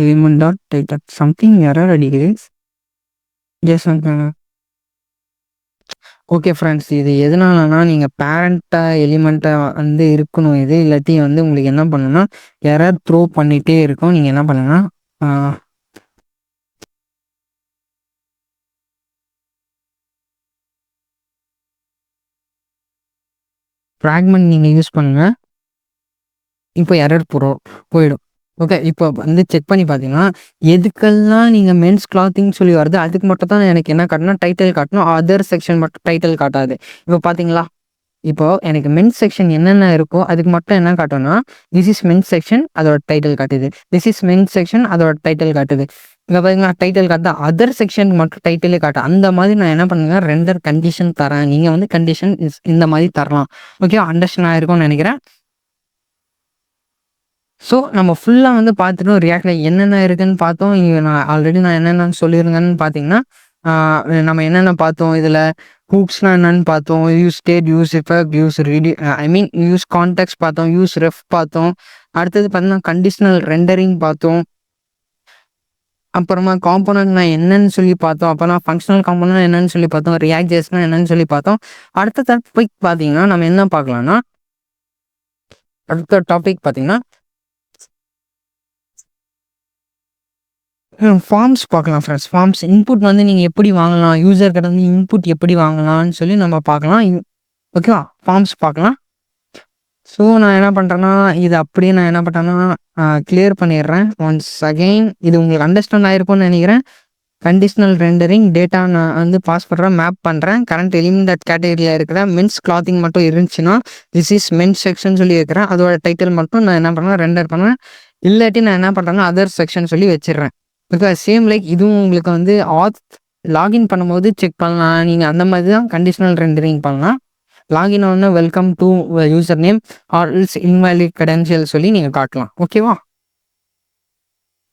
element dot title something error அடிக்குது. ஓகே ஃப்ரெண்ட்ஸ், இது எதனாலனா நீங்கள் பேரண்ட்டாக எலிமெண்ட்டாக வந்து இருக்கணும் இது, இல்லாட்டி வந்து உங்களுக்கு என்ன பண்ணுன்னா எரர் த்ரோ பண்ணிகிட்டே இருக்கும். நீங்கள் என்ன பண்ணுங்கன்னா ஃப்ராக்மெண்ட் நீங்கள் யூஸ் பண்ணுங்கள். இப்போ எரர் போயிடும். ஓகே, இப்போ வந்து செக் பண்ணி பார்த்தீங்கன்னா எதுக்கெல்லாம் நீங்கள் மென்ஸ் கிளாத்திங் சொல்லி வருது அதுக்கு மட்டும் தான் எனக்கு என்ன காட்டணும், டைட்டில் காட்டணும். அதர் செக்ஷன் மட்டும் டைட்டில் காட்டாது. இப்போ பார்த்தீங்களா, இப்போ எனக்கு மென்ஸ் செக்ஷன் என்னென்ன இருக்கோ அதுக்கு மட்டும் என்ன காட்டும்னா திஸ் இஸ் மென்ஸ் செக்ஷன் அதோட டைட்டில் காட்டுது, திஸ் இஸ் மென்ஸ் செக்ஷன் அதோட டைட்டில் காட்டுது. இங்கே பார்த்தீங்கன்னா டைட்டில் காட்டா அதர் செக்ஷனுக்கு மட்டும் டைட்டிலே காட்டும். அந்த மாதிரி நான் என்ன பண்ணுங்க, ரெண்டர் கண்டிஷன் தரேன். நீங்கள் வந்து கண்டிஷன் இந்த மாதிரி தரலாம். ஓகே, அண்டர்ஸ்டாண்ட் ஆயிருக்கும்னு நினைக்கிறேன். ஸோ நம்ம ஃபுல்லாக வந்து பார்த்துட்டோம். ரியாக்டில் என்னென்ன இருக்குதுன்னு பார்த்தோம். இங்கே நான் என்னென்னு சொல்லியிருங்கன்னு பார்த்தீங்கன்னா நம்ம என்னென்ன பார்த்தோம், இதில் ஹூக்ஸ்னால் என்னென்னு பார்த்தோம், use state, use effect, use contacts பார்த்தோம், யூஸ் ரெஃப் பார்த்தோம். அடுத்தது பார்த்தீங்கன்னா கண்டிஷனல் ரெண்டரிங் பார்த்தோம். அப்புறமா காம்போனன்ட்னா என்னன்னு சொல்லி பார்த்தோம். அப்புறமா ஃபங்க்ஷனல் காம்போனன்ட் என்னன்னு சொல்லி பார்த்தோம். ரியாக்ட் ஜேஸ்னா என்னன்னு சொல்லி பார்த்தோம். அடுத்த டாபிக் பார்த்தீங்கன்னா நம்ம என்ன பார்க்கலாம்னா, அடுத்த டாபிக் பார்த்தீங்கன்னா ஃபார்ம்ஸ் பார்க்கலாம் ஃப்ரெண்ட்ஸ். ஃபார்ம்ஸ் இன்புட் வந்து நீங்கள் எப்படி வாங்கலாம், யூசர் கிட்ட வந்து இன்புட் எப்படி வாங்கலாம்னு சொல்லி நம்ம பார்க்கலாம். ஓகேவா, ஃபார்ம்ஸ் பார்க்கலாம். ஸோ நான் என்ன பண்ணுறேன்னா இது அப்படியே நான் என்ன பண்ணுறேன்னா கிளியர் பண்ணிடுறேன் ஒன்ஸ் அகெயின். இது உங்களுக்கு அண்டர்ஸ்டாண்ட் ஆகிருக்கும்னு நினைக்கிறேன். கண்டிஷனல் ரெண்டரிங் டேட்டா நான் வந்து பாஸ் பண்ணுறேன், மேப் பண்ணுறேன். கரண்ட் எலிமெண்ட் கேட்டகரியில் இருக்கிற மென்ஸ் கிளாத்திங் மட்டும் இருந்துச்சுன்னா திஸ் இஸ் மென்ஸ் செக்ஷன் சொல்லி வைக்கிறேன். அதோட டைட்டில் மட்டும் நான் என்ன பண்ணுறேன், ரெண்டர் பண்ணுவேன். இல்லாட்டி நான் என்ன பண்ணுறேன்னா அதர் செக்ஷன் சொல்லி வச்சிடுறேன். பிகாஸ் சேம் லைக் இதுவும் உங்களுக்கு வந்து லாகின் பண்ணும்போது செக் பண்ணலாம். நீங்கள் அந்த மாதிரி தான் கண்டிஷனல் ரெண்டரிங் பண்ணலாம். லாகின் ஆனா welcome to user name or else invalid credential சொல்லி நீங்கள் காட்டலாம். ஓகேவா,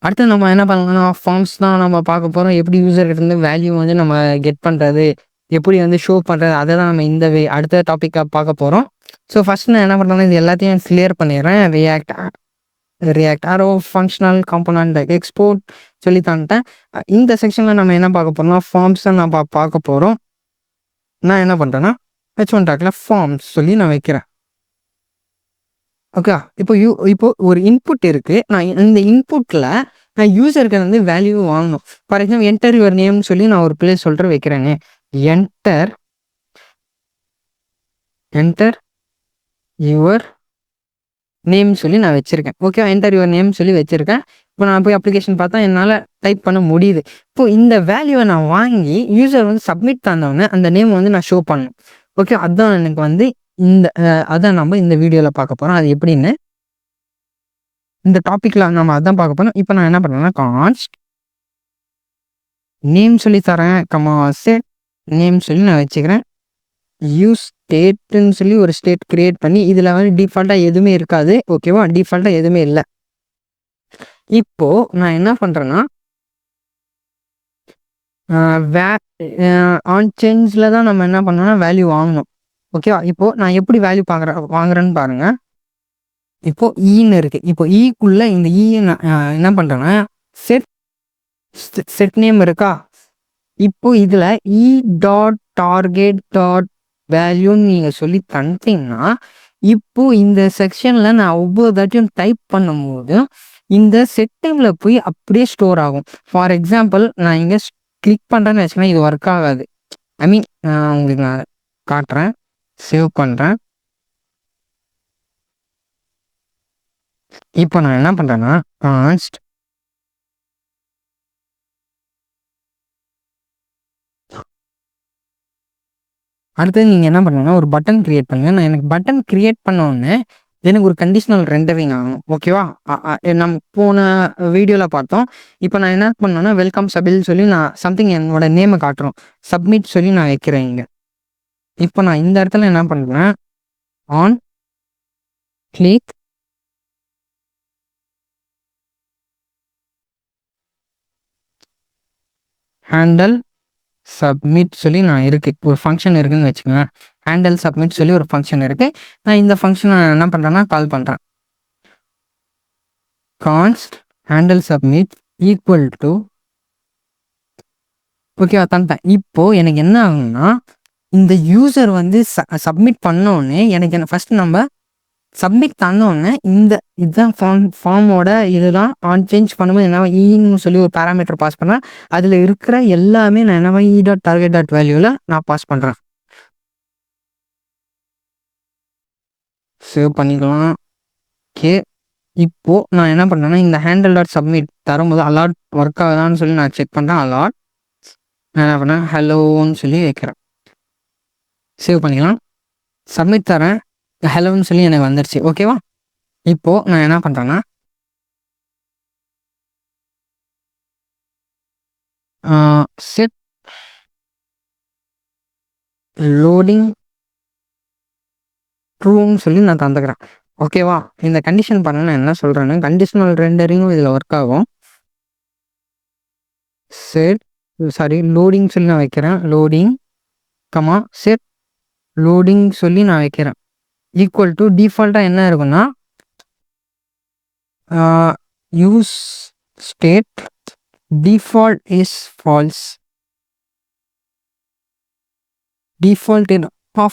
அடுத்து நம்ம என்ன பண்ணலாம்னா ஃபார்ம்ஸ் தான் நம்ம பார்க்க போகிறோம். எப்படி யூசர்கிட்ட இருந்து வேல்யூ வந்து நம்ம கெட் பண்ணுறது, எப்படி வந்து ஷோ பண்ணுறது, அதை தான் நம்ம இந்த அடுத்த டாப்பிக்காக பார்க்க போகிறோம். ஸோ ஃபஸ்ட் நான் என்ன பண்ணுறேன்னா இது எல்லாத்தையும் கிளியர் பண்ணிடுறேன். React arrow functional component export சொல்லி தந்துட்டேன். இந்த செக்ஷனில் நம்ம என்ன பார்க்க போகிறோம்னா ஃபார்ம்ஸ் தான் நான் பார்க்க போகிறோம். நான் என்ன பண்ணுறேன்னா H1 டாக்கில் ஃபார்ம்ஸ் சொல்லி நான் வைக்கிறேன். ஓகே, இப்போ ஒரு இன்புட் இருக்குது. நான் இந்த இன்புட்டில் நான் யூசருக்கு வந்து வேல்யூ வாங்கணும். ஃபார் எக்ஸாம்பிள் என்டர் யுவர் நேம்னு சொல்லி நான் ஒரு பிளேஸ் சொல்கிற வைக்கிறேங்க. என்டர் யுவர் நேம் சொல்லி நான் வச்சுருக்கேன். ஓகே, என்டர் யுவர் நேம் சொல்லி வச்சுருக்கேன். இப்போ நான் போய் அப்ளிகேஷன் பார்த்தா என்னால் டைப் பண்ண முடியுது. இப்போது இந்த வேல்யூவை நான் வாங்கி யூசர் வந்து சப்மிட் தந்தவொடனே அந்த நேம் வந்து நான் ஷோ பண்ணணும். ஓகே, அதுதான் எனக்கு வந்து அதான் நம்ம இந்த வீடியோவில் பார்க்க போகிறோம். அது எப்படின்னு இந்த டாப்பிக்கில் நம்ம அதான் பார்க்க போகிறோம். இப்போ நான் என்ன பண்ணுறேன்னா கான்ஸ்ட் நேம் சொல்லி தரேன், செட் நேம் சொல்லி நான் வச்சுக்கிறேன். யூஸ் ஸ்டேட்டுன்னு சொல்லி ஒரு ஸ்டேட் கிரியேட் பண்ணி இதில் வந்து டிஃபால்ட்டாக எதுவுமே இருக்காது. ஓகேவா, டிஃபால்ட்டாக எதுவுமே இல்லை. இப்போது நான் என்ன பண்ணுறேன்னா ஆன் சேஞ்சில் தான் நம்ம என்ன பண்ணோம்னா வேல்யூ வாங்கணும். ஓகேவா, இப்போது நான் எப்படி வேல்யூ வாங்குறேன்னு பாருங்கள். இப்போது ஈன்னு இருக்குது. இப்போ ஈக்குள்ளே இந்த நான் என்ன பண்ணுறேன்னா செட் நேம் இருக்கா. இப்போ இதில் டாட் டார்கெட் டாட் வேல்யூன்னு நீங்கள் சொல்லி தந்துட்டீங்கன்னா இப்போது இந்த செக்ஷனில் நான் ஒவ்வொரு தாட்டியும் டைப் பண்ணும்போது இந்த செட் டைமில் போய் அப்படியே ஸ்டோர் ஆகும். ஃபார் எக்ஸாம்பிள் நான் இங்கே கிளிக் பண்ணுறேன்னு வச்சுக்கோங்க, இது ஒர்க் ஆகாது. உங்களுக்கு நான் காட்டுறேன், சேவ் பண்ணுறேன். இப்போ நான் என்ன பண்ணுறேன்னா கான்ஸ்ட் அடுத்தது நீங்கள் என்ன பண்ணுங்கன்னா ஒரு பட்டன் கிரியேட் பண்ணுங்கள். நான் எனக்கு பட்டன் கிரியேட் பண்ணோடனே எனக்கு ஒரு கண்டிஷனல் ரெண்டரிங் ஆகும். ஓகேவா, நம்ம போன வீடியோவில் பார்த்தோம். இப்போ நான் என்ன பண்ணேன்னா வெல்கம் சபில் சொல்லி நான் சம்திங் என்னோட நேமை காட்டுறோம், சப்மிட் சொல்லி நான் வைக்கிறேன் இங்கே. இப்போ நான் இந்த இடத்துல என்ன பண்ணுறேன், ஆன் கிளிக் ஹேண்டல் சப்மிட் சொல்லி நான் இருக்குது ஒரு ஃபங்க்ஷன் இருக்குதுன்னு வச்சுக்கோங்க. ஹேண்டில் சப்மிட் சொல்லி ஒரு ஃபங்க்ஷன் இருக்குது. நான் இந்த ஃபங்க்ஷனை என்ன பண்ணுறேன்னா கால் பண்ணுறேன். கான்ஸ்ட் ஹேண்டில் சப்மிட் ஈக்குவல் டு ஓகேவா தந்துட்டேன். இப்போது எனக்கு என்ன ஆகும்னா இந்த யூசர் வந்து சப்மிட் பண்ணோடனே எனக்கு என்ன ஃபஸ்ட்டு நம்ம சப்மிட் தந்தோடனே இதுதான் ஃபார்மோட இதுதான் ஆன் சேஞ்ச் பண்ணும்போது என்ன ஈன்னு சொல்லி ஒரு பேராமீட்டர் பாஸ் பண்ணேன். அதில் இருக்கிற எல்லாமே நான் என்ன டார்கெட்.வேல்யூவில் நான் பாஸ் பண்ணுறேன். சேவ் பண்ணிக்கலாம். ஓகே, இப்போது நான் என்ன பண்ணுறேன்னா இந்த handle.submit தரும்போது அலாட் ஒர்க் ஆகுதான்னு சொல்லி நான் செக் பண்ணுறேன். அலாட் நான் என்ன பண்ணேன் ஹலோன்னு சொல்லி வைக்கிறேன். சேவ் பண்ணிக்கலாம். சப்மிட் தரேன். ஹலோன்னு சொல்லி எனக்கு வந்துடுச்சு. ஓகேவா, இப்போது நான் என்ன பண்ணுறேன்னா செட் லோடிங் ட்ரூன்னு சொல்லி நான் தந்துக்கிறேன். ஓகேவா, இந்த கண்டிஷன் பண்ண நான் என்ன சொல்கிறேன்னா கண்டிஷனல் ரெண்டரிங்கும் இதில் ஒர்க் ஆகும். செட் லோடிங் சொல்லி நான் வைக்கிறேன். லோடிங் செட் லோடிங் சொல்லி நான் வைக்கிறேன். ஈக்குவல் டு டிஃபால்ட்டாக என்ன இருக்குன்னா use state default is false. Default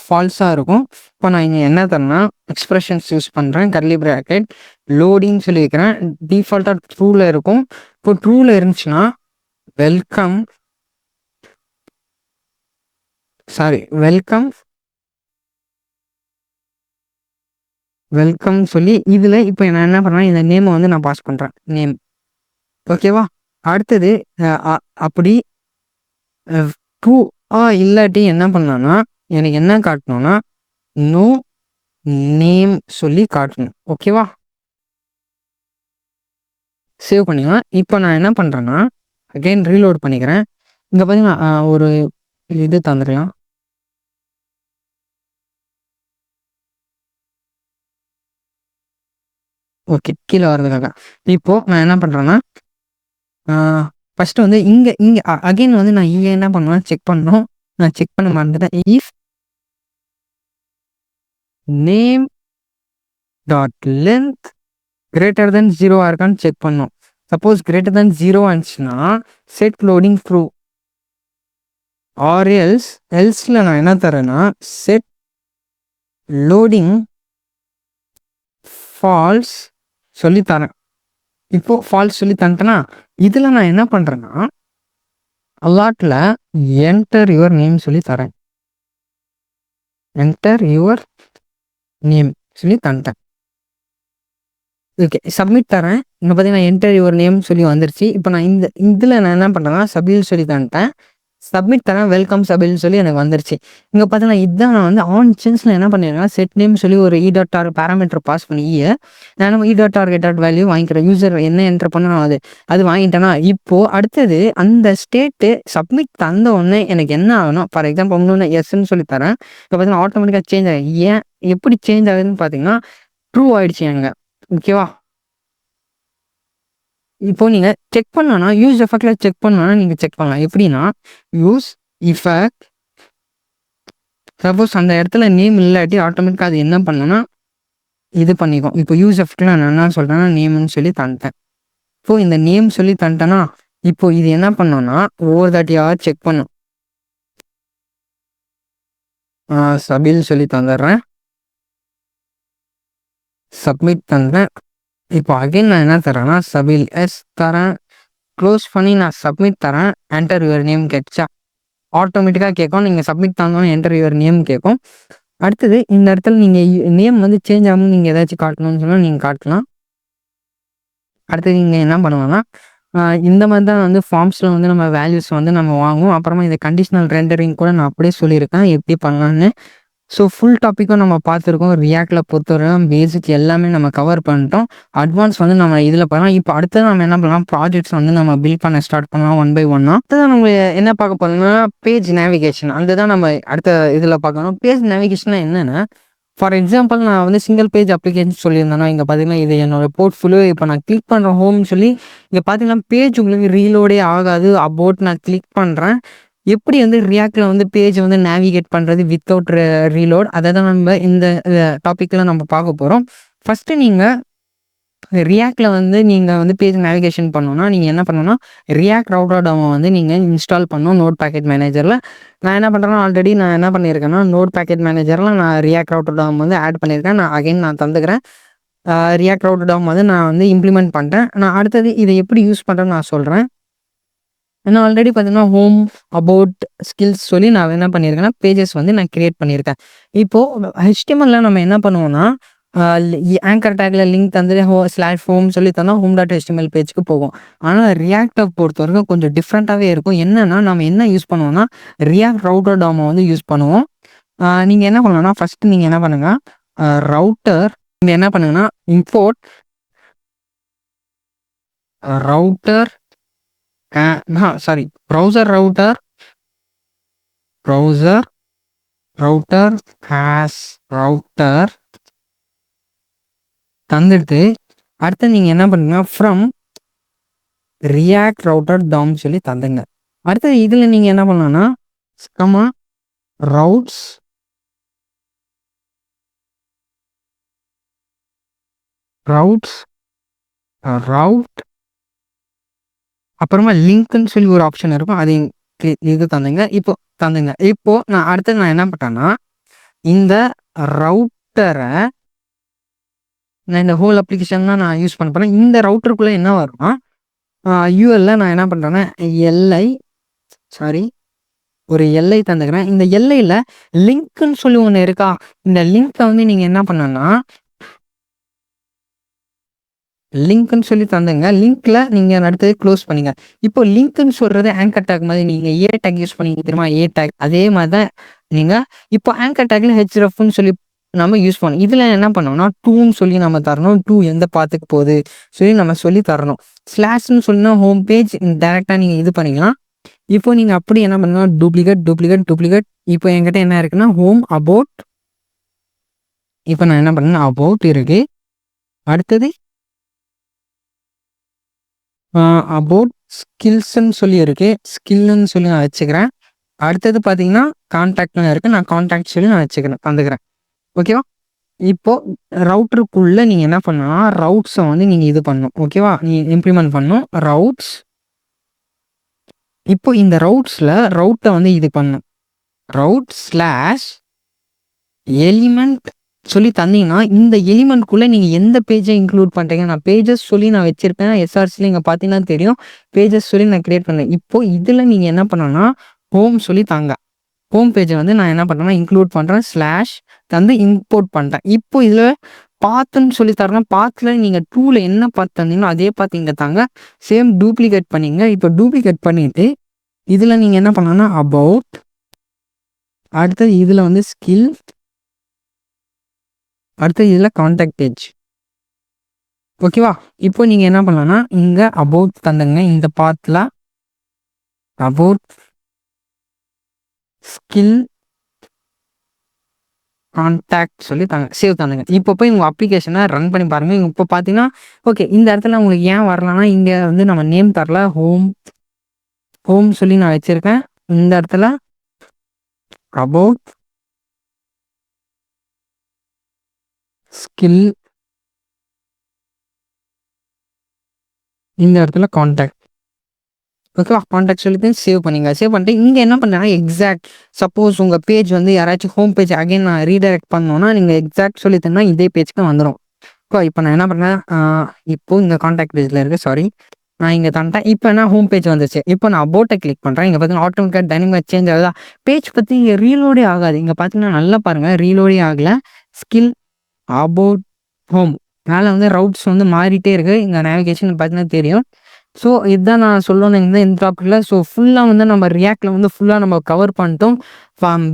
ஃபால்ஸாக இருக்கும். இப்போ நான் இங்கே என்ன தரேன்னா எக்ஸ்பிரஷன்ஸ் யூஸ் பண்ணுறேன். கர்லி ப்ராக்கெட் லோடிங் சொல்லி வைக்கிறேன். டிஃபால்ட்டாக ட்ரூவில் இருக்கும். இப்போ ட்ரூவில் இருந்துச்சுன்னா வெல்கம் சொல்லி இதில் இப்போ நான் என்ன பண்ணுறேன் இந்த நேமை வந்து நான் பாஸ் பண்ணுறேன். நேம் ஓகேவா. அடுத்தது அப்படி ட்ரூ இல்லாட்டி என்ன பண்ணலான்னா எனக்கு என்ன காட்டணும்னா நோ நேம் சொல்லி காட்டணும். ஓகேவா, சேவ் பண்ணிக்கலாம். இப்போ நான் என்ன பண்ணுறேன்னா அகெயின் ரீலோட் பண்ணிக்கிறேன். இங்கே பார்த்தீங்கன்னா ஒரு இது தந்துடலாம். ஓகே, கீழே வர்றதுக்காக இப்போது நான் என்ன பண்ணுறேன்னா ஃபஸ்ட்டு வந்து இங்கே அகெயின் வந்து நான் இங்கே என்ன பண்ணுவேன் செக் பண்ணணும். நான் செக் பண்ண மறந்துட்டேன். If name dot length greater than 0 இருக்கான்னு செக் பண்ணோம். சப்போஸ் கிரேட்டர் தென் 0 ஆச்சுன்னா செட் லோடிங் ட்ரூ ஆர் எல்ஸில் நான் என்ன தரேன்னா செட் லோடிங் ஃபால்ஸ் சொல்லி தரேன். இப்போது ஃபால்ஸ் சொல்லி தந்துட்டேன்னா இதில் நான் என்ன பண்ணுறேன்னா அலாட்டில் என்டர் யுவர் நேம் சொல்லி தரேன். என்டர் யுவர் நேம் சொல்லி தந்துட்டேன். ஓகே, சப்மிட் தரேன். இங்கே பார்த்தீங்கன்னா என்டர் யுவர் நேம் சொல்லி வந்துருச்சு. இப்போ நான் இதில் நான் என்ன பண்ணுறேன்னா சபில் சொல்லி தந்துட்டேன். சப்மிட் தரேன். வெல்கம் சபில்னு சொல்லி எனக்கு வந்துருச்சு. இங்கே பார்த்தீங்கன்னா இதுதான் நான் வந்து ஆன் சேஞ்சில் என்ன பண்ணிடுறேன் செட் நேம் சொல்லி ஒரு இ.டார் பேராமீட்டர் பாஸ் பண்ணி நான் இ.டார்கெட்.வேல்யூ வாங்கிக்கிறேன். யூசர் என்ன என்டர் பண்ணணும் அது வாங்கிட்டேன்னா இப்போது அடுத்தது அந்த ஸ்டேட்டு சப்மிட் தந்த உடனே எனக்கு என்ன ஆகணும். ஃபார் எக்ஸாம்பிள் ஒன்று எஸ்ன்னு சொல்லி தரேன். இப்போ பார்த்தீங்கன்னா ஆட்டோமேட்டிக்காக சேஞ்ச் ஆகும். ஏன் எப்படி சேஞ்ச் ஆகுதுன்னு பார்த்தீங்கன்னா ட்ரூ ஆகிடுச்சு எங்க. ஓகேவா, இப்போ நீங்கள் செக் பண்ணனா யூஸ் எஃபெக்டில் செக் பண்ணனா நீங்கள் செக் பண்ணலாம். எப்படின்னா யூஸ் இஃபெக்ட் சப்போஸ் அந்த இடத்துல நேம் இல்லாட்டி ஆட்டோமேட்டிக்காக அது என்ன பண்ணணும்னா இது பண்ணிக்கும். இப்போ யூஸ் எஃபெக்டில் நான் என்ன சொல்கிறேன்னா நேம்னு சொல்லி தந்துட்டேன். இப்போ இந்த நேம் சொல்லி தந்துட்டேன்னா இப்போ இது என்ன பண்ணோன்னா ஒவ்வொரு தாட்டியாக செக் பண்ணும். சபில் சொல்லி தந்துடுறேன். சப்மிட் தந்துட்டேன். இப்போ அகைன் நான் என்ன தரேன்னா சபில் எஸ் தரேன். க்ளோஸ் பண்ணி நான் சப்மிட் தரேன். என்டர் யுவர் நேம் கேட்சா ஆட்டோமேட்டிக்காக கேட்கும். நீங்கள் சப்மிட் தந்தோன்னு என்டர் யுவர் நேம் கேட்கும். அடுத்தது இந்த இடத்துல நீங்கள் நேம் வந்து சேஞ்ச் ஆகும் நீங்கள் ஏதாச்சும் காட்டணும்னு சொன்னால் நீங்கள் காட்டலாம். அடுத்தது நீங்கள் என்ன பண்ணுவோன்னா இந்த மாதிரி தான் வந்து ஃபார்ம்ஸில் வந்து நம்ம வேல்யூஸ் வந்து நம்ம வாங்குவோம். அப்புறமா இந்த கண்டிஷனல் ரெண்டரிங் கூட நான் அப்படியே சொல்லியிருக்கேன் எப்படி பண்ணலான்னு. ஸோ ஃபுல் டாப்பிக்கும் நம்ம பார்த்துருக்கோம். ரியாக்டில் பொறுத்தவரை பேசிக் எல்லாமே நம்ம கவர் பண்ணிட்டோம். அட்வான்ஸ் வந்து நம்ம இதில் பண்ணலாம். இப்போ அடுத்தது நம்ம என்ன பண்ணலாம் ப்ராஜெக்ட்ஸ் வந்து நம்ம பில்ட் பண்ண ஸ்டார்ட் பண்ணலாம் 1 by 1. அடுத்தது நம்ம என்ன பார்க்க போகிறோம்னா பேஜ் நேவிகேஷன். அதுதான் நம்ம அடுத்த இதில் பார்க்கணும். பேஜ் நேவிகேஷன் என்னென்னா ஃபார் எக்ஸாம்பிள் நான் வந்து சிங்கிள் பேஜ் அப்ளிகேஷன் சொல்லியிருந்தேன்னா இங்கே பார்த்தீங்கன்னா இது என்னோட போர்ட்ஃபோலியோ. இப்போ நான் கிளிக் பண்ணுறேன் ஹோம்னு சொல்லி இங்கே பார்த்தீங்கன்னா பேஜ் உங்களுக்கு ரீலோடே ஆகாது. அபவுட் நான் கிளிக் பண்ணுறேன். எப்படி வந்து ரியாக்டில் வந்து பேஜ் வந்து நேவிகேட் பண்ணுறது வித்தவுட் ரீலோட், அதை தான் நம்ம இந்த டாப்பிக்கில் நம்ம பார்க்க போகிறோம். ஃபஸ்ட்டு நீங்கள் ரியாக்டில் வந்து நீங்கள் வந்து பேஜ் நேவிகேஷன் பண்ணணும்னா நீங்கள் என்ன பண்ணணும்னா ரியாக்ட் ரவுட்டர் டெமோ வந்து நீங்கள் இன்ஸ்டால் பண்ணணும் நோட் பேக்கெட் மேனேஜரில். நான் என்ன பண்ணுறேன்னா ஆல்ரெடி நான் என்ன பண்ணியிருக்கேன்னா நோட் பேக்கெட் மேனேஜரில் நான் ரியாக்ட் ரவுட்டர் டெமோ வந்து ஆட் பண்ணியிருக்கேன். நான் தந்துக்கிறேன். ரியாக்ட் ரவுட்டர் டெமோ வந்து நான் வந்து இம்ப்ளிமெண்ட் பண்ணிட்டேன். நான் அடுத்தது இதை எப்படி யூஸ் பண்ணுறேன்னு நான் சொல்கிறேன். நான் ஆல்ரெடி பார்த்தீங்கன்னா ஹோம், அபவுட், ஸ்கில்ஸ் சொல்லி நான் என்ன பண்ணியிருக்கேன்னா பேஜஸ் வந்து நான் கிரியேட் பண்ணியிருக்கேன். இப்போது HTML நம்ம என்ன பண்ணுவோம்னா ஆங்கர் டேக்ல லிங்க் தந்துட்டு /home சொல்லி தந்தால் home.html பேஜுக்கு போகும். ஆனால் ரியாக்டை பொறுத்த வரைக்கும் கொஞ்சம் டிஃப்ரெண்ட்டாகவே இருக்கும். என்னென்னா நம்ம என்ன யூஸ் பண்ணுவோம்னா ரியாக்ட் ரவுட்டர் டெமோ வந்து யூஸ் பண்ணுவோம். நீங்கள் என்ன பண்ணணும்னா ஃபஸ்ட்டு நீங்கள் என்ன பண்ணுங்கள், ரவுட்டர் நீங்கள் என்ன பண்ணுங்கன்னா import router browser router has router தந்துட்டு அடுத்து நீங்கள் என்ன பண்ணுங்க ஃப்ரம் ரியாக்ட் ரவுட்டர் டெமோ சொல்லி தந்துங்க. அடுத்தது இதில் நீங்கள் என்ன பண்ணலாம்னா கமா ரவுட் அப்புறமா லிங்க்னு சொல்லி ஒரு ஆப்ஷன் இருக்கும், அது இது தந்துங்க. இப்போ நான் அடுத்தது நான் என்ன பண்ணிட்டேன்னா இந்த ரவுட்டரை நான் இந்த ஹோல் அப்ளிகேஷன் தான் நான் யூஸ் பண்ண போகிறேன். இந்த ரவுட்டருக்குள்ளே என்ன வரும்னா யூஎல்ல நான் என்ன பண்ணுறேன்னா ஒரு எல்ஐ தந்துக்கிறேன். இந்த எல்ஐயில் லிங்க்னு சொல்லி ஒன்று இருக்கா, இந்த லிங்க்கை வந்து நீங்கள் என்ன பண்ணணும்னா லிங்க்னு சொல்லி தந்துங்க. லிங்க்கில் நீங்கள் அடுத்தது க்ளோஸ் பண்ணிங்க. இப்போ லிங்க்னு சொல்கிறது ஆங்கர் டேக் மாதிரி நீங்கள் ஏ டேக் யூஸ் பண்ணிங்க தெரியுமா, ஏ டேக் அதே மாதிரி தான் நீங்கள் இப்போ ஆங்கர் டேக்கில் ஹெச்ரஃப்னு சொல்லி நம்ம யூஸ் பண்ணணும். இதில் என்ன பண்ணோம்னா டூன்னு சொல்லி நம்ம தரணும். டூ எந்த பாத்துக்கு போகுது சொல்லி நம்ம சொல்லி தரணும். ஸ்லாஷ்னு சொல்லினா ஹோம் பேஜ் டேரெக்டாக நீங்கள் இது பண்ணிக்கலாம். இப்போ நீங்கள் அப்படி என்ன பண்ணலாம் டூப்ளிகேட். இப்போ என்கிட்ட என்ன இருக்குன்னா ஹோம் அபவுட். இப்போ நான் என்ன பண்ணேன்னா அபவுட் இருக்கு. அடுத்தது அபவுட் ஸ்கில்ஸ்ன்னு சொல்லி இருக்கு, ஸ்கில்னு சொல்லி நான் வச்சுக்கிறேன். அடுத்தது பார்த்தீங்கன்னா கான்டாக்ட்னு இருக்கு, நான் கான்டாக்ட் சொல்லி நான் தந்துக்கிறேன். ஓகேவா? இப்போ ரவுட்டருக்குள்ளே நீங்கள் என்ன பண்ணணும்னா ரவுட்ஸை வந்து நீங்கள் இது பண்ணணும். ஓகேவா? நீங்கள் இம்ப்ளிமெண்ட் பண்ணணும் ரவுட்ஸ். இப்போ இந்த ரவுட்ஸில் ரவுட்டை வந்து இது பண்ணணும். ரவுட் ஸ்லாஷ் எலிமெண்ட் சொல்லி தந்தீங்கன்னா இந்த எலிமெண்ட்குள்ளே நீங்கள் எந்த பேஜை இன்க்ளூட் பண்ணுறீங்க. நான் பேஜஸ் சொல்லி நான் வச்சுருப்பேன். எஸ்ஆர்சியில் இங்கே பார்த்தீங்கன்னா தெரியும், பேஜஸ் சொல்லி நான் கிரியேட் பண்ணேன். இப்போது இதில் நீங்கள் என்ன பண்ணணும்னா ஹோம் சொல்லி தாங்க. ஹோம் பேஜை வந்து நான் என்ன பண்ணுறேன்னா இன்க்ளூட் பண்ணுறேன், ஸ்லாஷ் தந்து இம்போர்ட் பண்ணுறேன். இப்போ இதில் பாத்துன்னு சொல்லி தரேன். பாத்தில் நீங்கள் டூவில் என்ன பார்த்து தந்தீங்களோ அதே பார்த்து இங்கே தாங்க. சேம் டூப்ளிகேட் பண்ணிங்க. இப்போ டூப்ளிகேட் பண்ணிவிட்டு இதில் நீங்கள் என்ன பண்ணணும்னா அபவுட், அடுத்தது இதில் வந்து ஸ்கில், அடுத்தது இதில் கான்டாக்ட் பேஜ். ஓகேவா? இப்போ நீங்கள் என்ன பண்ணலாம்னா இங்கே அபவுட் தந்துங்க. இந்த பாத்தில் அபவுட் ஸ்கில் கான்டாக்ட் சொல்லி சேவ் தந்துங்க. இப்போ போய் உங்கள் அப்ளிகேஷனை ரன் பண்ணி பாருங்கள். இப்போ பார்த்தீங்கன்னா ஓகே, இந்த இடத்துல உங்களுக்கு ஏன் வரலன்னா இங்கே வந்து நம்ம நேம் தரல, ஹோம் சொல்லி நான் வச்சுருக்கேன். இந்த இடத்துல அபவுட் ஸ்கில், இந்த இடத்துல கான்டாக்ட். ஓகேவா? கான்டாக்ட் சொல்லிட்டு சேவ் பண்ணிங்க. சேவ் பண்ணிட்டு இங்கே என்ன பண்ணுறேன்னா எக்ஸாக்ட், சப்போஸ் உங்கள் பேஜ் வந்து யாராச்சும் ஹோம் பேஜ் அகைன் நான் ரீடைரக்ட் பண்ணோன்னா நீங்கள் எக்ஸாக்ட் சொல்லி தந்தா இதே பேஜ்க்கு வந்துடும். இப்போ நான் என்ன பண்ணேன், இப்போது இந்த கான்டாக்ட் பேஜில் இருக்குது, நான் இங்கே தந்துட்டேன். இப்போ என்ன ஹோம் பேஜ் வந்துச்சு. இப்போ நான் அபவுட்டை கிளிக் பண்ணுறேன். இங்கே பார்த்தீங்கன்னா ஆட்டோமேட்டிக்காக டைனமிக் சேஞ்ச் ஆகுதா, பேஜ் பற்றி இங்கே ரீலோடே ஆகாது. இங்கே பார்த்தீங்கன்னா நல்லா பாருங்கள், ரீலோடே ஆகலை. ஸ்கில் அபவுட் ஹோம் மேலே வந்து ரவுட்ஸ் வந்து மாறிட்டே இருக்குது. இங்கே நேவிகேஷன் பார்த்தீங்கன்னா தெரியும். ஸோ இதுதான் நான் சொல்லணும் இந்த டாப்பிக்கில். ஸோ ஃபுல்லாக வந்து நம்ம ரியாக்டில் வந்து ஃபுல்லாக நம்ம கவர் பண்ணிட்டோம்.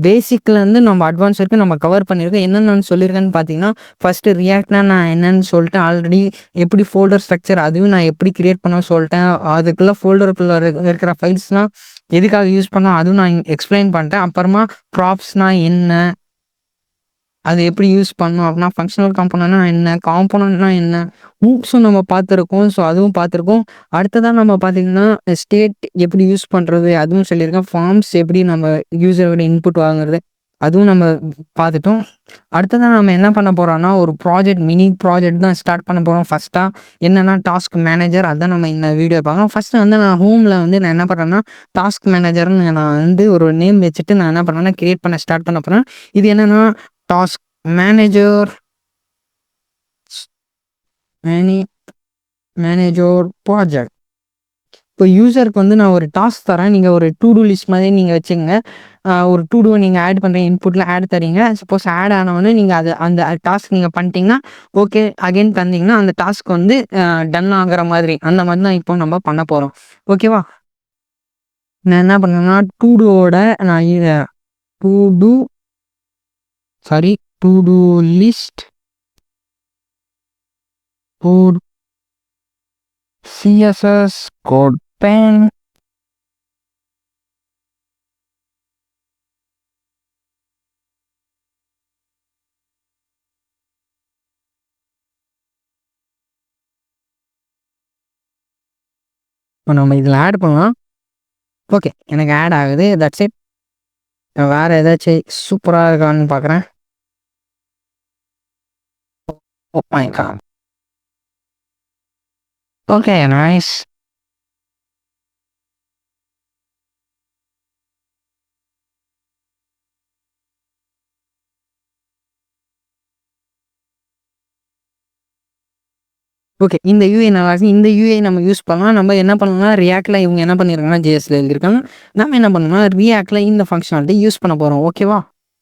பேசிக்லேருந்து நம்ம அட்வான்ஸ் வரைக்கும் நம்ம கவர் பண்ணியிருக்கோம். என்னென்னு சொல்லியிருக்கேன்னு பார்த்தீங்கன்னா ஃபஸ்ட்டு ரியாக்ட்னா நான் என்னென்னு சொல்லிட்டு ஆல்ரெடி எப்படி ஃபோல்டர் ஸ்ட்ரக்சர் அதுவும் நான் எப்படி கிரியேட் பண்ண சொல்லிட்டேன். அதுக்குள்ளே ஃபோல்டருக்குள்ளே இருக்கிற ஃபைல்ஸ்னால் எதுக்காக யூஸ் பண்ணோம் அதுவும் நான் எக்ஸ்பிளைன் பண்ணிட்டேன். அப்புறமா ப்ராப்ஸ்னால் என்ன, அது எப்படி யூஸ் பண்ணணும் அப்படின்னா ஃபங்க்ஷனல் காம்போனன்ட்னா என்ன, காம்போனன்ட்னா என்ன, ஹூப்ஸும் நம்ம பார்த்துருக்கோம். ஸோ அதுவும் பார்த்துருக்கோம். அடுத்ததாக நம்ம பார்த்தீங்கன்னா ஸ்டேட் எப்படி யூஸ் பண்ணுறது அதுவும் சொல்லியிருக்கேன். ஃபார்ம்ஸ் எப்படி நம்ம யூசரோட இன்புட் வாங்குறது அதுவும் நம்ம பார்த்துட்டோம். அடுத்ததாக நம்ம என்ன பண்ண போகிறோம்னா ஒரு மினி ப்ராஜெக்ட் தான் ஸ்டார்ட் பண்ண போகிறோம். ஃபஸ்ட்டாக என்னென்னா டாஸ்க் மேனேஜர், அதான் நம்ம இந்த வீடியோ பார்க்கலாம். ஃபஸ்ட்டு வந்து நான் ஹோமில் வந்து நான் என்ன பண்ணுறேன்னா டாஸ்க் மேனேஜர்னு நான் வந்து ஒரு நேம் வச்சுட்டு நான் என்ன பண்ணுறேன்னா கிரியேட் பண்ண ஸ்டார்ட் பண்ண போகிறேன். இது என்னென்னா டாஸ்க் மேனேஜர் மேனேஜர் ப்ராஜெக்ட். இப்போ யூசருக்கு வந்து நான் ஒரு டாஸ்க் தரேன். நீங்கள் ஒரு டூ டூ லிஸ்ட் மாதிரி நீங்கள் வச்சுக்கோங்க. ஒரு டூ டூ நீங்கள் ஆட் பண்ணுறீங்க, இன்புட்டில் ஆட் தரீங்க. சப்போஸ் ஆட் ஆனவொடனே நீங்கள் அது அந்த டாஸ்க் நீங்கள் பண்ணிட்டீங்கன்னா ஓகே அகைன் தந்தீங்கன்னா அந்த டாஸ்க் வந்து டன் ஆகிற மாதிரி அந்த மாதிரி தான் இப்போ நம்ம பண்ண போகிறோம். ஓகேவா? நான் என்ன பண்ணேன்னா டூ நான் to to to to list CSS code pen இப்போ நம்ம இதில் ஆட் பண்ணலாம். ஓகே எனக்கு ஆட் ஆகுது. That's it. வேறு ஏதாச்சும் சூப்பராக இருக்கான்னு பார்க்குறேன். Oh my god. Okay nice. Okay இந்த யூஐ நல்லா இருக்கு. இந்த யூஐ நம்ம யூஸ் பண்ணலாம். நம்ம என்ன பண்ணலாம், ரியாக்டில் இவங்க என்ன பண்ணியிருக்காங்கன்னா ஜேஎஸ்ல எழுதியிருக்காங்க. நம்ம என்ன பண்ணணும்னா ரியாக்டில் இந்த ஃபங்க்ஷனாலிட்டி யூஸ் பண்ண போகிறோம். ஓகேவா?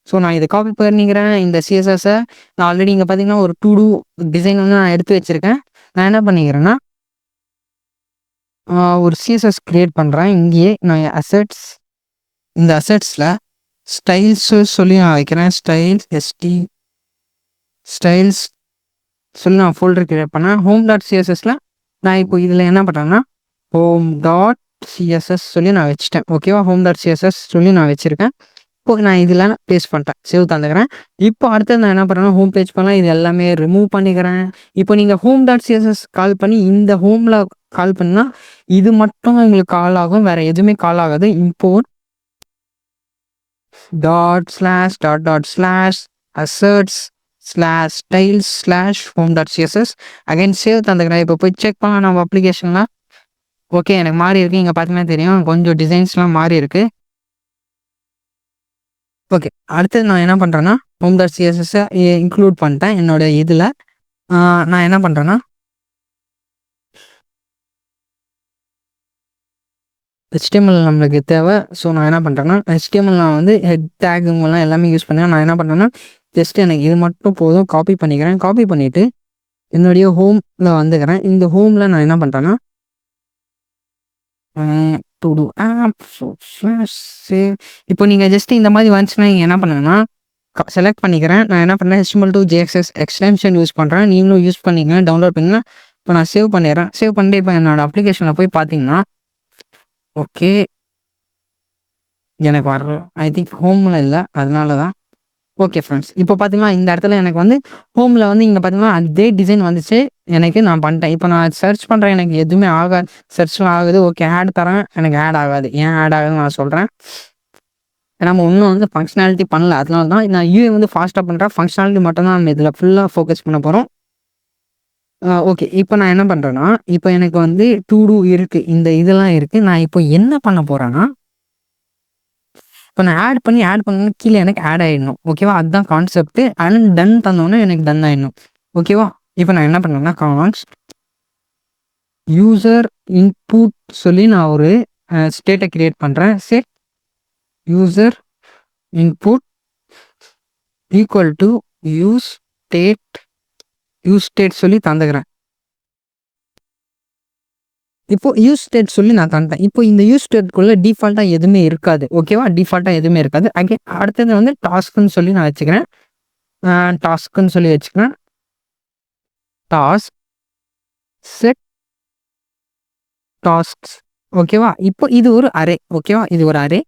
ஸோ நான் இதை காப்பி பண்ணிக்கிறேன். இந்த சிஎஸ்எஸ்ஸை நான் ஆல்ரெடி இங்கே பார்த்தீங்கன்னா ஒரு டூ டிசைன் வந்து நான் எடுத்து வச்சுருக்கேன். நான் என்ன பண்ணிக்கிறேன்னா ஒரு சிஎஸ்எஸ் க்ரியேட் பண்ணுறேன். இங்கேயே நான் இந்த அசெட்ஸில் ஸ்டைல்ஸு சொல்லி நான் வைக்கிறேன். ஸ்டைல்ஸ் சொல்லி நான் ஃபோல்டர் க்ரியேட் பண்ணேன். home.cssல நான் இப்போ இதில் என்ன பண்ணுறேன்னா home.css சொல்லி நான் வச்சுட்டேன். ஓகேவா? home.css சொல்லி நான் வச்சுருக்கேன். இப்போ நான் இதில் பேஸ்ட் பண்ணிட்டேன், சேவ் தந்துக்கிறேன். இப்போ அடுத்தது நான் என்ன பண்ணுறேன்னா ஹோம் பேஜ் பண்ணலாம். இது எல்லாமே ரிமூவ் பண்ணிக்கிறேன். இப்போ நீங்கள் home.css கால் பண்ணி இந்த ஹோமில் கால் பண்ணால் இது மட்டும் எங்களுக்கு கால் ஆகும், வேறு எதுவுமே கால் ஆகாது. இம்போர்ட் assets/styles/home.css அகைன் சேவ் தந்துக்கிறேன். இப்போ போய் செக் பண்ணலாம் நம்ம அப்ளிகேஷன்லாம். ஓகே எனக்கு மாறி இருக்குது. இங்கே பார்த்தீங்கன்னா தெரியும் கொஞ்சம் டிசைன்ஸ்லாம் மாறி இருக்குது. ஓகே அடுத்தது நான் என்ன பண்ணுறேன்னா home.css இன்க்ளூட் பண்ணிட்டேன் என்னோடய இதில். நான் என்ன பண்ணுறேன்னா HTML நம்மளுக்கு தேவை. ஸோ நான் என்ன பண்ணுறேன்னா HTML நான் வந்து ஹெட் டேக்குங்கெல்லாம் எல்லாமே யூஸ் பண்ணேன். நான் என்ன பண்ணுறேன்னா ஜஸ்ட் எனக்கு இது மட்டும் போதும், காப்பி பண்ணிக்கிறேன். காப்பி பண்ணிவிட்டு என்னுடைய ஹோமில் வந்துக்கிறேன். இந்த ஹோமில் நான் என்ன பண்ணுறேன்னா டு டூ ஆப் சேவ். இப்போ நீங்கள் ஜஸ்ட் இந்த மாதிரி வந்துச்சுன்னா நீங்கள் என்ன பண்ணுங்கன்னா செலக்ட் பண்ணிக்கிறேன். நான் என்ன பண்ணுறேன் HTML2 JSX எக்ஸ்டென்ஷன் யூஸ் பண்ணுறேன். நீங்களும் யூஸ் பண்ணிங்க, டவுன்லோட் பண்ணுங்க. இப்போ நான் சேவ் பண்ணிடுறேன். சேவ் பண்ணிட்டு இப்போ என்னோடய அப்ளிகேஷனில் போய் பார்த்தீங்கன்னா ஓகே எனக்கு வர ஐ திங்க் ஹோமில் இல்லை, அதனால தான். ஓகே ஃப்ரெண்ட்ஸ் இப்போ பார்த்தீங்கன்னா இந்த இடத்துல எனக்கு வந்து ஹோமில் வந்து இங்கே பார்த்தீங்கன்னா அதே டிசைன் வந்துச்சு. எனக்கு நான் பண்ணிட்டேன். இப்போ நான் சர்ச் பண்ணுறேன், எனக்கு எதுவுமே ஆகாது. சர்ச்லாம் ஆகுது. ஓகே ஆட் தரேன், எனக்கு ஆட் ஆகாது. ஏன் ஆட் ஆகுதுன்னு நான் சொல்கிறேன். நம்ம இன்னும் வந்து ஃபங்க்ஷனாலிட்டி பண்ணல, அதனால தான் நான் யூஐ வந்து ஃபாஸ்ட்டாக பண்ணுறேன். ஃபங்க்ஷனாலிட்டி மட்டும் தான் நம்ம இதில் ஃபுல்லாக ஃபோக்கஸ் பண்ண போகிறோம். ஓகே இப்போ நான் என்ன பண்ணுறேன்னா இப்போ எனக்கு வந்து டூ டூ இருக்குது, இந்த இதெல்லாம் இருக்குது. நான் இப்போ என்ன பண்ண போகிறேன்னா இப்போ நான் ஆட் பண்ணணும் கீழே எனக்கு ஆட் ஆகிடணும். ஓகேவா? அதுதான் கான்செப்ட்டு. அண்ட் டன் தந்தோன்னே எனக்கு டன் ஆகிடணும். ஓகேவா? இப்போ நான் என்ன பண்ணுறேன்னா யூசர் இன்புட் சொல்லி நான் ஒரு ஸ்டேட்டை க்ரியேட் பண்ணுறேன். Set user input equal to use state சொல்லி தந்துக்கிறேன். இப்போ யூஸ் ஸ்டேட் சொல்லி நான் தந்தேன். இப்போ இந்த யூஸ் ஸ்டேட்குள்ளே டிஃபால்ட்டாக எதுவுமே இருக்காது. ஓகேவா? டிஃபால்ட்டாக எதுவுமே இருக்காது. அகைன் அடுத்தது வந்து டாஸ்க்குன்னு சொல்லி நான் வச்சுக்கிறேன். Task set tasks. ஓகேவா? இப்போ இது ஒரு அரே. ஓகேவா? இது ஒரு அரே.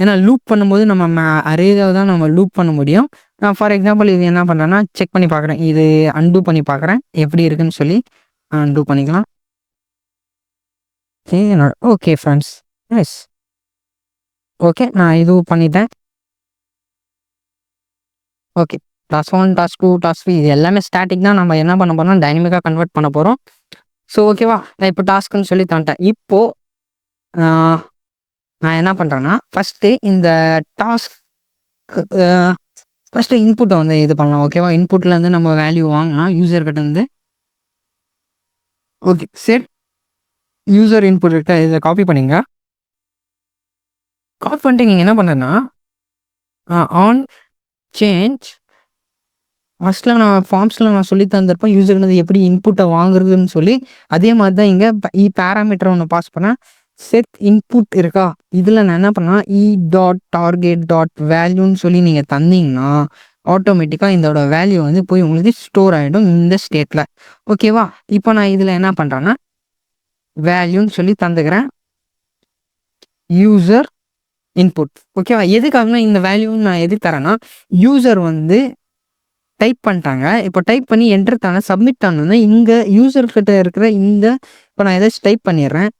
ஏன்னா லூப் பண்ணும்போது நம்ம அரேவை தான் நம்ம லூப் பண்ண முடியும். நான் ஃபார் எக்ஸாம்பிள் இது என்ன பண்ணுறேன்னா செக் பண்ணி பார்க்குறேன். இது அன்டூ பண்ணி பார்க்குறேன் எப்படி இருக்குன்னு சொல்லி அன்டூ பண்ணிக்கலாம். ஓகே ஃப்ரெண்ட்ஸ், எஸ் ஓகே நான் இது பண்ணிட்டேன். ஓகே டாஸ்க் 1 டாஸ்க் 2 டாஸ்க் 3 இது எல்லாமே ஸ்டாட்டிக் தான். நம்ம என்ன பண்ண போகிறோம் டைனமிக்காக கன்வெர்ட் பண்ண போகிறோம். ஸோ ஓகேவா, நான் இப்போ டாஸ்க்குன்னு சொல்லி தந்துட்டேன். இப்போது நான் என்ன பண்ணுறேன்னா ஃபஸ்ட்டு இந்த டாஸ்க் ஃபஸ்ட்டு இன்புட்டை வந்து இது பண்ணலாம். ஓகேவா, இன்புட்லேருந்து நம்ம வேல்யூ வாங்கலாம் யூசர்கிட்ட இருந்து. ஓகே செட் யூசர் இன்புட் கிட்ட இதை காப்பி பண்ணிங்க. காப்பி பண்ணிட்டு நீங்கள் என்ன பண்ணுறேன்னா ஆன் சேஞ்ச் ஃபஸ்ட்டில் நான் ஃபார்ம்ஸில் நான் சொல்லி தந்திருப்பேன் யூசர்லேருந்து எப்படி இன்புட்டை வாங்குறதுன்னு சொல்லி. அதே மாதிரி தான் இங்கே பேராமீட்டர் ஒன்று பாஸ் பண்ணேன். செட் இன்புட் இருக்கா, இதில் நான் என்ன பண்ணேன்னா e.target.value சொல்லி நீங்கள் தந்தீங்கன்னா ஆட்டோமேட்டிக்காக இதோட வேல்யூ வந்து போய் உங்களுக்கு ஸ்டோர் ஆகிடும் இந்த ஸ்டேட்டில். ஓகேவா, இப்போ நான் இதில் என்ன பண்ணுறேன்னா வேல்யூன்னு சொல்லி தந்துக்கிறேன் யூசர் இன்புட். ஓகேவா, எதுக்காகனா இந்த வேல்யூன்னு நான் எது தரேன்னா யூசர் வந்து டைப் பண்ணிட்டாங்க. இப்போ டைப் பண்ணி என்டர் தானே சப்மிட் ஆனோன்னா இங்கே யூசர்கிட்ட இருக்கிற இந்த இப்போ நான் ஏதாச்சும் டைப் பண்ணிடுறேன்,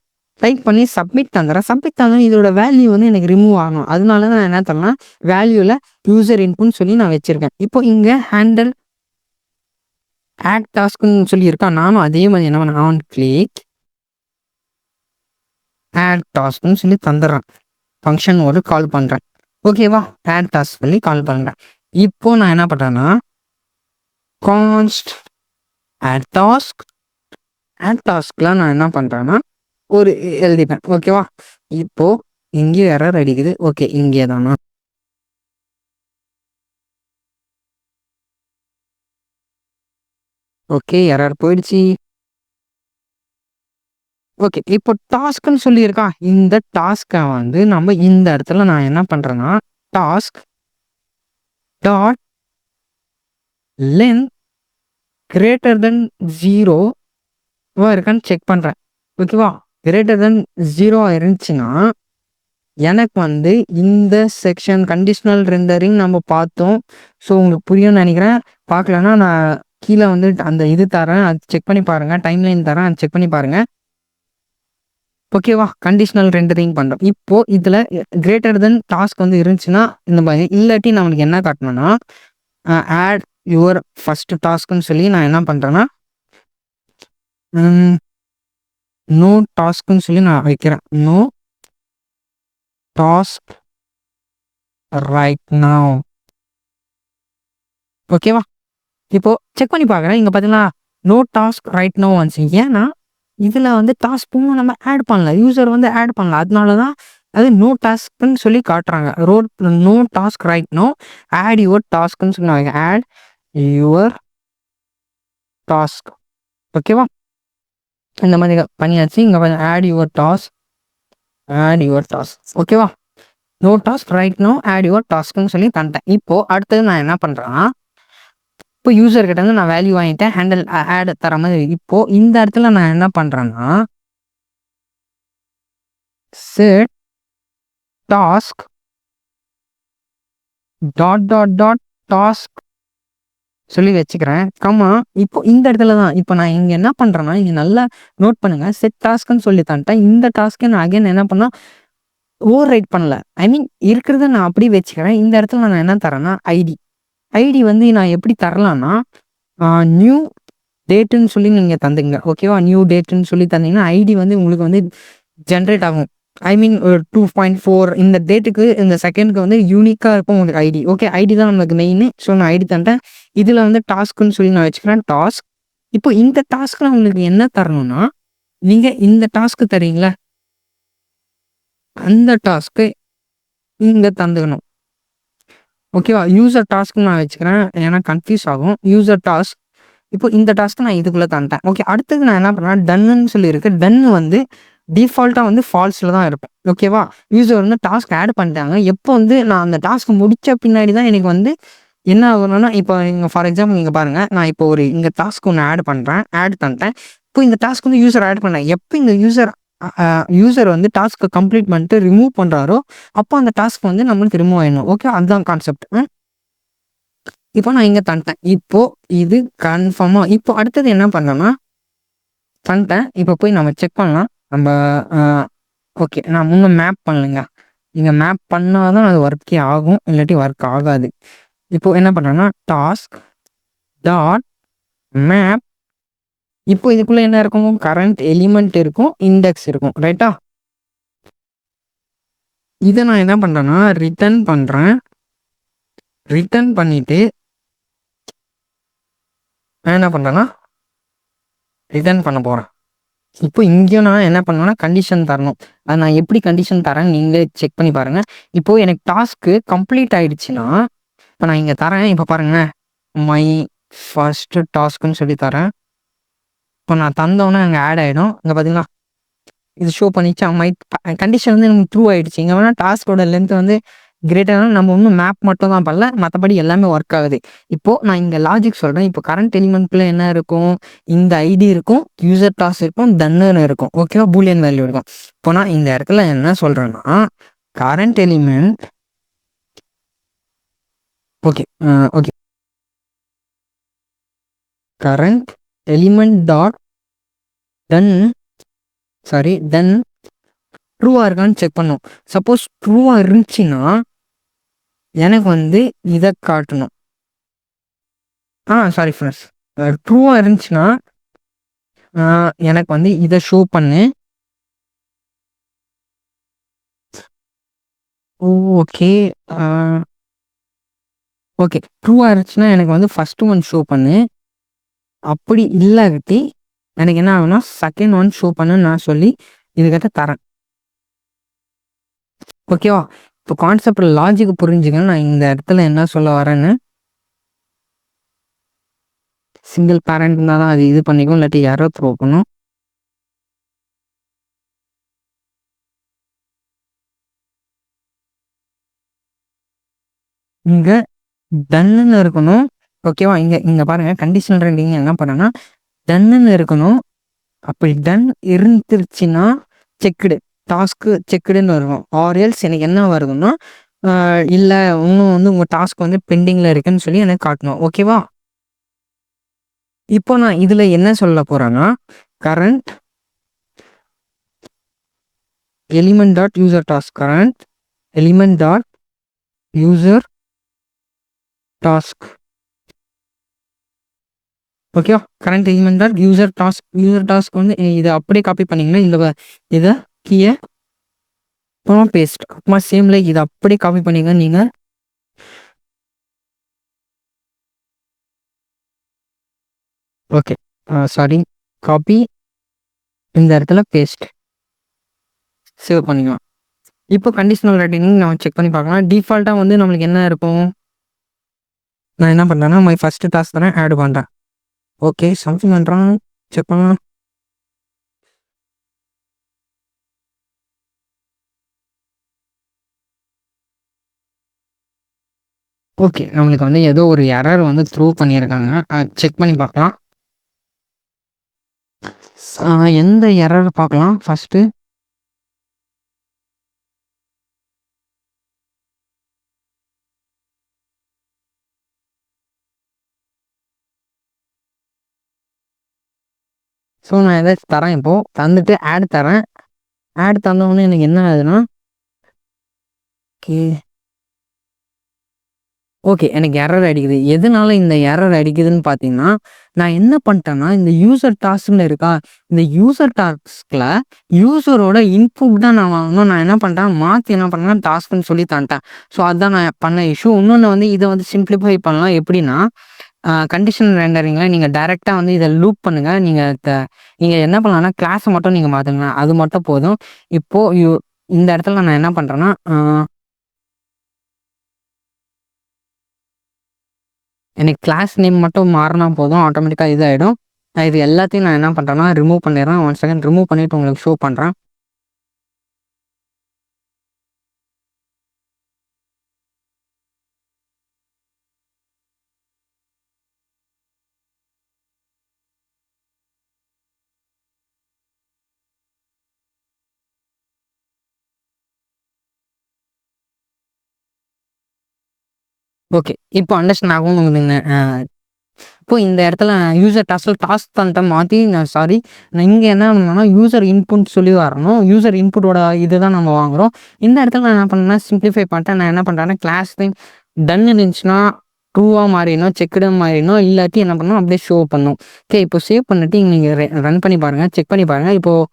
டைப் பண்ணி சப்மிட் தந்துடுறேன். சப்மிட் தந்தோன்னா இதோட வேல்யூ வந்து எனக்கு ரிமூவ் ஆகணும். அதனால தான் நான் என்ன தரேன்னா வேல்யூவில் யூசர் இன்புட்னு சொல்லி நான் வச்சுருக்கேன். இப்போ இங்கே ஹேண்டில் ஆட் டாஸ்க்குன்னு சொல்லியிருக்கேன். நானும் அதே மாதிரி என்ன பண்ணேன் ஆன் கிளிக் ஆட் டாஸ்க்னு சொல்லி தந்துடுறேன். ஃபங்க்ஷன் ஒரு கால் பண்ணுறேன். ஓகேவா, ஆட் டாஸ்க் சொல்லி கால் பண்ணுறேன். இப்போது நான் என்ன பண்ணுறேன்னா கான்ஸ்ட் ஆட் டாஸ்க்லாம் நான் என்ன பண்ணுறேன்னா ஒரு எழுதிப்பேன். ஓகேவா, இப்போது இங்கே எரர் அடிக்குது. ஓகே இங்கே தானா, ஓகே எரர் போயிடுச்சு. ஓகே இப்போ டாஸ்க்குன்னு சொல்லியிருக்கா, இந்த டாஸ்க்கை வந்து நம்ம இந்த இடத்துல நான் என்ன பண்ணுறேன்னா task dot length greater than 0 இருக்கான்னு செக் பண்ணுறேன். ஓகேவா, கிரேட்டர் தென் 0 இருந்துச்சுன்னா எனக்கு வந்து இந்த செக்ஷன் கண்டிஷனல் ரெண்டரிங் நம்ம பார்த்தோம். ஸோ உங்களுக்கு புரியும்னு நினைக்கிறேன். பார்க்கலன்னா நான் கீழே வந்து அந்த இது தரேன், அது செக் பண்ணி பாருங்கள். டைம்லைன் தரேன், அது செக் பண்ணி பாருங்கள். ஓகேவா, கண்டிஷனல் ரெண்டரிங் பண்ணுறோம். இப்போது இதில் கிரேட்டர் தென் டாஸ்க் வந்து இருந்துச்சுன்னா இந்த மாதிரி, இல்லாட்டி நம்மளுக்கு என்ன காட்டணும்னா ஆட் யுவர் ஃபஸ்ட்டு டாஸ்க்குன்னு சொல்லி நான் என்ன பண்ணுறேன்னா நோ டாஸ்க்குன்னு சொல்லி நான் வைக்கிறேன். No task right now. ஓகேவா, இப்போது செக் பண்ணி பார்க்குறேன். இங்கே பார்த்தீங்கன்னா நோ டாஸ்க் ரைட் நவ் வந்துச்சு. ஏன்னா இதில் வந்து டாஸ்க்கும் நம்ம ஆட் பண்ணல, யூசர் வந்து ஆட் பண்ணல. அதனால தான் அது நோ டாஸ்க்குன்னு சொல்லி காட்டுறாங்க. No task right no add your டாஸ்க்குன்னு சொன்னாங்க. Add your task. ஓகேவா, இந்த மாதிரி பண்ணியாச்சு. இங்கே ஆட் யுவர் டாஸ்க். ஓகேவா, no task right no add your டாஸ்க்னு சொல்லி தந்துட்டேன். இப்போது அடுத்தது நான் என்ன பண்ணுறேன்னா இப்போ யூசர்கிட்ட வந்து நான் வேல்யூ வாங்கிட்டேன், ஹேண்டில் ஆட் தர மாதிரி. இப்போது இந்த இடத்துல நான் என்ன பண்ணுறேன்னா செட் டாஸ்க் டாட் சொல்லி வச்சுக்கிறேன். இப்போ இந்த இடத்துல தான் இப்போ நான் இங்கே என்ன பண்ணுறேன்னா இங்கே நல்லா நோட் பண்ணுங்கள். செட் டாஸ்க்குன்னு சொல்லி தந்துட்டேன். இந்த டாஸ்க்கை நான் அகைன் என்ன பண்ணால் ஓவர் ரைட் பண்ணல, ஐ மீன் இருக்கிறத நான் அப்படியே வச்சுக்கிறேன். இந்த இடத்துல நான் என்ன தரேன்னா ஐடி வந்து நான் எப்படி தரலான்னா நியூ டேட்டுன்னு சொல்லி நீங்கள் தந்துங்க. ஓகேவா, நியூ டேட்டுன்னு சொல்லி தந்தீங்கன்னா ஐடி வந்து உங்களுக்கு வந்து ஜென்ரேட் ஆகும். ஐ மீன் 2.4 இந்த டேட்டுக்கு இந்த செகண்டுக்கு வந்து யூனிக்காக இருக்கும் உங்களுக்கு ஐடி. ஓகே, ஐடி தான் நமக்கு மெயின். ஸோ நான் ஐடி தந்துட்டேன். இதில் வந்து டாஸ்க்குன்னு சொல்லி நான் வச்சுக்கிறேன் டாஸ்க். இப்போ இந்த டாஸ்க்கில் உங்களுக்கு என்ன தரணும்னா நீங்கள் இந்த டாஸ்க்கு தரீங்களா அந்த டாஸ்க்கு இங்கே தந்துக்கணும். ஓகேவா, யூசர் டாஸ்க்கு நான் வச்சுக்கிறேன், ஏன்னா கன்ஃபியூஸ் ஆகும். யூசர் டாஸ்க் இப்போ இந்த டாஸ்க்கு நான் இதுக்குள்ளே தந்துட்டேன். ஓகே, அடுத்தது நான் என்ன பண்ணேன் டன்னுன்னு சொல்லியிருக்கு. டன்னு வந்து டிஃபால்ட்டாக வந்து ஃபால்ஸில் தான் இருப்பேன். ஓகேவா, யூசர் வந்து டாஸ்க் ஆட் பண்ணிட்டாங்க. எப்போ வந்து நான் அந்த டாஸ்க் முடித்த பின்னாடி தான் எனக்கு வந்து என்ன ஆகணும்னா இப்போ இங்கே ஃபார் எக்ஸாம்பிள் இங்கே பாருங்கள், நான் இப்போ இங்கே டாஸ்க் ஒன்று ஆட் பண்ணுறேன், ஆட் பண்ணிட்டேன். இப்போ இந்த டாஸ்க் வந்து யூசர் ஆட் பண்ணேன். எப்போ இந்த யூசர் யூசர் வந்து டாஸ்க்கை கம்ப்ளீட் பண்ணிட்டு ரிமூவ் பண்ணுறாரோ அப்போ அந்த டாஸ்க் வந்து நம்மளுக்கு ரிமூவ் ஆயிடணும். ஓகே, அதுதான் கான்செப்ட். இப்போ நான் இங்கே தந்துட்டேன். இப்போ இது கன்ஃபார்மாக இப்போ அடுத்தது என்ன பண்ணேன்னா பண்ணிட்டேன். இப்போ போய் நம்ம செக் பண்ணலாம். நம்ம ஓகே, நான் இன்னும் மேப் பண்ணலைங்க. இங்கே மேப் பண்ணால் தான் அது ஒர்க்கே ஆகும், இல்லாட்டி ஒர்க் ஆகாது. இப்போ என்ன பண்ணுறேன்னா டாஸ்க் டாட் மேப். இப்போ இதுக்குள்ளே என்ன இருக்கும்? கரண்ட் எலிமெண்ட் இருக்கும், இண்டெக்ஸ் இருக்கும், ரைட்டா? இதை நான் என்ன பண்ணுறேன்னா ரிட்டர்ன் பண்ணுறேன். ரிட்டர்ன் பண்ணிவிட்டு நான் என்ன பண்ணுறேன்னா ரிட்டர்ன் பண்ண போகிறேன். இப்போ இங்கேயும் நான் என்ன பண்ணணும்னா கண்டிஷன் தரணும். அது நான் எப்படி கண்டிஷன் தரேன்னு நீங்களே செக் பண்ணி பாருங்கள். இப்போது எனக்கு டாஸ்க்கு கம்ப்ளீட் ஆகிடுச்சின்னா இப்போ நான் இங்கே தரேன். இப்போ பாருங்கள், மை ஃபஸ்ட்டு டாஸ்க்குன்னு சொல்லி தரேன். இப்போ நான் தந்தோன்னே அங்கே ஆட் ஆகிடும். இங்கே பார்த்தீங்களா, இது ஷோ பண்ணிச்சு. மை கண்டிஷன் வந்து எனக்கு ட்ரூ ஆகிடுச்சு. இங்கே வேணால் டாஸ்கோட லென்த் வந்து கிரேட்டரான நம்ம இன்னும் மேப் மட்டும் தான் பண்ணல, மற்றபடி எல்லாமே ஒர்க் ஆகுது. இப்போது நான் இங்கே லாஜிக் சொல்கிறேன். இப்போ கரண்ட் எலிமெண்ட்குள்ளே என்ன இருக்கும்? இந்த ஐடி இருக்கும், யூசர் டாஸ்க் இருக்கும், தன்னு இருக்கும். ஓகேவா? பூலியன் வேல்யூ இருக்கும். இப்போ நான் இந்த இடத்துல என்ன சொல்கிறேன்னா current element okay okay current element dot then ட்ரூவாக இருக்கான்னு செக் பண்ணும். சப்போஸ் ட்ரூவாக இருந்துச்சுன்னா எனக்கு வந்து இதை காட்டணும். சாரி ஃப்ரெண்ட்ஸ், ட்ரூவாக இருந்துச்சுன்னா எனக்கு வந்து இதை ஷோ பண்ணு. ஓகே ஓகே, ட்ரூவாக இருந்துச்சுன்னா எனக்கு வந்து ஃபஸ்ட்டு ஒன் ஷோ பண்ணு. அப்படி இல்லாட்டி எனக்கு என்ன ஆகுனா செகண்ட் ஒன் ஷோ பண்ணுன்னு நான் சொல்லி இதுக்கிட்ட தரேன். ஓகேவா? இப்போ கான்செப்ட் லாஜிக் புரிஞ்சுக்கணும். நான் இந்த இடத்துல என்ன சொல்ல வரேன்னு, சிங்கிள் பேரண்ட் இருந்தால் தான் அது இது பண்ணிக்கும், இல்லாட்டி யாரோ த்ரோ பண்ணும். இங்கே டன்னுன்னு இருக்கணும். ஓகேவா? இங்கே பாருங்கள், கண்டிஷனல் ரெண்டிங் என்ன பண்ணேன்னா டன்னுன்னு இருக்கணும். அப்படி டன் இருந்துருச்சுன்னா செக்குடு, டாஸ்க்கு செக்குடுன்னு இருக்கும். ஆர்எல்ஸ் எனக்கு என்ன வருதுன்னா இல்லை இன்னும் வந்து உங்கள் டாஸ்க் வந்து பெண்டிங்கில் இருக்குன்னு சொல்லி எனக்கு காட்டணும். ஓகேவா? இப்போ நான் இதில் என்ன சொல்ல போகிறேன்னா current element dot user task, current element dot user task. ஓகேவா? Current element dot user task வந்து இதை அப்படியே காப்பி பண்ணிங்கன்னா இதை கீழே அப்புறமா பேஸ்ட், அப்புறமா சேம் லைக் இதை அப்படியே காப்பி பண்ணிங்க நீங்கள். ஓகே, சாரி, காப்பி, இந்த இடத்துல பேஸ்ட், சேவ் பண்ணிக்கலாம். இப்போ கண்டிஷனல் ரைட்டிங் நம்ம செக் பண்ணி பார்க்கலாம். டிஃபால்ட்டாக வந்து நம்மளுக்கு என்ன இருக்கும்? நான் என்ன பண்ணுறேன்னா மை ஃபஸ்ட்டு டாஸ்க் தானே ஆட் பண்ணுறேன். ஓகே, சம்திங் பண்ணுறான், செக் பண்ணலாம். ஓகே, நம்மளுக்கு வந்து ஏதோ ஒரு எரர் வந்து த்ரூ பண்ணியிருக்காங்க. செக் பண்ணி பார்க்கலாம். எந்த எரர் பார்க்கலாம் ஃபஸ்ட்டு. ஸோ நான் ஏதாச்சும் தரேன். இப்போது தந்துட்டு ஆட் தரேன். ஆட் தந்தோடனே எனக்கு என்ன ஆகுதுன்னா ஓகே எனக்கு எரர் அடிக்குது. எதனால இந்த எரர் அடிக்குதுன்னு பார்த்தீங்கன்னா நான் என்ன பண்ணிட்டேன்னா இந்த யூசர் டாஸ்க்னு இருக்கா, இந்த யூசர் டாஸ்கில் யூசரோட இன்புட் தான் நான் வாங்கணும். நான் என்ன பண்ணிட்டேன் மாற்றி என்ன பண்ணேன்னா டாஸ்க்குன்னு சொல்லி தந்துட்டேன். ஸோ அதுதான் நான் பண்ண இஷ்யூ. இன்னொன்று வந்து இதை வந்து சிம்பிளிஃபை பண்ணலாம். எப்படின்னா கண்டிஷன் ரெண்டரிங்கில் நீங்கள் டைரெக்டாக வந்து இதை லூப் பண்ணுங்கள். நீங்கள் என்ன பண்ணலாம்னா கிளாஸை மட்டும் நீங்கள் மாற்றுங்க, அது மட்டும் போதும். இப்போது இந்த இடத்துல நான் என்ன பண்ணுறேன்னா எனக்கு கிளாஸ் நேம் மட்டும் மாறினா போதும், ஆட்டோமேட்டிக்காக இதாகிடும். நான் இது எல்லாத்தையும் நான் என்ன பண்ணுறேன்னா ரிமூவ் பண்ணிடுறேன். 1 செகண்ட் ரிமூவ் பண்ணிவிட்டு உங்களுக்கு ஷோ பண்ணுறேன். ஓகே. இப்போ அண்டர்ஸ்டாண்ட் ஆகும்னு உங்களுக்கு இப்போ இந்த இடத்துல யூசர் டாஸ்க் தன்ட்ட மாற்றி நான் இங்கே என்ன பண்ணணும்னா யூசர் இன்புட் சொல்லி வரணும். யூசர் இன்புட்டோட இதுதான் நம்ம வாங்குகிறோம். இந்த இடத்துல நான் என்ன பண்ணேன்னா சிம்பிளிஃபை பண்ணிட்டேன். நான் என்ன பண்ணுறேன்னா கிளாஸ் நேம் டன் இருந்துச்சுன்னா ட்ரூவாக மாறிடணும், செக்குடாக மாறிடணும், இல்லாட்டி என்ன பண்ணணும் அப்படியே ஷோ பண்ணணும். ஓகே, இப்போ சேவ் பண்ணிட்டு நீங்கள் ரன் பண்ணி பாருங்கள், செக் பண்ணி பாருங்கள். இப்போது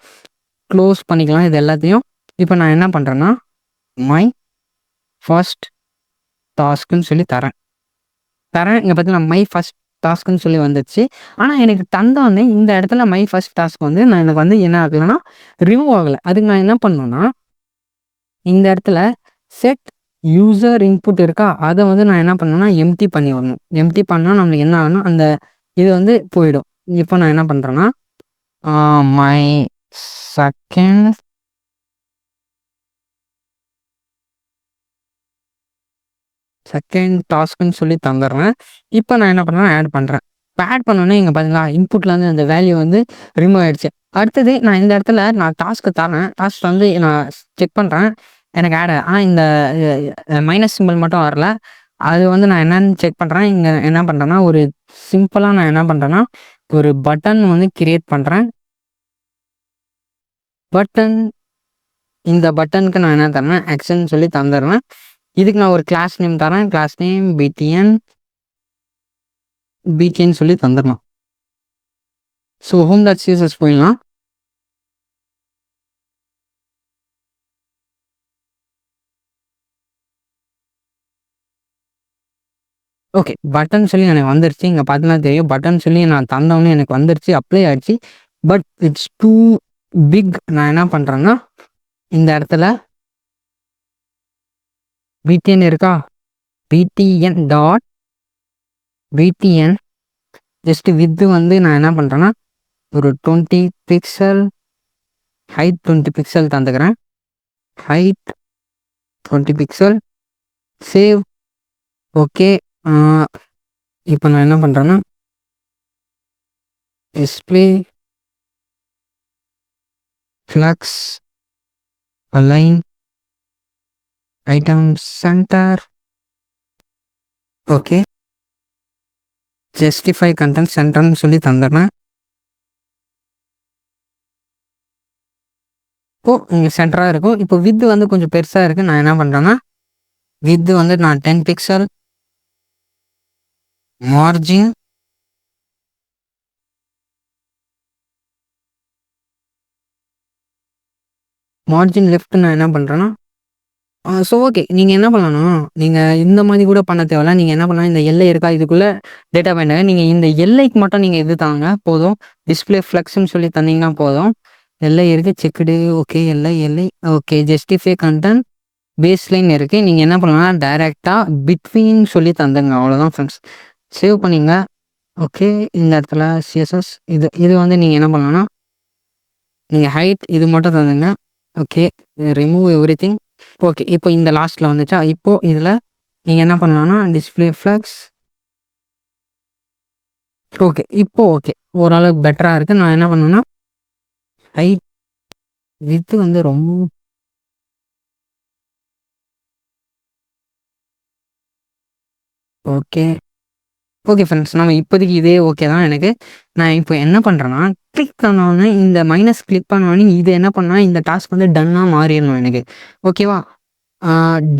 க்ளோஸ் பண்ணிக்கலாம் இது எல்லாத்தையும். இப்போ நான் என்ன பண்ணுறேன்னா மை ஃபர்ஸ்ட் டாஸ்க்குன்னு சொல்லி தரேன். இங்கே பார்த்தீங்கன்னா மை ஃபர்ஸ்ட் டாஸ்க்குன்னு சொல்லி வந்துச்சு. ஆனால் எனக்கு தந்தோடனே இந்த இடத்துல மை ஃபர்ஸ்ட் டாஸ்க் வந்து எனக்கு வந்து என்ன ஆகலைன்னா ரிமூவ் ஆகலை. அதுக்கு நான் என்ன பண்ணணும்னா இந்த இடத்துல செட் யூசர் இன்புட் இருக்கா, அதை வந்து நான் என்ன பண்ணணும்னா எம்டி பண்ணி வரணும். எம்டி பண்ணால் நம்மளுக்கு என்ன ஆகணும், அந்த இது வந்து போயிடும். இப்போ நான் என்ன பண்ணுறேன்னா மை செகண்ட் டாஸ்க்குன்னு சொல்லி தந்துடுறேன். இப்போ நான் என்ன பண்ணுறேன் ஆட் பண்ணுறேன். இப்போ ஆட் பண்ணோன்னே இங்கே பார்த்தீங்களா இன்புட்டில் வந்து அந்த வேல்யூ வந்து ரிமூவ் ஆகிடுச்சு. அடுத்தது நான் இந்த இடத்துல நான் டாஸ்க்கு தரேன். டாஸ்க் வந்து நான் செக் பண்ணுறேன், எனக்கு ஆட் ஆனால் இந்த மைனஸ் சிம்பிள் மட்டும் வரல. அது வந்து நான் என்னன்னு செக் பண்ணுறேன். இங்கே என்ன பண்ணுறேன்னா ஒரு சிம்பிளாக நான் என்ன பண்ணுறேன்னா ஒரு பட்டன் வந்து கிரியேட் பண்ணுறேன். இந்த பட்டனுக்கு நான் என்ன தரேன் ஆக்ஷன் சொல்லி தந்துடுறேன். இதுக்கு நான் ஒரு கிளாஸ் நேம் தரேன். கிளாஸ் நேம் பிடிஎன் சொல்லி தந்துடலாம். ஸோ ஹோம் டாட் சிஎஸ்எஸ் போயிடலாம். ஓகே, பட்டன் சொல்லி எனக்கு வந்துருச்சு. இங்கே பார்த்தீங்கன்னா தெரியும் பட்டன் சொல்லி நான் தந்தவொடனே எனக்கு வந்துருச்சு, அப்ளை ஆகிடுச்சு. But it's too big. நான் என்ன பண்ணுறேன்னா இந்த இடத்துல பிடிஎன் இருக்கா, பிடிஎன் ஜஸ்ட் வித்து வந்து நான் என்ன பண்ணுறேன்னா ஒரு 20 பிக்சல் ஹைட் 20 பிக்சல் தந்துக்கிறேன். Height 20 pixel save. ஓகே, இப்போ நான் என்ன பண்ணுறேன்னா display flex align item center. Okay, justify content சென்டர்னு சொல்லி தந்துடுறேன். இப்போது இங்கே சென்டராக இருக்கும். இப்போ வித்து வந்து கொஞ்சம் பெருசாக இருக்குது. நான் என்ன பண்ணுறேன்னா வித்து வந்து நான் 10 பிக்சல், மார்ஜின் லெஃப்ட் நான் என்ன பண்ணுறேன்னா ஸோ ஓகே, நீங்கள் என்ன பண்ணணும், நீங்கள் இந்த மாதிரி கூட பண்ண தேவையில்ல. நீங்கள் என்ன பண்ணலாம், இந்த எல்லை இருக்கா இதுக்குள்ளே டேட்டா பாயிண்ட் நீங்கள் இந்த எல்லைக்கு மட்டும் நீங்கள் இது தாங்க போதும். டிஸ்பிளே ஃப்ளக்ஸ்ன்னு சொல்லி தந்தீங்கன்னா போதும். எல்லை இருக்குது, செக்குடு. ஓகே, எல்லை. Okay, justify content baseline இருக்குது. நீங்கள் என்ன பண்ணலாம் டைரெக்டாக பிட்வீன் சொல்லி தந்துங்க. அவ்வளோதான் ஃப்ரெண்ட்ஸ். சேவ் பண்ணிங்க. ஓகே, இந்த இடத்துல சிஎஸ்எஸ் இது வந்து நீங்கள் என்ன பண்ணலாம்னா நீங்கள் ஹைட் இது மட்டும் தந்துங்க. Okay, remove everything. Okay, இப்போ இந்த லாஸ்ட்டில் வந்துச்சா. இப்போது இதில் நீங்கள் என்ன பண்ணலாம்னா டிஸ்பிளே ஃப்ளக்ஸ். ஓகே, ஓகே ஓரளவுக்கு பெட்டராக இருக்குது. நான் என்ன பண்ணுவேன்னா ஹைட் வித்து வந்து ரொம்ப ஓகே ஃப்ரெண்ட்ஸ், நம்ம இப்போதைக்கு இதே ஓகே தான் எனக்கு. நான் இப்போ என்ன பண்ணுறேன்னா கிளிக் பண்ணோன்னே இந்த மைனஸ் கிளிக் பண்ணோன்னே இது என்ன பண்ணால் இந்த டாஸ்க் வந்து டன்னாக மாறிடணும் எனக்கு. ஓகேவா,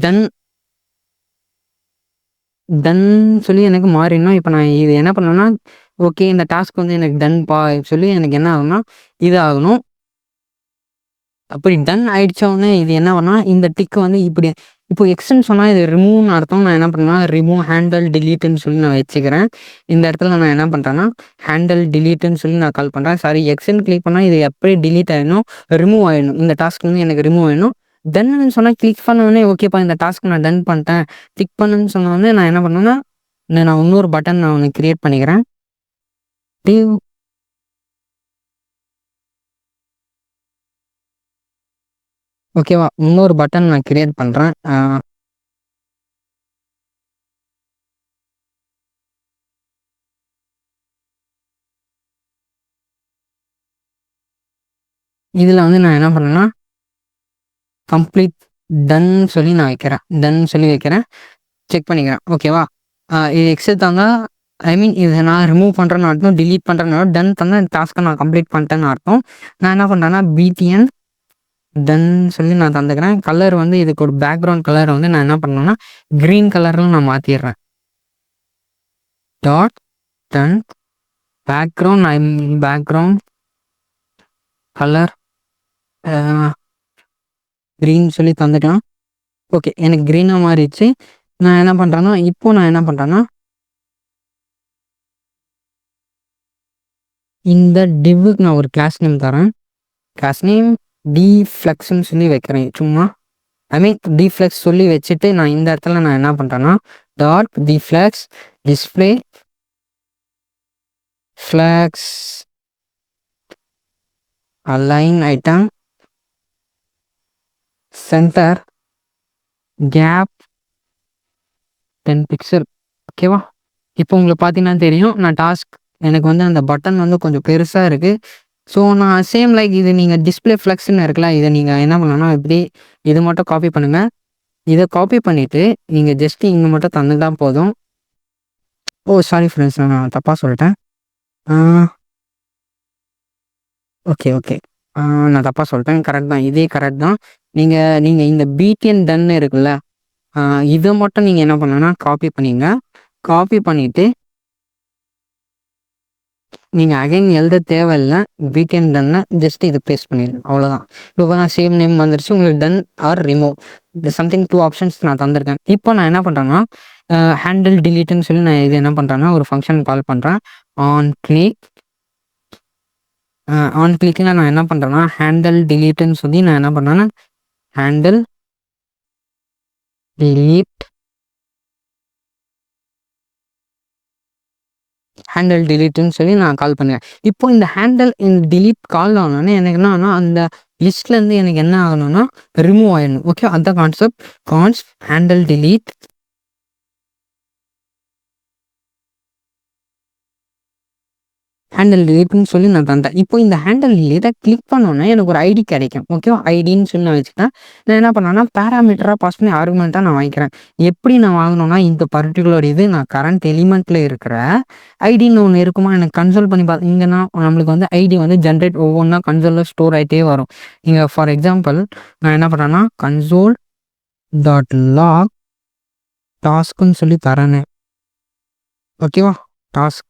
டன் சொல்லி எனக்கு மாறிடணும். இப்போ நான் இது என்ன பண்ணேன்னா ஓகே இந்த டாஸ்க் வந்து எனக்கு டன் சொல்லி எனக்கு என்ன ஆகும்னா இது ஆகணும். அப்படி டன் ஆகிடுச்சோடனே இது என்ன பண்ணால் இந்த டிக்கு வந்து இப்படி இப்போ எக்ஸ்ன்னு சொன்னால் இது ரிமூவ்னு அர்த்தம். நான் என்ன பண்ணுறேன்னா ரிமூவ் ஹேண்டல் டிலீட்டுன்னு சொல்லி நான் வச்சுக்கிறேன். இந்த இடத்துல நான் என்ன பண்ணுறேன்னா ஹேண்டல் டிலீட்டுன்னு சொல்லி நான் கால் பண்ணுறேன். சாரி, எக்ஸ்ன்னு கிளிக் பண்ணால் இது எப்படி டிலீட் ஆகிடணும், ரிமூவ் ஆகிடணும். இந்த டாஸ்க் வந்து எனக்கு ரிமூவ் ஆகிடணும். டன்னு சொன்னால் கிளிக் பண்ணோடனே ஓகேப்பா இந்த டாஸ்க் நான் டன் பண்ணிட்டேன், கிளிக் பண்ணுன்னு சொன்னோடனே நான் என்ன பண்ணேன்னா நான் இன்னொரு பட்டன் நான் ஒன்று க்ரியேட் பண்ணிக்கிறேன். ஓகேவா, இன்னொரு பட்டன் நான் கிரியேட் பண்ணுறேன். இதில் வந்து நான் என்ன பண்ணேன்னா கம்ப்ளீட் டன் சொல்லி நான் வைக்கிறேன். செக் பண்ணிக்கிறேன். ஓகேவா? இது எக்ஸ் தாங்க. ஐ மீன் இதை நான் ரிமூவ் பண்ணுறேன்னு அர்த்தம், டிலீட் பண்ணுறேன்னு அர்த்தம், டன் தந்தா இந்த டாஸ்க்கை நான் கம்ப்ளீட் பண்ணிட்டேன்னு அர்த்தம். நான் என்ன பண்ணுறேன்னா பிடிஎன் டன் சொல்லி நான் தந்துக்கிறேன். கலர் வந்து இதுக்கு ஒரு பேக்ரவுண்ட் கலர் வந்து நான் என்ன பண்ணேன்னா க்ரீன் கலரில் நான் மாற்றிடுறேன். Dot done background background colour green சொல்லி தந்துட்டேன். ஓகே, எனக்கு க்ரீனாக மாறிடுச்சு. நான் என்ன பண்ணுறேன்னா இந்த டிவ்வுக்கு நான் ஒரு கிளாஸ் நேம் தரேன். கிளாஸ் நேம் டிஃப்ளெக்ஸ்ன்னு சொல்லி வைக்கிறேன் சும்மா. ஐ மீன் டிஃப்ளெக்ஸ் சொல்லி வச்சுட்டு நான் இந்த இடத்துல நான் என்ன பண்ணுறேன்னா dot d flex display flex align item center gap 10 pixel. ஓகேவா? இப்போ உங்களுக்கு பார்த்தீங்கன்னா தெரியும், நான் டாஸ்க் எனக்கு வந்து அந்த பட்டன் வந்து கொஞ்சம் பெருசாக இருக்குது. ஸோ நான் சேம் லைக் இது நீங்கள் டிஸ்பிளே ஃப்ளெக்ஸ்ன்னு இருக்குல்ல, இதை நீங்கள் என்ன பண்ணலாம்னா இப்படி இது மட்டும் காப்பி பண்ணுங்கள். இதை காப்பி பண்ணிவிட்டு நீங்கள் ஜஸ்ட்டு இங்கே மட்டும் தந்துட்டா போதும். ஓ சாரி ஃப்ரெண்ட்ஸ், நான் தப்பாக சொல்லிட்டேன். ஓகே நான் தப்பாக சொல்லிட்டேன். கரெக்ட் தான், இதே கரெக்ட் தான். நீங்கள் இந்த பிடிஎன் டன் இருக்குல்ல, இதை மட்டும் நீங்கள் என்ன பண்ணணும்னா காப்பி பண்ணிங்க. காப்பி பண்ணிவிட்டு நீங்கள் அகைன் எழுத தேவையில்லை. பிடிஎன் டன்னை ஜஸ்ட் இது பேஸ்ட் பண்ணிடுங்க, அவ்வளோதான். இப்போ நான் சேம் நேம் வந்துருச்சு. உங்களுக்கு done or remove something 2 options நான் தந்திருக்கேன். இப்போ நான் என்ன பண்ணுறேன்னா ஹேண்டில் டிலீட்னு சொல்லி நான் இது என்ன பண்ணுறேன்னா ஒரு ஃபங்க்ஷன் கால் பண்ணுறேன். ஆன் கிளிக்கில் நான் என்ன பண்ணுறேன்னா ஹேண்டில் டிலீட்னு சொல்லி நான் என்ன பண்ணுறேன்னா ஹேண்டில் டிலீட்னு சொல்லி நான் கால் பண்ணுவேன். இப்போ இந்த ஹேண்டில் டிலீட் கால் ஆனோடனே எனக்கு என்னன்னா அந்த லிஸ்ட்லேருந்து எனக்கு என்ன ஆகணும்னா ரிமூவ் ஆகிடணும். ஓகே, அதுதான் கான்செப்ட். ஹேண்டில் டிலீட் டிலீட்னு சொல்லி நான் தந்தேன். இப்போ இந்த ஹேண்டில் டிலீட்டை கிளிக் பண்ணோன்னே எனக்கு ஒரு ஐடி கிடைக்கும். ஓகேவா? ஐடின்னு சொல்லி நான் வச்சுட்டேன். நான் என்ன பண்ணேன்னா பேராமீட்டராக பாஸ் பண்ணி ஆர்குமெண்ட்டாக நான் வாங்கிக்கிறேன். எப்படி நான் வாங்கணும்னா இந்த பர்டிகுலர் இது நான் கரண்ட் எலிமெண்ட்டில் இருக்கிற ஐடின்னு ஒன்று இருக்குமா, எனக்கு கன்சோல் பண்ணி இங்கன்னா நம்மளுக்கு வந்து ஐடி வந்து ஜென்ரேட் ஒவ்வொன்றா கன்சோலில் ஸ்டோர் ஆகிட்டே வரும். இங்கே ஃபார் எக்ஸாம்பிள் நான் என்ன பண்ணுறேன்னா console.log டாஸ்க்குன்னு சொல்லி தரேன்னு. ஓகேவா? டாஸ்க்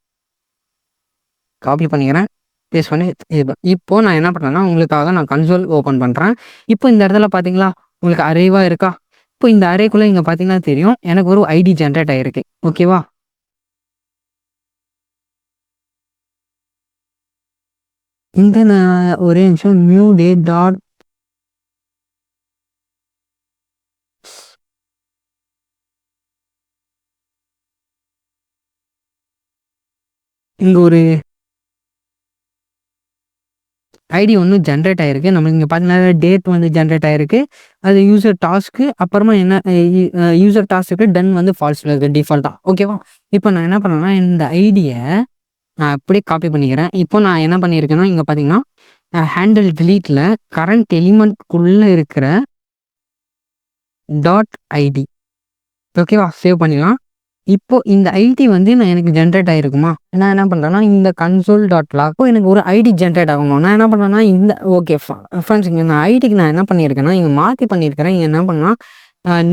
காப்பி பண்ணிக்கிறேன், பேஸ்ட் பண்ணி இது. இப்போது நான் என்ன பண்ணுறேன்னா உங்களுக்காக நான் கன்சோல் ஓப்பன் பண்ணுறேன். இப்போ இந்த இடத்துல பார்த்தீங்களா உங்களுக்கு அரேவாக இருக்கா? இப்போ இந்த அரேக்குள்ளே இங்கே பார்த்தீங்கன்னா தெரியும் எனக்கு ஒரு ஐடி ஜென்ரேட் ஆகிருக்கு. ஓகேவா? இந்த நான் ஒரே நிமிஷம் நியூ டேட் டாட் இங்கே ஒரு ஐடி ஒன்று ஜென்ரேட் ஆகிருக்கு. நம்மளுக்கு இங்கே பார்த்தீங்கன்னா டேட் வந்து ஜென்ரேட் ஆகிருக்கு. அது யூசர் டாஸ்க்கு அப்புறமா என்ன யூசர் டாஸ்க்கு டன் வந்து ஃபால்ஸில் இருக்குது டிஃபால்ட்டாக. ஓகேவா? இப்போ நான் என்ன பண்ணேன்னா இந்த ஐடியை நான் அப்படியே காப்பி பண்ணிக்கிறேன். இப்போ நான் என்ன பண்ணியிருக்கேன்னா இங்கே பார்த்தீங்கன்னா ஹேண்டில் டிலீட்டில் கரண்ட் எலிமெண்ட்குள்ளே இருக்கிற டாட் ஐடி. ஓகேவா? சேவ் பண்ணிடலாம். இப்போ இந்த ஐடி வந்து எனக்கு ஜென்ரேட் ஆகிருக்குமா, நான் என்ன பண்ணுறேன்னா இந்த console.log எனக்கு ஒரு ஐடி ஜென்ரேட் ஆகணும். நான் என்ன பண்ணுறேன்னா இந்த ஓகே ஃப்ரெண்ட்ஸ், இங்கே நான் ஐடிக்கு நான் என்ன பண்ணியிருக்கேன்னா இங்கே மாற்றி பண்ணியிருக்கிறேன். இங்கே என்ன பண்ணால்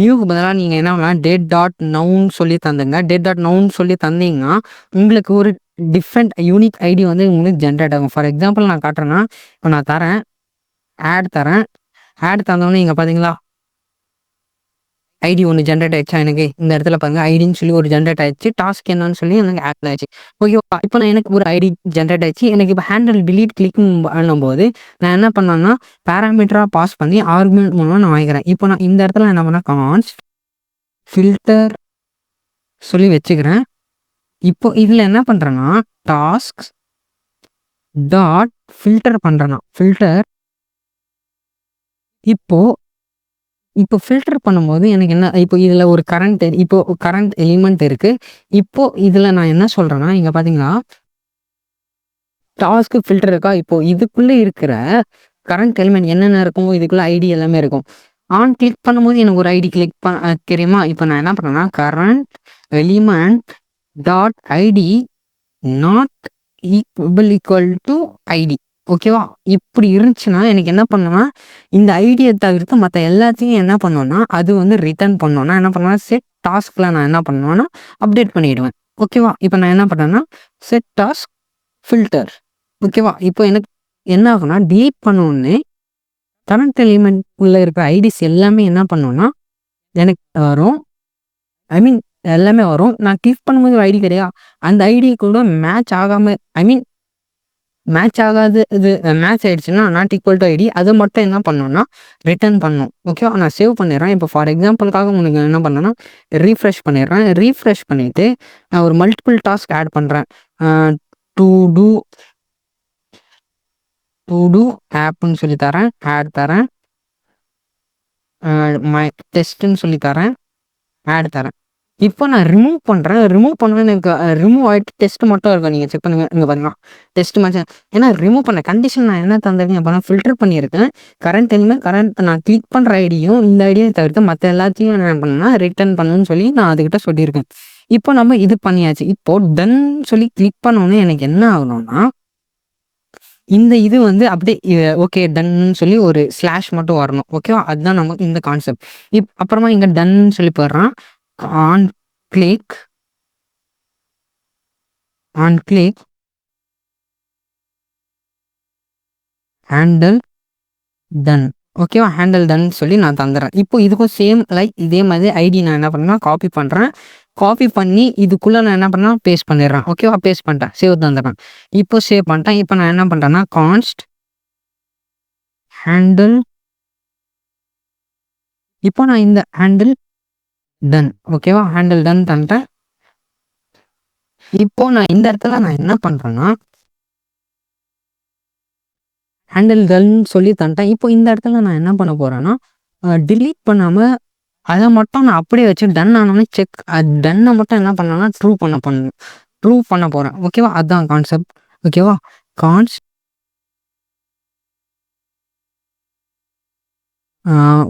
நியூக்கு பதிலாக நீங்கள் என்ன பண்ணலாம் டேட் டாட் நவுன் சொல்லி தந்துங்க. டேட் டாட் நவுன் சொல்லி தந்தீங்கன்னா உங்களுக்கு ஒரு டிஃப்ரெண்ட் யூனிக் ஐடி வந்து உங்களுக்கு ஜென்ரேட் ஆகும். ஃபார் எக்ஸாம்பிள் நான் காட்டுறேன்னா இப்போ நான் தரேன் ஆட் தந்தோடனே இங்கே பார்த்தீங்களா ஐடி ஒன்று ஜென்ரேட் ஆயிடுச்சா எனக்கு இந்த இடத்துல பாருங்கள் ஐடின்னு சொல்லி ஒரு ஜென்ரேட் ஆயிடுச்சு. டாஸ்க் என்னன்னு சொல்லி எனக்கு ஆட் ஆயிடுச்சு. ஓகேவா? இப்போ நான் எனக்கு ஒரு ஐடி ஜென்ரேட் ஆயிடுச்சு. எனக்கு இப்போ ஹேண்டில் டிலீட் கிளிக் பண்ணும்போது நான் என்ன பண்ணேன்னா பேராமீட்டராக பாஸ் பண்ணி ஆர்குமெண்ட் மூலமாக நான் வாங்கிக்கிறேன். இப்போ நான் இந்த இடத்துல என்ன பண்ணேன் கான்ஸ்ட் ஃபில்டர் சொல்லி வச்சுக்கிறேன். இப்போ இதில் என்ன பண்ணுறேன்னா டாஸ்க் டாட் ஃபில்டர் பண்ணுறேன்னா ஃபில்டர். இப்போ ஃபில்டர் பண்ணும்போது எனக்கு என்ன இப்போ இதில் ஒரு கரண்ட் எலிமெண்ட் இருக்குது. இப்போது இதில் நான் என்ன சொல்கிறேன்னா இங்கே பார்த்தீங்கன்னா டாஸ்க்கு ஃபில்டர் இருக்கா. இப்போது இதுக்குள்ளே இருக்கிற கரண்ட் எலிமெண்ட் என்னென்ன இருக்கும், இதுக்குள்ளே ஐடி எல்லாமே இருக்கும். ஆன் கிளிக் பண்ணும்போது எனக்கு ஒரு ஐடி கிளிக் தெரியுமா? இப்போ நான் என்ன பண்ணேன்னா current element dot ID not equal to ID. ஓகேவா? இப்படி இருந்துச்சுன்னா எனக்கு என்ன பண்ணுவேன்னா இந்த ஐடியை தவிர்த்து மற்ற எல்லாத்தையும் என்ன பண்ணுவேன்னா அது வந்து ரிட்டர்ன் பண்ணோன்னா என்ன பண்ணுவேன்னா செட் டாஸ்கில் நான் என்ன பண்ணுவேன்னா அப்டேட் பண்ணிவிடுவேன். ஓகேவா? இப்போ நான் என்ன பண்ணேன்னா செட் டாஸ்க் ஃபில்டர். ஓகேவா? இப்போ எனக்கு என்ன ஆகும்னா டீப் பண்ணோன்னே கரண்ட் எலிமெண்ட் உள்ள இருக்கிற ஐடிஸ் எல்லாமே என்ன பண்ணுவோன்னா எனக்கு வரும். ஐ மீன் எல்லாமே வரும். நான் கிளிக் பண்ணும்போது ஒரு ஐடி கிடையாது, அந்த ஐடி கூட மேட்ச் ஆகாமல் மேட்ச் ஆகாது. இது மேட்ச் ஆகிடுச்சுன்னா நாட் ஈக்குவல் டு ஐடி அதை மட்டும் என்ன பண்ணணும்னா ரிட்டர்ன் பண்ணணும். ஓகேவா? நான் சேவ் பண்ணிடுறேன். இப்போ ஃபார் எக்ஸாம்பிளுக்காக உங்களுக்கு என்ன பண்ணேன்னா ரீஃப்ரெஷ் பண்ணிடுறேன். ரீஃப்ரெஷ் பண்ணிவிட்டு நான் ஒரு மல்டிபிள் டாஸ்க் ஆட் பண்ணுறேன். டு டூ ஆப்னு சொல்லி தரேன், ஆட் தரேன், மை டெஸ்ட்டுன்னு சொல்லி தரேன், ஆட் தரேன். இப்போ நான் ரிமூவ் பண்ணுறேன். ரிமூவ் பண்ணுவேன்னு எனக்கு ரிமூவ் ஆகிட்டு டெஸ்ட் மட்டும் இருக்கும். நீங்கள் செக் பண்ணுங்கள். இங்கே பாருங்க டெஸ்ட் மேட்ச். ஏன்னா ரிமூவ் பண்ண கண்டிஷன் நான் என்ன தந்திருக்கேன் அப்படின்னா ஃபில்டர் பண்ணியிருக்கேன். கரண்ட் நான் கிளிக் பண்ணுற ஐடியும் இந்த ஐடியை தவிர்த்து மற்ற எல்லாத்தையும் என்ன பண்ணேன்னா ரிட்டர்ன் பண்ணுன்னு சொல்லி நான் அதுக்கிட்ட சொல்லியிருக்கேன். இப்போ நம்ம இது பண்ணியாச்சு. இப்போது டன் சொல்லி கிளிக் பண்ணோன்னே எனக்கு என்ன ஆகணும்னா இந்த இது வந்து அப்படியே ஓகே டன்னு சொல்லி ஒரு ஸ்லாஷ் மட்டும் வரணும். ஓகேவா? அதுதான் நமக்கு இந்த கான்செப்ட். அப்புறமா இங்கே டன்னு சொல்லி போடுறான். On click handle done. ஓகேவா? ஹேண்டில் டன் சொல்லி நான் தந்துடுறேன். இப்போ இதுக்கும் சேம் லைக் இதே மாதிரி ஐடி நான் என்ன பண்ணுறேன்னா காப்பி பண்ணுறேன். காப்பி பண்ணி இதுக்குள்ளே நான் என்ன பண்ணேன் பேஸ்ட் பண்ணிடுறேன். ஓகேவா? பேஸ்ட் பண்ணிட்டேன். சேவ் தந்துடுறேன். இப்போ சேவ் பண்ணிட்டேன். இப்போ நான் என்ன பண்ணுறேன்னா கான்ஸ்ட் ஹேண்டில். இப்போ நான் இந்த ஹேண்டில் டன். ஓகேவா? ஹேண்டில் டன் தந்துட்டேன். இப்போ நான் இந்த இடத்துல நான் என்ன பண்ணுறேன்னா ஹேண்டில் டன் சொல்லி தந்துட்டேன். இப்போ இந்த இடத்துல நான் என்ன பண்ண போகிறேன்னா டிலீட் பண்ணாமல் அதை மட்டும் நான் அப்படியே வச்சு டன் ஆனோடனே செக் டன்னை மட்டும் என்ன பண்ணேன்னா ட்ரூ பண்ண போகிறேன். ஓகேவா? அதுதான் கான்செப்ட். ஓகேவா?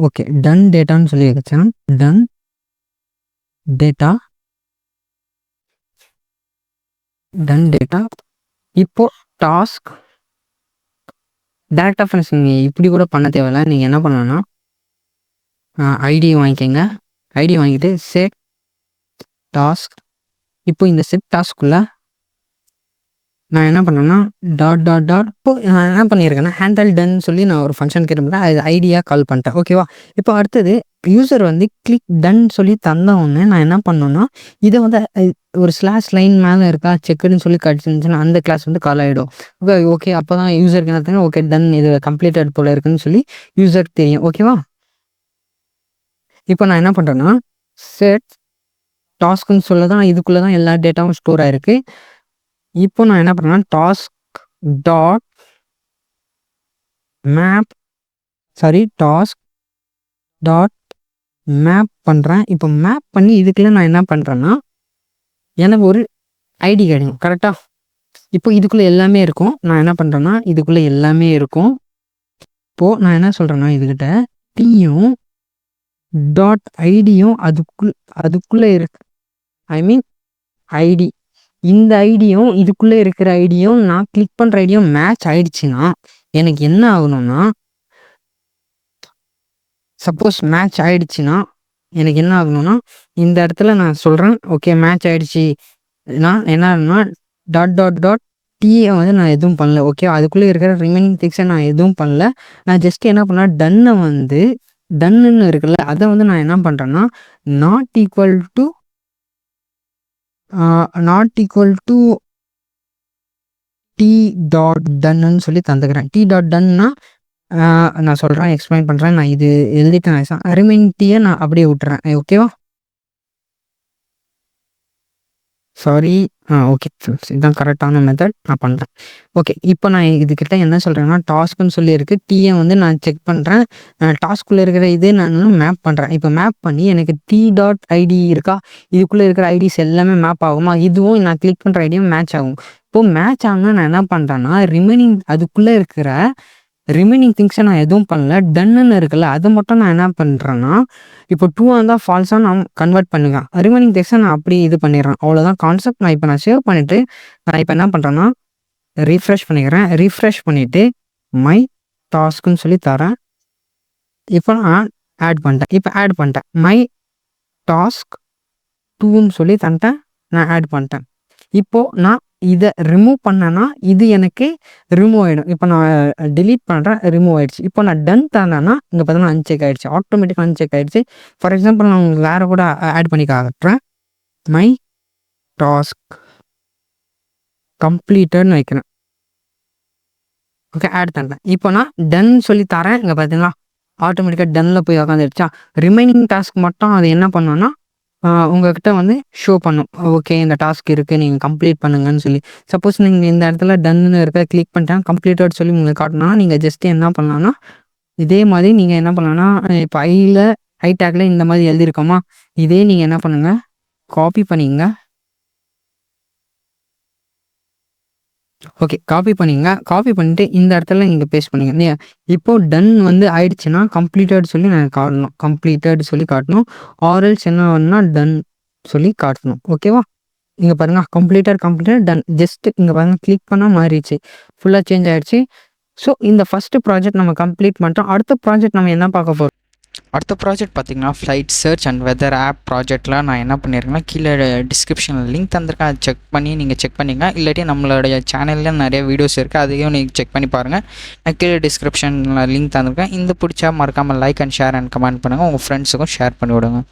ஓகே டன் டேட்டான்னு சொல்லி வச்சேன். டன் டேட்டா இப்போ டாஸ்க் டேரக்டாக ஃப்ரெண்ட்ஸ் நீங்கள் இப்படி கூட பண்ண தேவையில்ல. நீங்கள் என்ன பண்ணணும்னா ஐடி வாங்கிக்கோங்க. ஐடி வாங்கிட்டு செட் டாஸ்க். இப்போ இந்த செட் டாஸ்க்குள்ளே நான் என்ன பண்ணேன்னா டாட் இப்போ நான் என்ன பண்ணியிருக்கேன்னா ஹேண்டில் டன் சொல்லி நான் ஒரு ஃபங்க்ஷன் கிரியேட் பண்ணுறேன். அது ஐடியாக கால் பண்ணிட்டேன். ஓகேவா? இப்போ அடுத்தது யூசர் வந்து கிளிக் டன் சொல்லி தந்தவுடனே நான் என்ன பண்ணணும்னா இதை வந்து ஒரு ஸ்லாஷ் லைன் மேலே இருக்கா செக்குன்னு சொல்லி கடிச்சிருந்துச்சுன்னா அந்த கிளாஸ் வந்து கால் ஆகிடும். ஓகே அப்போ தான் யூசருக்கு என்ன தெரியும், ஓகே டன் இது கம்ப்ளீட்டட் போல் இருக்குன்னு சொல்லி யூசருக்கு தெரியும். ஓகேவா? இப்போ நான் என்ன பண்ணுறேன்னா செட் டாஸ்க்குன்னு சொல்ல தான் இதுக்குள்ளே தான் எல்லா டேட்டாவும் ஸ்டோர் ஆகிருக்கு. இப்போ நான் என்ன பண்ணுறேன்னா டாஸ்க் டாட் மேப் பண்ணுறேன். இப்போ மேப் பண்ணி இதுக்குள்ளே நான் என்ன பண்ணுறேன்னா எனக்கு ஒரு ஐடி கிடைக்கும். கரெக்டாக? இப்போ இதுக்குள்ளே எல்லாமே இருக்கும். நான் என்ன பண்ணுறேன்னா இதுக்குள்ளே எல்லாமே இருக்கும். இப்போது நான் என்ன சொல்கிறேன்னா இதுக்கிட்ட டீயும் டாட் ஐடியும் அதுக்குள்ளே இருக்கு. ஐ மீன் ஐடி இந்த ஐடியும் இதுக்குள்ளே இருக்கிற ஐடியும் நான் கிளிக் பண்ணுற ஐடியும் மேட்ச் ஆயிடுச்சுன்னா எனக்கு என்ன ஆகணும்னா சப்போஸ் மேட்ச் ஆகிடுச்சின்னா எனக்கு என்ன ஆகணும்னா இந்த இடத்துல நான் சொல்கிறேன் ஓகே மேட்ச் ஆகிடுச்சி. நான் என்ன ஆகுனா டாட் டீயை வந்து நான் எதுவும் பண்ணல. ஓகே அதுக்குள்ளே இருக்கிற ரிமைனிங் திங்ஸை நான் எதுவும் பண்ணல. நான் ஜஸ்ட் என்ன பண்ணேன் டன்னை வந்து டன்னுன்னு இருக்குல்ல அதை வந்து நான் என்ன பண்ணுறேன்னா not equal to t dot டன்னு சொல்லி தந்துக்கிறேன். டி டாட் டன்னா நான் சொல்கிறேன் எக்ஸ்பிளைன் பண்ணுறேன். நான் இது எழுதிட்டேன். ரிமைனிங் டீயை நான் அப்படியே விட்டுறேன். ஓகேவா? சாரி. ஓகே இதுதான் கரெக்டான மெத்தட். நான் பண்ணுறேன். ஓகே இப்போ நான் இதுக்கிட்ட என்ன சொல்கிறேன்னா டாஸ்க்குன்னு சொல்லியிருக்கு. டீயை வந்து நான் செக் பண்ணுறேன். டாஸ்க்குள்ளே இருக்கிற இது நான் மேப் பண்ணுறேன். இப்போ மேப் பண்ணி எனக்கு டி டாட் ஐடி இருக்கா இதுக்குள்ளே இருக்கிற ஐடிஸ் எல்லாமே மேப் ஆகுமா? இதுவும் நான் கிளிக் பண்ணுற ஐடியும் மேட்ச் ஆகும். இப்போது மேட்ச் ஆகுனா நான் என்ன பண்ணுறேன்னா ரிமைனிங் அதுக்குள்ளே இருக்கிற ரிமைனிங் திங்ஸை நான் எதுவும் பண்ணல. டன்னுன்னு இருக்குல்ல, அதை மட்டும் நான் என்ன பண்ணுறேன்னா, இப்போ 2 இருந்தால் ஃபால்ஸாக நான் கன்வெர்ட் பண்ணுவேன். ரிமைனிங் திங்ஸை நான் அப்படி இது பண்ணிடுறேன். அவ்வளோதான் கான்செப்ட். நான் சேவ் பண்ணிவிட்டு நான் இப்போ என்ன பண்ணுறேன்னா, ரீஃப்ரெஷ் பண்ணிக்கிறேன். ரீஃப்ரெஷ் பண்ணிவிட்டு மை டாஸ்க்குன்னு சொல்லி தரேன். இப்போ நான் ஆட் பண்ணிட்டேன். மை டாஸ்க் 2ன்னு சொல்லி தந்துட்டேன். நான் ஆட் பண்ணிட்டேன். இப்போது நான் இதை ரிமூவ் பண்ணேன்னா இது எனக்கு ரிமூவ் ஆகிடும். இப்போ நான் delete பண்ணுறேன், ரிமூவ் ஆகிடுச்சு. இப்போ நான் டன் தரேன்னா இங்கே பார்த்தீங்கன்னா அன்செக் ஆகிடுச்சு. ஆட்டோமேட்டிக்காக அன்செக் ஆகிடுச்சு. ஃபார் எக்ஸாம்பிள் நான் உங்களுக்கு வேறு கூட ஆட் பண்ணி காட்டுறேன். மை டாஸ்க் கம்ப்ளீட்டட்னு வைக்கிறேன். ஓகே, ஆட் பண்ணிட்டேன். இப்போ நான் டன் சொல்லி தரேன். இங்கே பார்த்தீங்களா ஆட்டோமேட்டிக்காக டன்னில் போய் உட்காந்துருச்சா. ரிமைனிங் டாஸ்க் மட்டும் அது என்ன பண்ணோன்னா உங்கள்கிட்ட வந்து ஷோ பண்ணும். ஓகே, இந்த டாஸ்க் இருக்குது, நீங்கள் கம்ப்ளீட் பண்ணுங்கன்னு சொல்லி. சப்போஸ் நீங்கள் இந்த இடத்துல டன்னு இருக்க கிளிக் பண்ணிட்டேன் கம்ப்ளீட்டட் சொல்லி உங்களுக்கு காட்டினா நீங்கள் ஜஸ்ட்டு என்ன பண்ணலான்னா, இதே மாதிரி நீங்கள் என்ன பண்ணலான்னா, இப்போ ஐ டேக்கில் இந்த மாதிரி எழுதியிருக்கோமா, இதே நீங்கள் என்ன பண்ணுங்கள், காப்பி பண்ணிங்க. ஓகே, காப்பி பண்ணிவிட்டு இந்த இடத்துல நீங்கள் பேஸ்ட் பண்ணுங்க. இப்போது டன் வந்து ஆயிடுச்சுன்னா கம்ப்ளீட்டட் சொல்லி நான் காட்டணும். ஆர்எல்ஸ் என்ன வேணும்னா டன் சொல்லி காட்டணும். ஓகேவா, இங்கே பாருங்கள் கம்ப்ளீட்டட் டன். ஜஸ்ட் இங்கே பாருங்கள் கிளிக் பண்ணால் மாறிடுச்சு, ஃபுல்லாக சேஞ்ச் ஆகிடுச்சு. ஸோ இந்த ஃபஸ்ட்டு ப்ராஜெக்ட் நம்ம கம்ப்ளீட் பண்ணிட்டோம். அடுத்த ப்ராஜெக்ட் நம்ம என்ன பார்க்க போகிறோம்? அடுத்த ப்ராஜெக்ட் பார்த்திங்கன்னா flight search and weather app ப்ராஜெக்ட்லாம் நான் என்ன பண்ணியிருக்கேன்னா, கீழே டிஸ்கிரிப்ஷனில் லிங்க் தந்திருக்கேன். அதை செக் பண்ணி நீங்கள் செக் பண்ணிங்க. இல்லாட்டி நம்மளுடைய சேனலில் நிறைய வீடியோஸ் இருக்குது, அதையும் நீங்கள் செக் பண்ணி பாருங்கள். நான் கீழே டிஸ்கிரிப்ஷனில் லிங்க் தந்திருக்கேன். இந்த பிடிச்சா மறக்காமல் like and share and comment பண்ணுங்கள். உங்கள் ஃப்ரெண்ட்ஸுக்கும் ஷேர் பண்ணி விடுங்க.